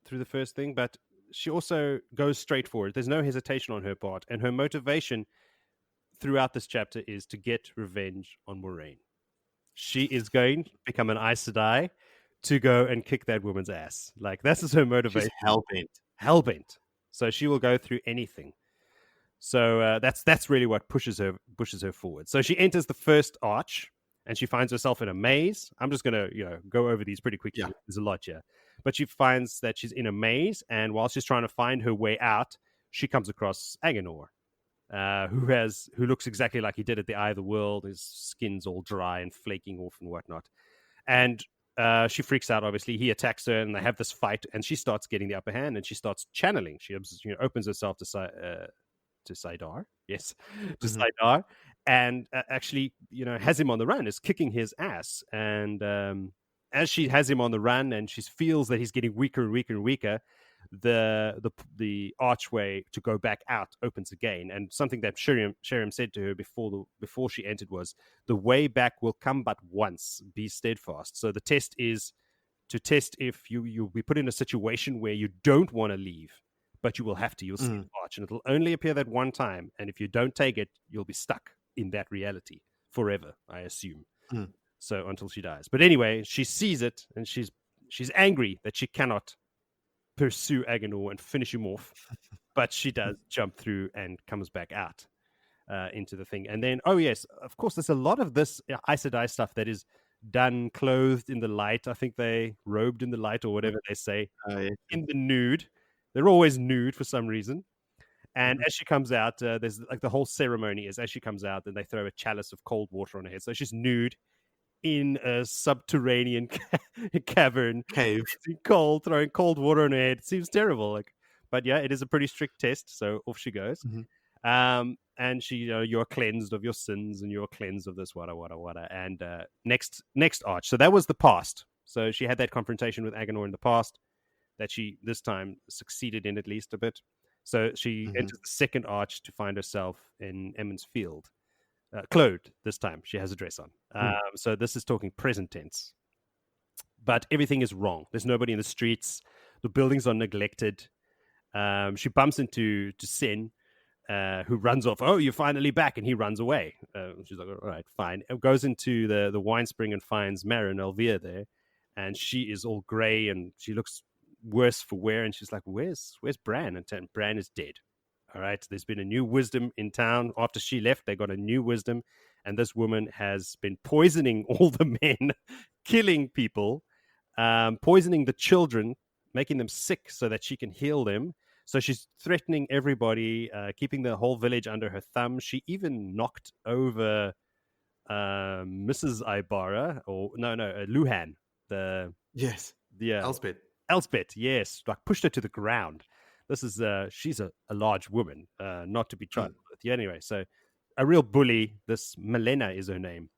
through the first thing, but she also goes straight forward. There's no hesitation on her part. And her motivation throughout this chapter is to get revenge on Moiraine. She is going to become an Aes Sedai to go and kick that woman's ass. Like, that's her motivation. She's hell-bent. So she will go through anything. So that's really what pushes her forward. So she enters the first arch, and she finds herself in a maze. I'm just gonna go over these pretty quickly. There's a lot here, but she finds that she's in a maze, and while she's trying to find her way out, she comes across Agenor, who looks exactly like he did at the Eye of the World. His skin's all dry and flaking off and whatnot, and she freaks out. Obviously, he attacks her, and they have this fight, and she starts getting the upper hand, and she starts channeling. She opens herself to Saidar, to Saidar, and actually, has him on the run, is kicking his ass. And as she has him on the run, and she feels that he's getting weaker and weaker and weaker, the archway to go back out opens again. And something that Sheriam said to her before she entered was, "The way back will come but once. Be steadfast." So the test is to test if you'll be put in a situation where you don't want to leave, but you will have to. You'll see the arch, and it'll only appear that one time. And if you don't take it, you'll be stuck in that reality forever, I assume. So until she dies. But anyway, she sees it, and she's angry that she cannot pursue Agenor and finish him off, but she does jump through and comes back out into the thing. And then, oh yes, of course, there's a lot of this Aes Sedai stuff that is done clothed in the light. I think they robed in the light, or whatever they say, in the nude. They're always nude for some reason. And as she comes out, there's like the whole ceremony is, as she comes out, then they throw a chalice of cold water on her head. So she's nude in a subterranean cavern, cave, cold, throwing cold water on her head. It seems terrible, but yeah, it is a pretty strict test. So off she goes. And she, you're cleansed of your sins, and you're cleansed of this, wada. And next arch. So that was the past. So she had that confrontation with Agenor in the past that she this time succeeded in, at least a bit. So she enters the second arch to find herself in Emond's Field. Clothed this time. She has a dress on. So this is talking present tense. But everything is wrong. There's nobody in the streets. The buildings are neglected. She bumps into Sen, who runs off. "Oh, you're finally back," and he runs away. She's like, "All right, fine." And goes into the wine spring and finds Mara and Elvira there, and she is all grey and she looks worse for wear. And she's like, "Where's Bran?" And Bran is dead. All right, there's been a new wisdom in town. After she left, they got a new wisdom, and this woman has been poisoning all the men, killing people, poisoning the children, making them sick so that she can heal them. So she's threatening everybody, keeping the whole village under her thumb. She even knocked over Mrs. Ibarra, or Luhan. Elspeth, yes, like pushed her to the ground. This is she's a large woman, not to be trifled with. Yeah, anyway, so a real bully. This Melena is her name,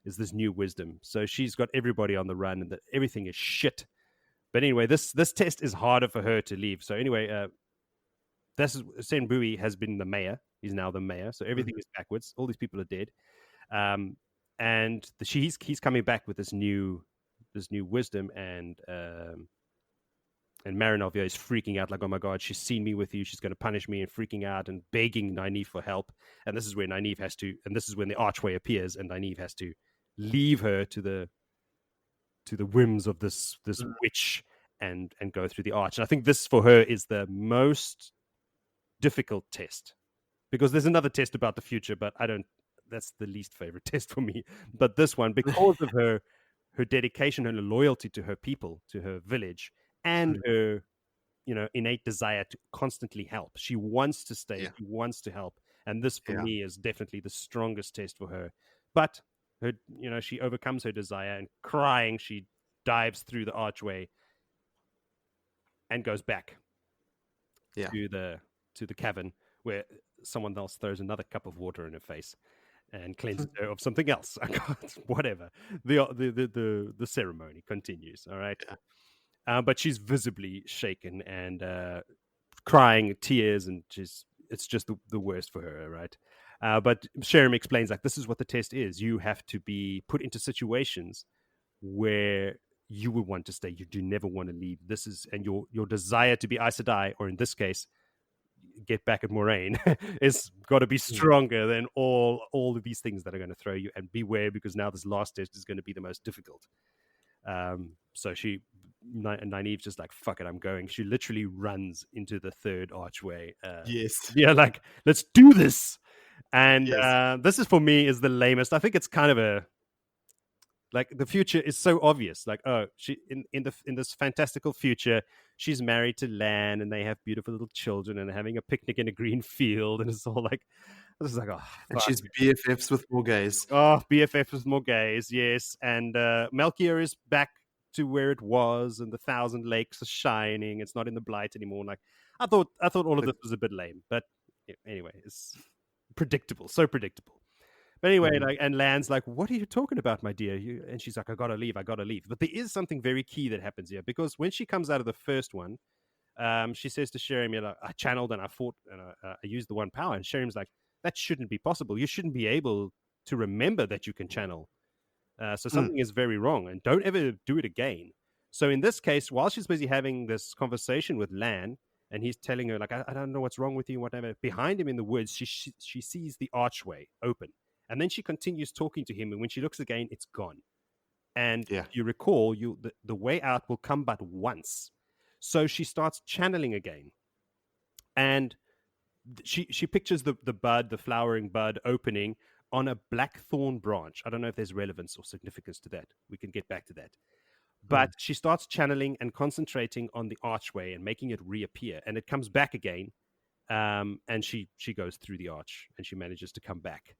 is this new wisdom. So she's got everybody on the run, and everything is shit. But anyway, this test is harder for her to leave. So anyway, Sen Bui has been the mayor. He's now the mayor. So everything is backwards. All these people are dead. And he's coming back with this new wisdom, and Marinelvia is freaking out, like, "Oh my God, she's seen me with you. She's going to punish me," and freaking out and begging Nynaeve for help. And this is where Nynaeve has to, and this is when the archway appears, and Nynaeve has to leave her to the whims of this witch and go through the arch. And I think this for her is the most difficult test, because there's another test about the future, but that's the least favorite test for me. But this one, because of her dedication and her loyalty to her people, to her village, and her innate desire to constantly help. She wants to stay. She wants to help. And this for me is definitely the strongest test for her. But her, she overcomes her desire, and crying, she dives through the archway and goes back to the cavern, where someone else throws another cup of water in her face and cleanses her of something else. Whatever. The ceremony continues. All right. But she's visibly shaken and crying tears, and it's just the worst for her, right? But Sheriam explains, like, this is what the test is. You have to be put into situations where you would want to stay. You do never want to leave. This is, and your desire to be Aes Sedai, or in this case, get back at Moiraine, is got to be stronger than all of these things that are going to throw you. And beware, because now this last test is going to be the most difficult. So Nynaeve's just like, "Fuck it, I'm going." She literally runs into the third archway. Yeah, like, let's do this. And this is, for me, is the lamest. I think it's kind of like, the future is so obvious. Like, oh, she in this fantastical future, she's married to Lan, and they have beautiful little children, and they're having a picnic in a green field, and it's all like, this is like, oh, and she's BFFs with more gays. Oh, BFFs with more gays, yes. And Melchior is back to where it was, and the Thousand Lakes are shining. It's not in the Blight anymore. Like, I thought all of this was a bit lame, but anyway, it's predictable, so predictable. But anyway, like, and Lan's like, "What are you talking about, my dear?" And she's like, "I gotta leave. I gotta leave." But there is something very key that happens here, because when she comes out of the first one, she says to Sheriam, "I channeled and I fought and I used the one power." And Sheriam's like, "That shouldn't be possible. You shouldn't be able to remember that you can channel. So something is very wrong, and don't ever do it again." So in this case, while she's busy having this conversation with Lan, and he's telling her, like, I don't know what's wrong with you, whatever. Behind him in the woods, she sees the archway open. And then she continues talking to him. And when she looks again, it's gone. And you recall, the way out will come but once. So she starts channeling again. And she pictures the bud, the flowering bud opening on a blackthorn branch. I don't know if there's relevance or significance to that. We can get back to that. But she starts channeling and concentrating on the archway and making it reappear. And it comes back again. And she goes through the arch and she manages to come back.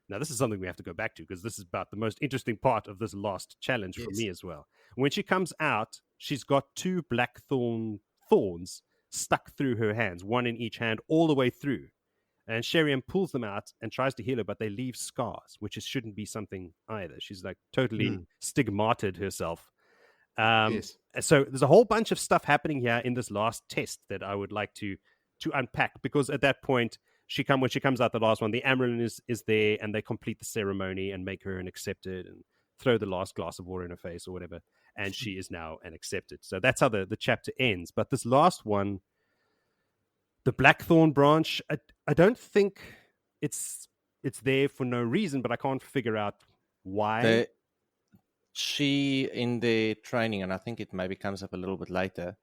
Now, this is something we have to go back to, because this is about the most interesting part of this last challenge for me as well. When she comes out, she's got 2 blackthorn thorns stuck through her hands, one in each hand, all the way through. And Sheriam pulls them out and tries to heal her, but they leave scars, which shouldn't be something either. She's like totally stigmatized herself. So there's a whole bunch of stuff happening here in this last test that I would like to unpack, because at that point, when she comes out the last one, the Amyrlin is there, and they complete the ceremony and make her an accepted and throw the last glass of water in her face or whatever, and she is now an accepted. So that's how the chapter ends. But this last one, the Blackthorn branch, I don't think it's there for no reason, but I can't figure out why. She, in their training, and I think it maybe comes up a little bit later,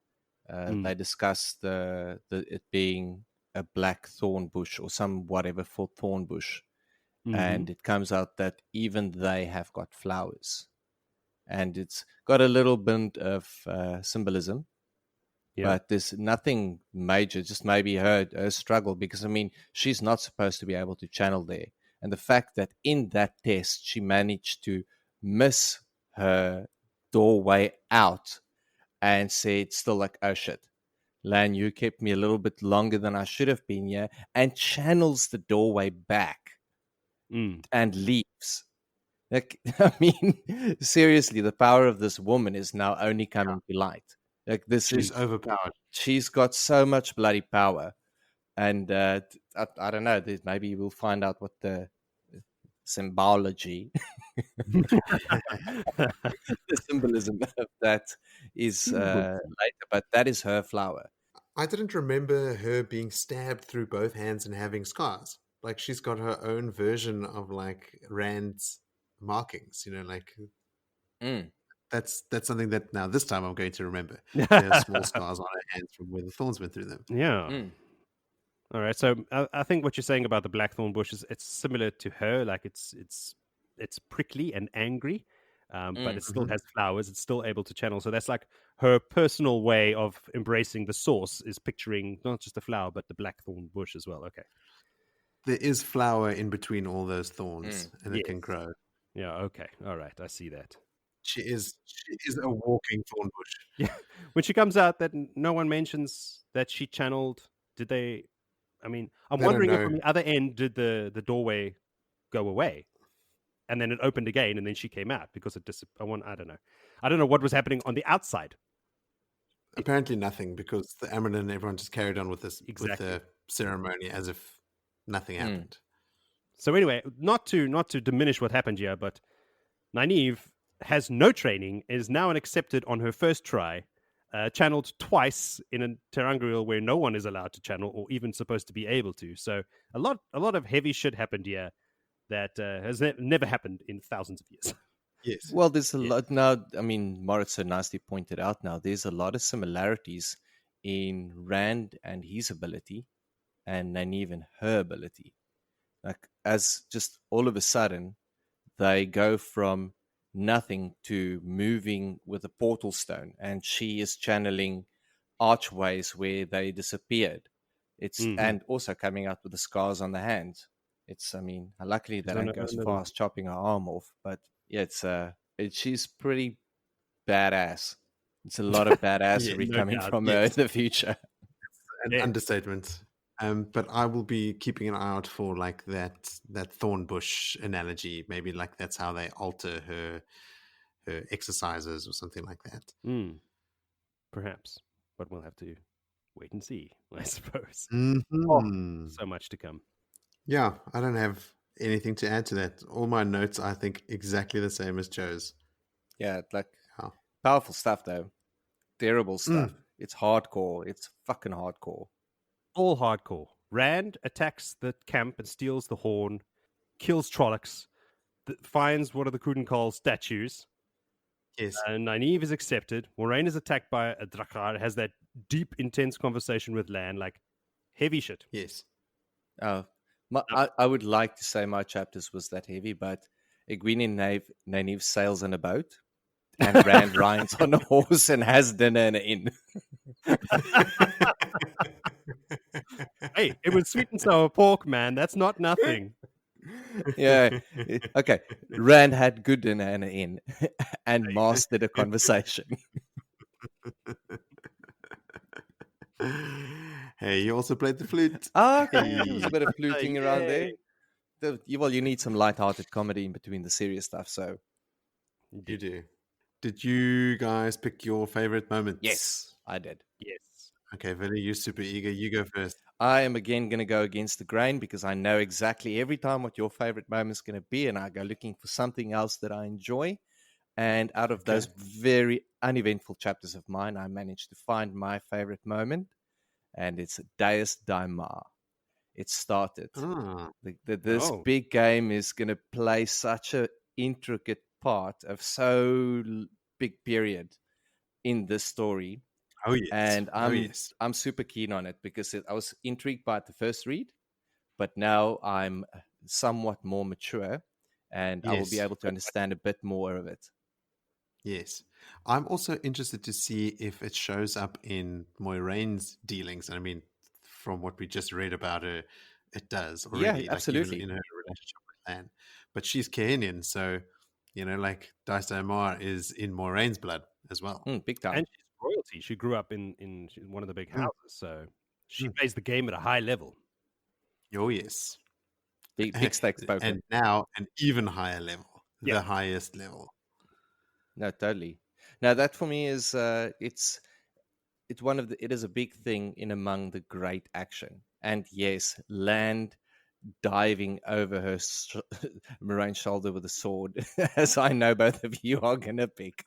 they discuss it being a black thorn bush or some whatever for thorn bush. And it comes out that even they have got flowers. And it's got a little bit of symbolism. But there's nothing major, just maybe her struggle, because, I mean, she's not supposed to be able to channel there. And the fact that in that test, she managed to miss her doorway out and said still like, "Oh shit, Lan, you kept me a little bit longer than I should have been here," and channels the doorway back and leaves. Like, I mean, seriously, the power of this woman is now only coming to light. Like, she's overpowered. She's got so much bloody power. And I don't know, maybe we'll find out what the symbology, the symbolism of that is later. But that is her flower. I didn't remember her being stabbed through both hands and having scars. Like, she's got her own version of like Rand's markings, like that's something that now this time I'm going to remember. She has small scars on her hands from where the thorns went through them. All right, so I think what you're saying about the blackthorn bush is it's similar to her. Like, it's prickly and angry, but it still has flowers. It's still able to channel. So that's like her personal way of embracing the source, is picturing not just the flower, but the blackthorn bush as well. Okay. There is flower in between all those thorns, and it can grow. Yeah, okay. All right, I see that. She is a walking thorn bush. Yeah. When she comes out, that no one mentions that she channeled. Did they? I mean, I'm wondering if on the other end, did the doorway go away? And then it opened again, and then she came out because it I don't know. I don't know what was happening on the outside. Apparently nothing, because the Amyrlin and everyone just carried on with this with the ceremony as if nothing happened. So anyway, not to diminish what happened here, but Nynaeve has no training, is now an accepted on her first try, channeled twice in a ter'angreal where no one is allowed to channel or even supposed to be able to. So a lot of heavy shit happened here that has never happened in thousands of years. Yes. Well, there's a lot now. I mean, Moritz so nicely pointed out now, there's a lot of similarities in Rand and his ability and Nynaeve and her ability. Like, as just all of a sudden, they go from nothing to moving with a portal stone, and she is channeling archways where they disappeared. And also coming out with the scars on the hands. I mean, luckily they don't go as far as chopping her arm off, but yeah, she's pretty badass. It's a lot of badassery coming from her in the future. An understatement. But I will be keeping an eye out for like that thorn bush analogy. Maybe like that's how they alter her exercises or something like that. Perhaps, but we'll have to wait and see, I suppose. Mm-hmm. So much to come. Yeah, I don't have anything to add to that. All my notes, I think, exactly the same as Joe's. Yeah, like Yeah. powerful stuff though. Terrible stuff. It's hardcore. It's fucking hardcore. All hardcore. Rand attacks the camp and steals the horn, kills Trollocs, finds one of the Kudenkal's statues. Yes. And Nynaeve is accepted. Moiraine is attacked by a Drakkar, has that deep, intense conversation with Lan, like heavy shit. Yes. Oh, I would like to say my chapters was that heavy, but Egwene and Nynaeve sails on a boat, and Rand rides on a horse and has dinner in an inn. Hey, it was sweet and sour pork, man. That's not nothing. Yeah. Okay. Rand had good dinner in an inn and mastered a conversation. Hey, you also played the flute. Okay. There was a bit of fluting around Yay. there. Well, you need some light-hearted comedy in between the serious stuff, so. You do. Did you guys pick your favorite moments? Yes, I did. Yes. Okay, Vinny, you're super eager. You go first. I am again going to go against the grain because I know exactly every time what your favorite moment is going to be, and I go looking for something else that I enjoy. And out of those very uneventful chapters of mine, I managed to find my favorite moment, and it's Deus Daimar. It started. This big game is going to play such an intricate part of so big period in this story. Oh yes, and I'm super keen on it because I was intrigued by it the first read, but now I'm somewhat more mature, and I will be able to understand a bit more of it. Yes, I'm also interested to see if it shows up in Moiraine's dealings. And I mean, from what we just read about her, it does already. Yeah, absolutely. Like even in her relationship with Lan, but she's Kahenian, so like Deus Daimar is in Moiraine's blood as well, big time. And she's royalty. She grew up in one of the big houses, so she plays the game at a high level. Oh yes, big stakes poker, and now an even higher level, the highest level. No, totally. Now that for me is it's one of it is a big thing in among the great action, and yes, Land diving over her Moiraine's shoulder with a sword, as I know both of you are gonna pick.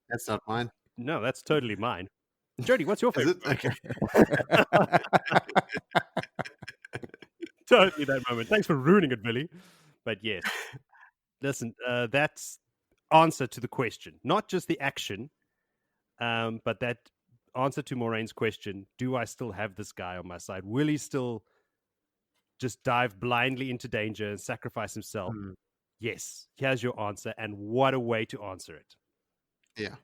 That's not mine. No, that's totally mine. Jody, what's your favorite? Okay. Totally that moment. Thanks for ruining it, Billy. But yes, listen, that's answer to the question, not just the action, but that answer to Moraine's question: do I still have this guy on my side? Will he still just dive blindly into danger and sacrifice himself? Yes, here's your answer, and what a way to answer it. Yeah,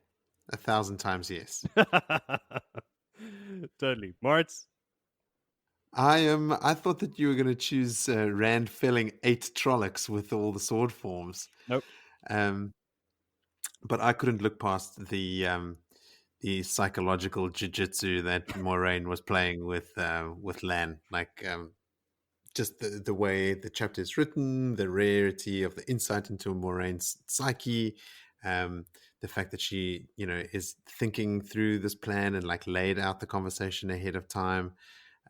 1,000 times yes. Totally. Martz? I thought that you were going to choose Rand felling 8 Trollocs with all the sword forms. Nope. But I couldn't look past the psychological jiu-jitsu that Moiraine was playing with Lan. Like just the way the chapter is written, the rarity of the insight into Moraine's psyche, the fact that she, is thinking through this plan and like laid out the conversation ahead of time.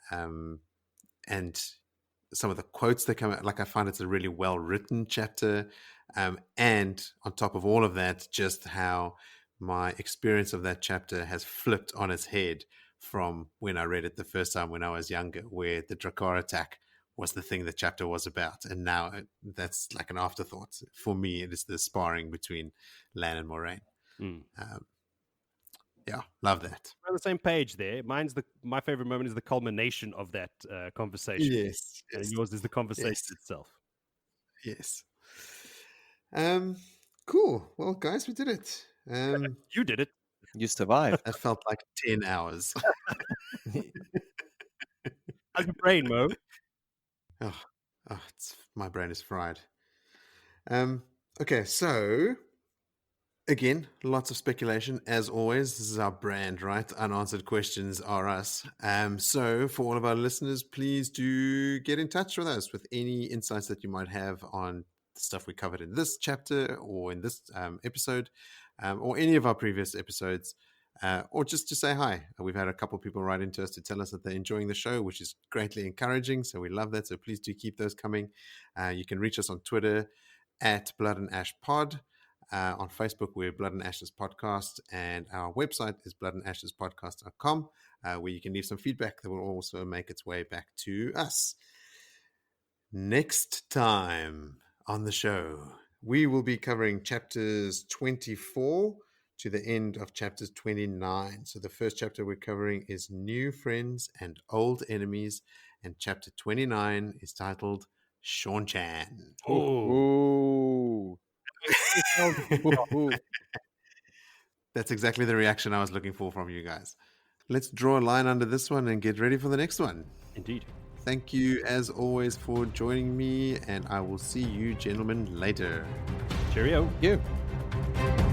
And some of the quotes that come out, like I find it's a really well-written chapter. And on top of all of that, just how my experience of that chapter has flipped on its head from when I read it the first time when I was younger, where the Drakkar attack was the thing the chapter was about. And now that's like an afterthought. For me, it is the sparring between Lan and Moiraine. Yeah, love that. We're on the same page there. My favorite moment is the culmination of that conversation. Yes. And yours is the conversation itself. Yes. Cool. Well, guys, we did it. You did it. You survived. That felt like 10 hours. How's your brain, Mo? My brain is fried. Okay, so Again, lots of speculation, as always. This is our brand, right? Unanswered questions are us. So for all of our listeners, please do get in touch with us with any insights that you might have on the stuff we covered in this chapter or in this episode, or any of our previous episodes, or just to say hi. We've had a couple of people write into us to tell us that they're enjoying the show, which is greatly encouraging. So we love that. So please do keep those coming. You can reach us on Twitter at Blood and Ash Pod. On Facebook, we're Blood and Ashes Podcast, and our website is bloodandashespodcast.com, where you can leave some feedback that will also make its way back to us. Next time on the show, we will be covering chapters 24 to the end of chapters 29. So the first chapter we're covering is New Friends and Old Enemies, and chapter 29 is titled Sean-chan. Ooh. That's exactly the reaction I was looking for from you guys. Let's draw a line under this one and get ready for the next one. Indeed. Thank you, as always, for joining me, and I will see you gentlemen later. Cheerio. Thank you.